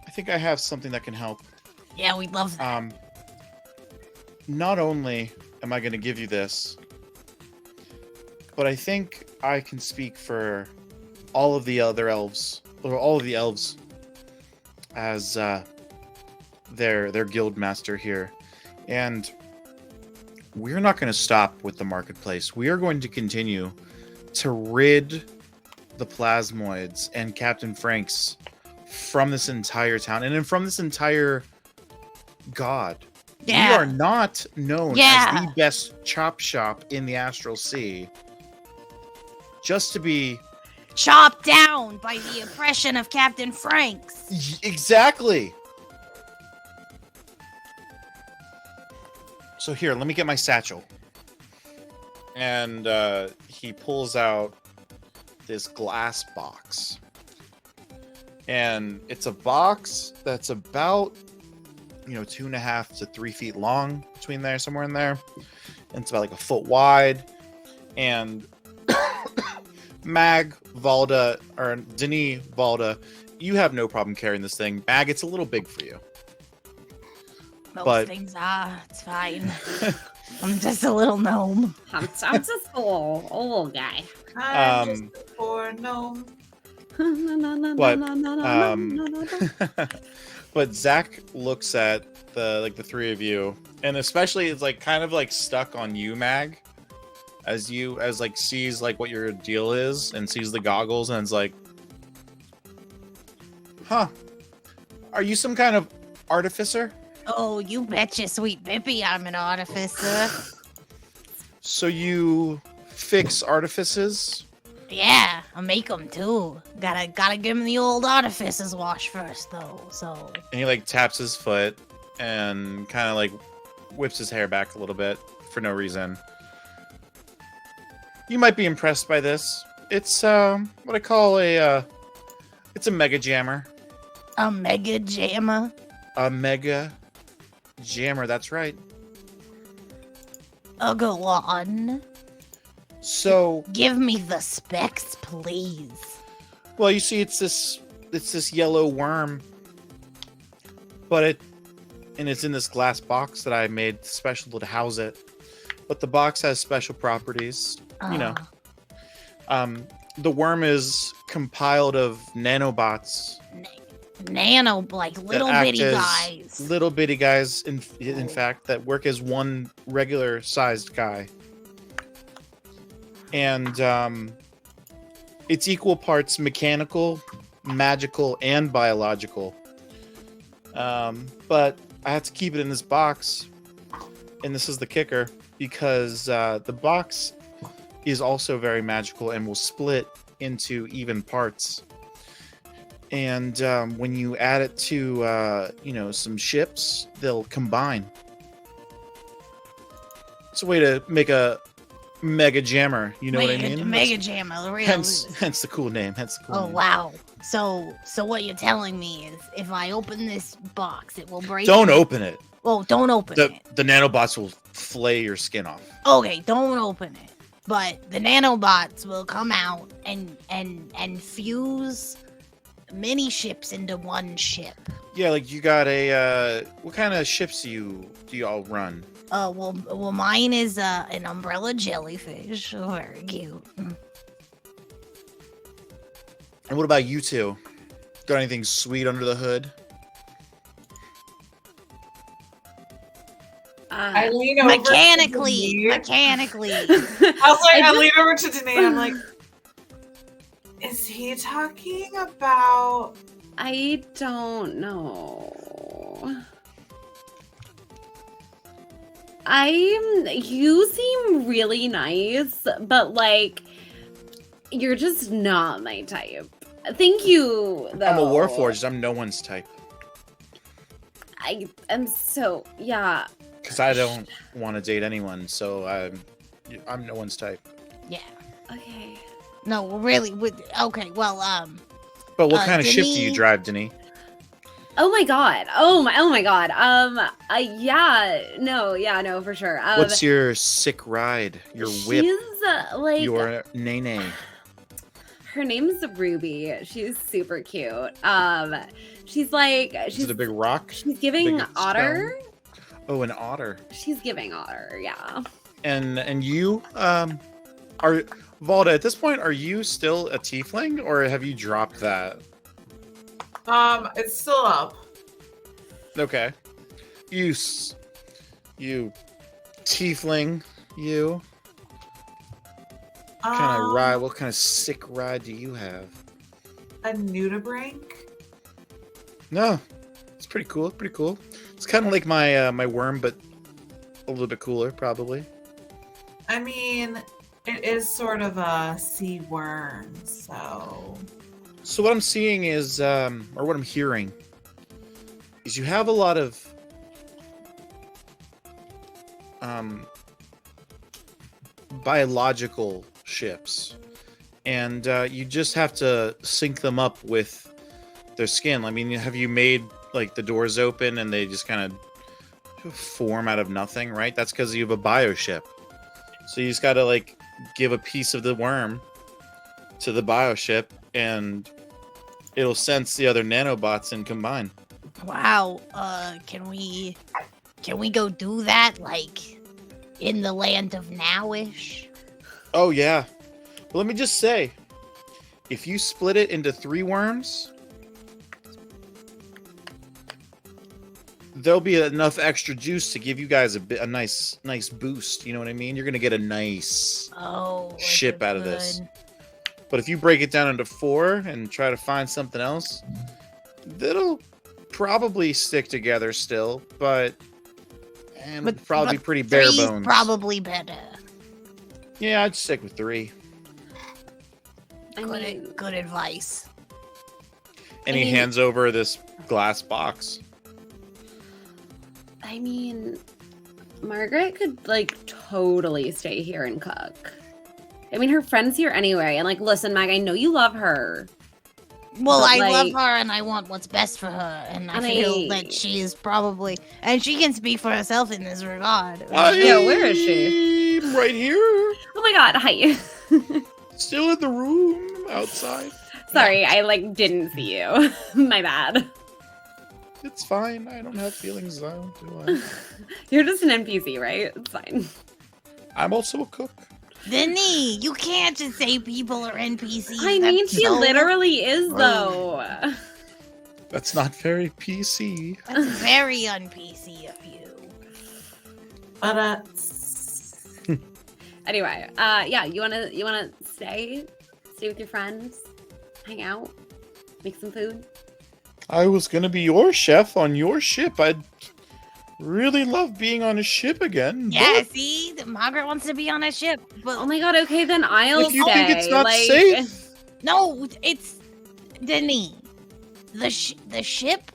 I think I have something that can help. Yeah, we'd love that. Not only am I going to give you this, but I think I can speak for all of the other elves, or all of the elves, as their guild master here. And we're not going to stop with the marketplace. We are going to continue to rid the plasmoids and Captain Franks from this entire town and then from this entire god. Yeah. We are not known Yeah. as the best chop shop in the Astral Sea. Just to be Chopped down by the oppression of Captain Franks. exactly. So here, let me get my satchel. And he pulls out this glass box. And it's a box that's about 2.5 to 3 feet long between there, somewhere in there. And it's about like a foot wide. And Mag, Valda, or Denis, Valda, you have no problem carrying this thing. Mag, it's a little big for you. Most But- things are. It's fine. I'm just a little gnome. I'm just a little guy. I'm Um, just a poor gnome. But Zach looks at the three of you, and especially is like kind of like stuck on you, Mag, as sees like what your deal is and sees the goggles and it's like, huh? Are you some kind of artificer? Oh, you betcha, sweet Bippy, I'm an artificer. So you fix artifices? Yeah, I make them too. Gotta give him the old artificer's wash first, though. So And he like taps his foot and kind of like whips his hair back a little bit for no reason. You might be impressed by this. It's what I call it's a mega jammer. a mega jammer. A mega jammer, that's right. Go on. So, Give me the specs, please. well, you see it's this yellow worm but it's in this glass box that I made special to house it. But the box has special properties. You know, the worm is compiled of nanobots. Nano, like little that act bitty as guys. Little bitty guys, in fact, that work as one regular sized guy. And it's equal parts mechanical, magical, and biological. But I have to keep it in this box, and this is the kicker, because the box is also very magical and will split into even parts. And when you add it to, some ships, they'll combine. It's a way to make a mega jammer. You know what I mean? Mega jammer, really. Hence the cool name. Oh wow! So what you're telling me is, if I open this box, it will break. Don't open it. Oh, don't open it. The nanobots will flay your skin off. Okay, don't open it. But the nanobots will come out and fuse many ships into one ship. Yeah, like you got a what kind of ships do you all run? Well, mine is an umbrella jellyfish. Oh, very cute. And what about you two? Got anything sweet under the hood? I lean over Mechanically. I was like, I I lean over to Danae and I'm like, is he talking about? I don't know. You seem really nice, but like, you're just not my type. Thank you, though. I'm a warforged. I'm no one's type. I am so, yeah. Because I don't want to date anyone, so I'm no one's type. Yeah. Okay. No, really. Okay. Well, But what kind of ship do Denis- you drive, Denis? Oh my god. Oh my god. No, for sure. What's your sick ride? Your whip? She's like, Your nene? her name's Ruby. She's super cute. She's like, Is it a big rock? she's giving Big otter. Oh, an otter. She's giving otter, yeah. And you are Valda, at this point, are you still a tiefling, or have you dropped that? It's still up. Okay. You tiefling, you. Kind of ride? What kind of sick ride do you have? A nudibranch. No, it's pretty cool. Pretty cool. It's kind of like my my worm, but a little bit cooler, probably. I mean, it is sort of a sea worm, so. So what I'm seeing is, or what I'm hearing, is you have a lot of biological ships, and you just have to sync them up with their skin. I mean, have you made like the doors open and they just kind of form out of nothing, right? That's because you have a bioship. So you just got to like give a piece of the worm to the bioship, and it'll sense the other nanobots and combine. wow. Can we go do that, like, in the land of nowish? Oh yeah. But let me just say, if you split it into 3 worms, there'll be enough extra juice to give you guys a nice boost. You know what I mean? You're gonna get a nice like ship a out of this. good- But if you break it down into 4 and try to find something else, that'll probably stick together still, but it'll probably be pretty bare 3's bones. probably better. Yeah, I'd stick with 3. I mean, Good advice. And he hands over this glass box. I mean, Margaret could like totally stay here and cook. I mean, her friend's here anyway. And like, listen, Mag, I know you love her. Well, But, I love like- her and I want what's best for her, and I And feel I- that she is probably, and she can speak for herself in this regard. Yeah, where is she? I'm right here. Oh my god, hi. Still in the room outside. Sorry, I like didn't see you. My bad. It's fine. I don't have feelings, though, do I? You're just an NPC, right? It's fine. I'm also a cook. Vinny, you can't just say people are NPCs. I mean, That's she so literally is, rude. though. That's not very PC. That's very un-PC of you. But Anyway, yeah, you wanna stay with your friends, hang out, make some food. I was gonna be your chef on your ship. I'd really love being on a ship again. Yeah, but see? Margaret wants to be on a ship, but Oh my god, okay, then I'll if you stay. think it's not like, safe, no, it's Vinny. The ship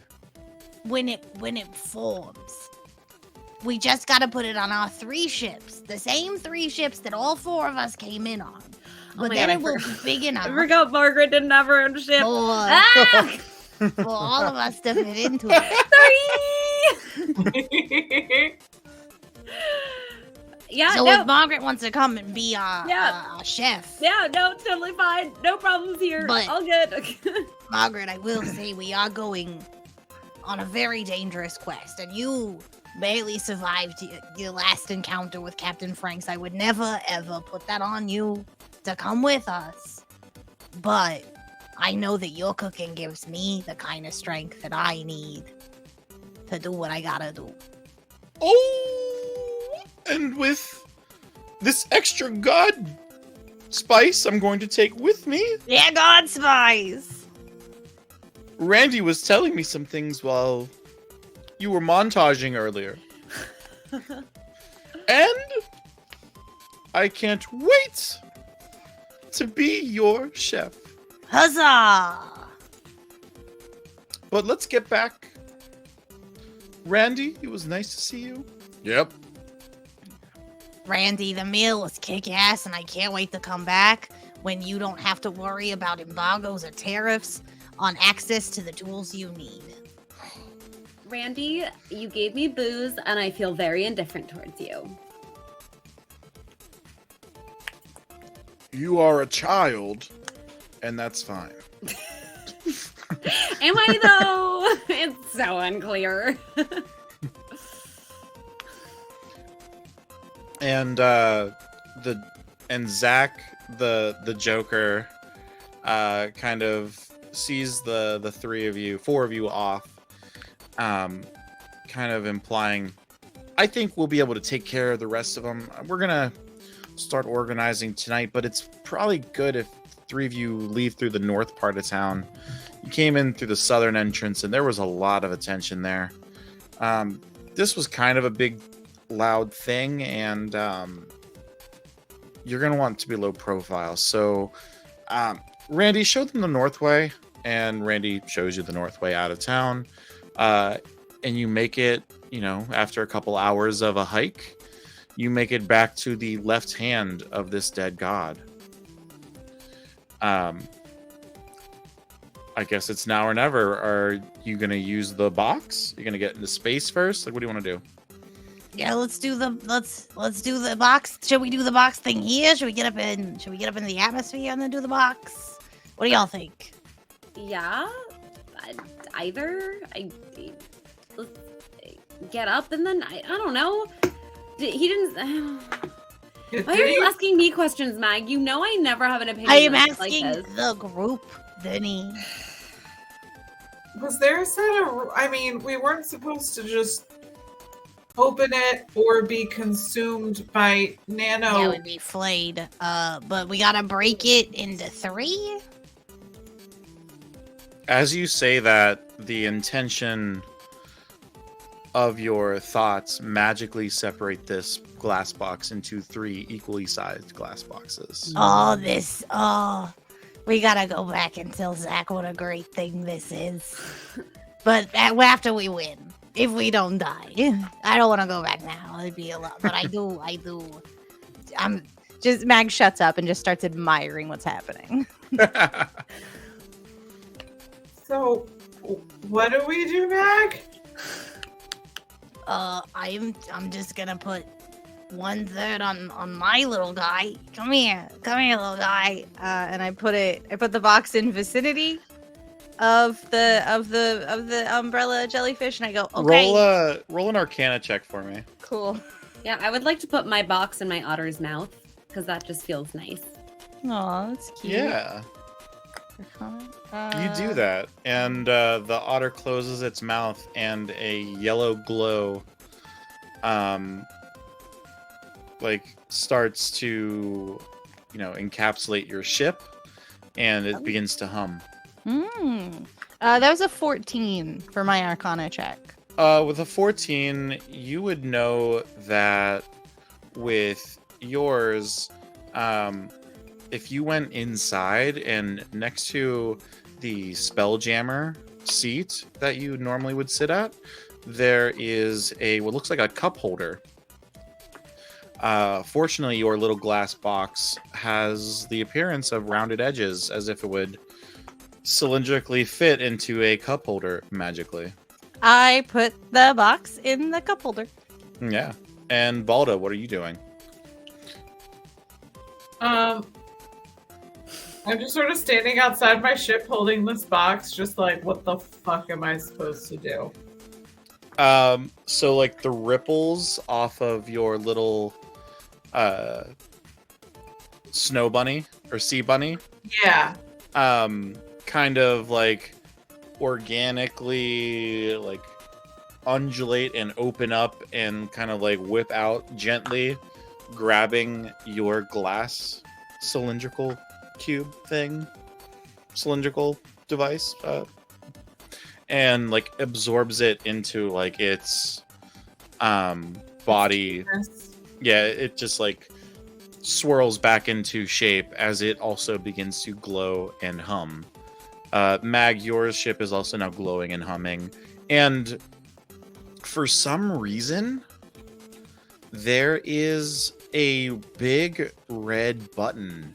when it forms. We just gotta put it on our 3 ships. The same 3 ships that all 4 of us came in on. But my then God, I it will be big enough I forgot Margaret didn't have her own ship. for, Ah! for all of us to fit into it. 3! Yeah, So no. if Margaret wants to come and be Yeah. our chef, Yeah, no, totally fine. No problems here. But- All good. Margaret, I will say we are going on a very dangerous quest, and you barely survived your last encounter with Captain Franks. I would never, ever put that on you to come with us. But I know that your cooking gives me the kind of strength that I need to do what I gotta do. oh, and with this extra god spice I'm going to take with me, Yeah, God spies! Randy was telling me some things while you were montaging earlier. And I can't wait to be your chef. Huzzah! But let's get back. Randy, it was nice to see you. Yep. Randy, the meal was kick-ass, and I can't wait to come back when you don't have to worry about embargoes or tariffs on access to the tools you need. Randy, you gave me booze, and I feel very indifferent towards you. You are a child, and that's fine. Am I, though? It's so unclear. And Zach, the Joker, kind of sees the 4 of you off, kind of implying, I think we'll be able to take care of the rest of them. We're gonna start organizing tonight, but it's probably good if 3 of you leave through the north part of town. You came in through the southern entrance, and there was a lot of attention there. This was kind of a big, loud thing, and you're gonna want to be low profile. So, Randy, show them the north way, and Randy shows you the north way out of town. And you make it, after a couple hours of a hike, you make it back to the left hand of this dead god. I guess it's now or never. Are you gonna use the box? You're gonna get into space first? Like, what do you want to do? Yeah, let's do the box. Should we do the box thing here? Should we get up in the atmosphere and then do the box? What do y'all think? Yeah, either. Let's get up and then I don't know. He didn't. Why are you asking me questions, Mag? You know I never have an opinion. I am like asking this. the group, Vinny. Was there a set of? I mean, we weren't supposed to just open it or be consumed by nano. That would be flayed. But we gotta break it into 3. As you say that, the intention of your thoughts magically separate this glass box into 3 equally sized glass boxes. We gotta go back and tell Zach what a great thing this is. But after we win, if we don't die. I don't want to go back now. It'd be a lot, but I do. Mag shuts up and just starts admiring what's happening. So, what do we do, Mag? I'm just gonna put 1/3 on my little guy. Come here, little guy. And I put the box in vicinity, the umbrella jellyfish, and I go, okay, Roll an Arcana check for me. cool. Yeah, I would like to put my box in my otter's mouth because that just feels nice. Aw, that's cute. Yeah, you do that, and the otter closes its mouth, and a yellow glow, like starts to, encapsulate your ship, and it begins to hum. That was a 14 for my Arcana check. With a 14, you would know that with yours, if you went inside and next to the Spelljammer seat that you normally would sit at, there is what looks like a cup holder. Fortunately, your little glass box has the appearance of rounded edges, as if it would cylindrically fit into a cup holder magically. I put the box in the cup holder. Yeah. And Balda, what are you doing? I'm just sort of standing outside my ship holding this box, just like, what the fuck am I supposed to do? So like the ripples off of your little snow bunny or sea bunny, Yeah. kind of like organically like undulate and open up and kind of like whip out gently, grabbing your glass cylindrical device, and like absorbs it into like its body. Yeah, it just like swirls back into shape as it also begins to glow and hum. Mag, your ship is also now glowing and humming, and for some reason there is a big red button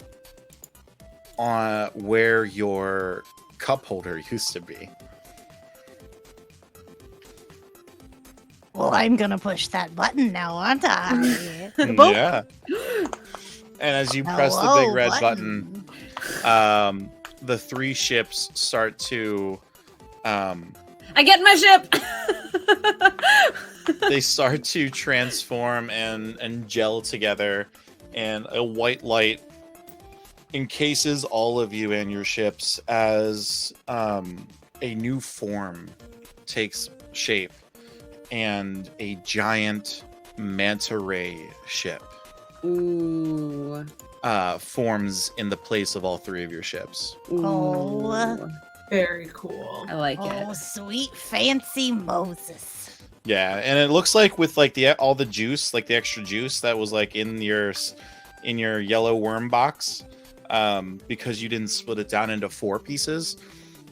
on where your cup holder used to be. Well, I'm gonna push that button now, aren't I? Yeah. And as you press the big red button, the three ships start to I get my ship. they start to transform and gel together, and a white light encases all of you and your ships as a new form takes shape, and a giant manta ray ship Ooh. forms in the place of all three of your ships. Oh. Very cool. I like Oh, it. sweet fancy Moses. Yeah, and it looks like with like all the juice, like the extra juice that was like in your yellow worm box, because you didn't split it down into 4 pieces.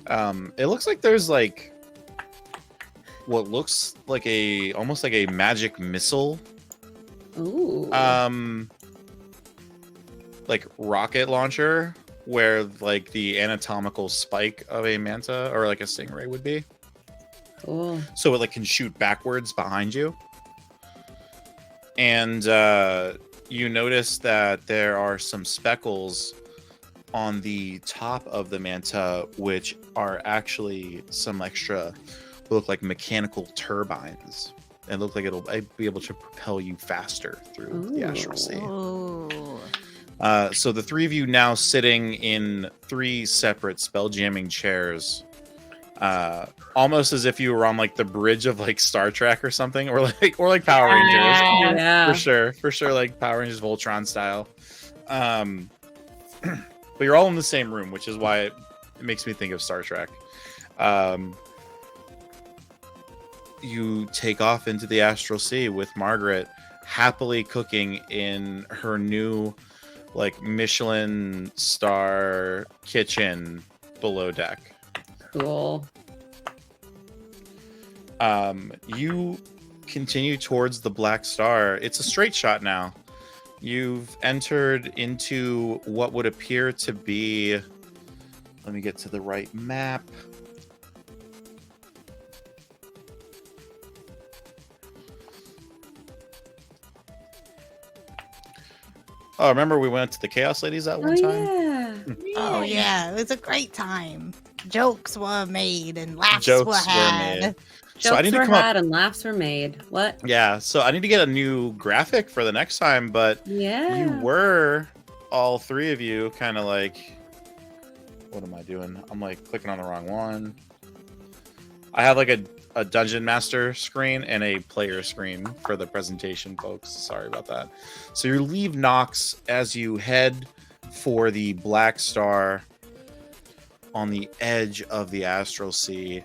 It looks like there's like what looks like almost like a magic missile. Ooh. Like rocket launcher, where like the anatomical spike of a manta or like a stingray would be. Cool. So it like can shoot backwards behind you. And you notice that there are some speckles on the top of the manta, which are actually some extra, look like mechanical turbines. And look like it'll be able to propel you faster through the astral sea. Ooh. So the three of you now sitting in 3 separate spelljamming chairs, almost as if you were on like the bridge of like Star Trek or something, or like Power Rangers. Yeah. For sure, like Power Rangers Voltron style. But you're all in the same room, which is why it makes me think of Star Trek. You take off into the astral sea with Margaret happily cooking in her new like Michelin star kitchen below deck. Cool. You continue towards the Black Star. It's a straight shot now. You've entered into what would appear to be, let me get to the right map. Oh, remember we went to the Chaos Ladies that one time? yeah. Oh yeah, it was a great time. Jokes were made and laughs Jokes were were had. made. So I Jokes need to were come up. had and laughs were made. What? Yeah, so I need to get a new graphic for the next time, but Yeah. you were all three of you kind of like, what am I doing? I'm like clicking on the wrong one. I have like a dungeon master screen and a player screen for the presentation, folks. Sorry about that. So you leave Nox as you head for the Black Star on the edge of the Astral Sea,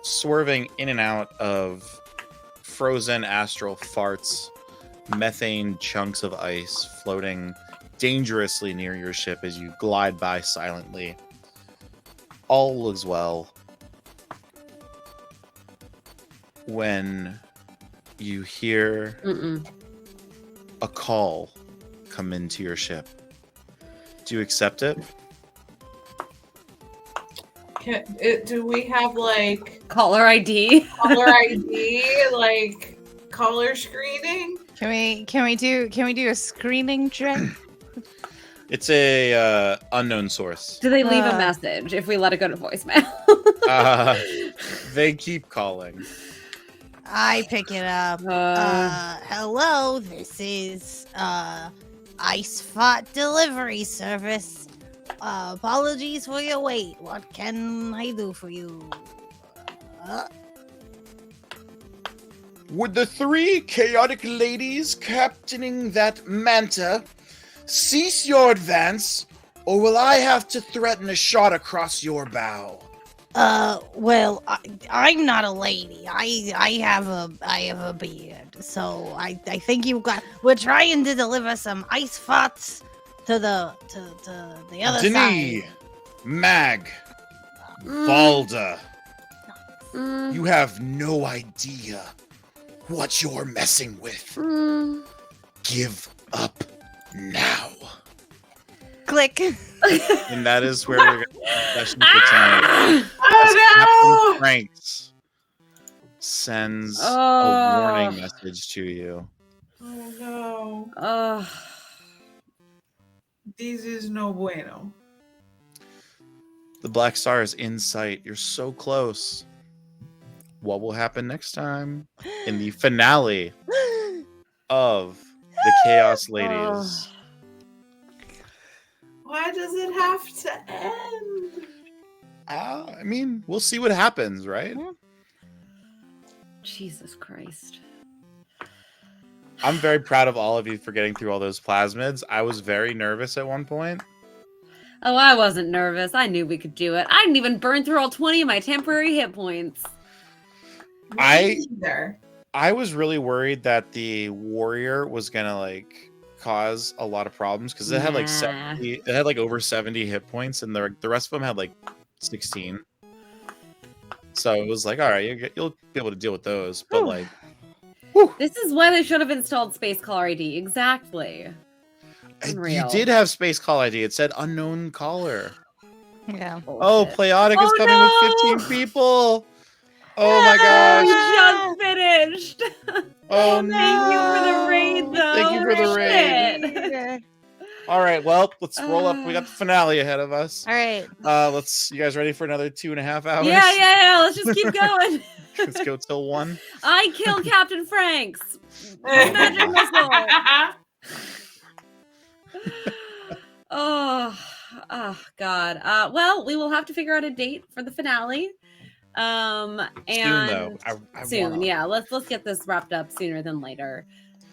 swerving in and out of frozen astral farts, methane chunks of ice floating dangerously near your ship as you glide by silently. All looks well when you hear a call come into your ship. Do you accept it? Do we have like Caller ID. caller ID, like caller screening? Can we do a screening check? It's a unknown source. Do they leave a Uh. message if we let it go to voicemail? They keep calling. I pick it up. Hello, this is Ice Fart Delivery Service. Apologies for your wait. What can I do for you? Would the three chaotic ladies captaining that manta cease your advance, or will I have to threaten a shot across your bow? Well, I'm not a lady. I have a beard. So I think we're trying to deliver some ice farts to the other Denis, side. Mag, Valda, you have no idea what you're messing with. Give up now. Click. And that is where we're going to session for tonight. Oh Captain Franks sends a Oh. warning message to you. no! Oh no! Ugh. This is no bueno. The Black Star is in sight. You're so close. What will happen next time in the finale of the Chaos Ladies? Why does it have to end? I mean, we'll see what happens, right? Jesus Christ. I'm very proud of all of you for getting through all those plasmids. I was very nervous at one point. Oh, I wasn't nervous. I knew we could do it. I didn't even burn through all 20 of my temporary hit points. I was really worried that the warrior was gonna like cause a lot of problems because it had like Nah. 70, it had like over 70 hit points, and the rest of them had like 16. So it was like, all right, you'll be able to deal with those, but like, This is why they should have installed Space Caller ID. Exactly. you Unreal. did have space call ID. It said unknown caller. Yeah. Oh, Bullshit. Pleiadic is Oh, coming no! with 15 people. Oh my gosh. We just finished. Oh no. Thank you for the raid, though. Thank you for the raid. Shit. All right, well, let's roll up. We got the finale ahead of us. All right. You guys ready for another 2.5 hours? Yeah. Let's just keep going. Let's go till 1. I killed Captain Franks. Magic missile. Oh God. Well, we will have to figure out a date for the finale. And Soon though. I soon, wanna- yeah. Let's get this wrapped up sooner than later.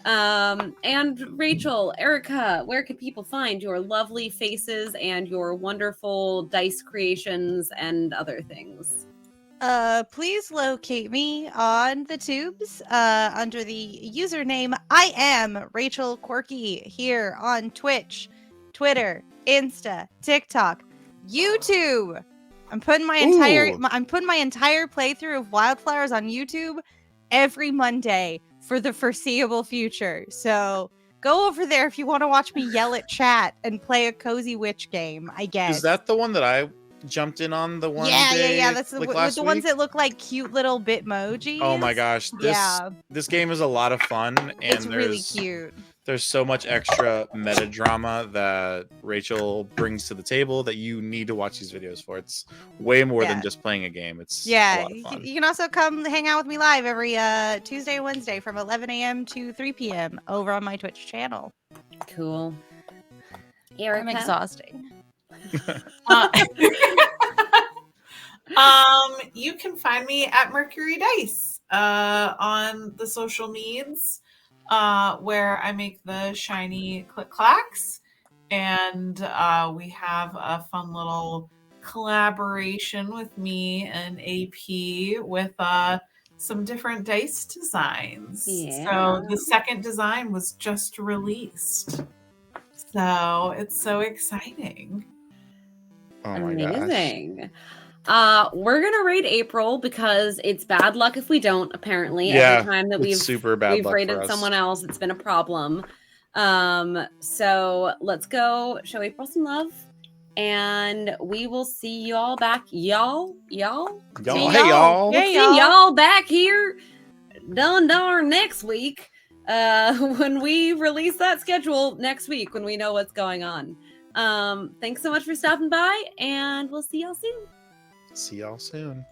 And Rachel, Erica, where can people find your lovely faces and your wonderful dice creations and other things? Please locate me on the tubes under the username I am Rachel Quirky here on Twitch, Twitter, Insta, TikTok, YouTube. I'm putting my entire playthrough of Wildflowers on YouTube every Monday for the foreseeable future. So go over there if you want to watch me yell at chat and play a cozy witch game, I guess. Is that the one that I jumped in on the one yeah, day, That's like with last the ones week? that look like cute little bitmojis. Oh my gosh. This game is a lot of fun, and It's really there's cute. there's so much extra meta drama that Rachel brings to the table that you need to watch these videos for. It's way more than Yeah. just playing a game. It's a Yeah, lot of fun. you can also come hang out with me live every Tuesday and Wednesday from 11 a.m. to 3 p.m. over on my Twitch channel. Cool. I'm Erica? exhausting. Uh, you can find me at Mercury Dice on the social medias, where I make the shiny click clacks, and we have a fun little collaboration with me and AP with some different dice designs. Yeah. So the second design was just released, so it's so exciting. Oh my gosh. Amazing. We're gonna raid April because it's bad luck if we don't. Apparently, Yeah, every time that it's we've super bad we've luck raided for us. someone else, it's been a problem. So let's go show April some love, and we will see y'all back, y'all. Hey, y'all. y'all. Yeah, We'll see y'all. y'all back here, darn next week. When we release that schedule next week, when we know what's going on. Thanks so much for stopping by, and we'll see y'all soon. See y'all soon.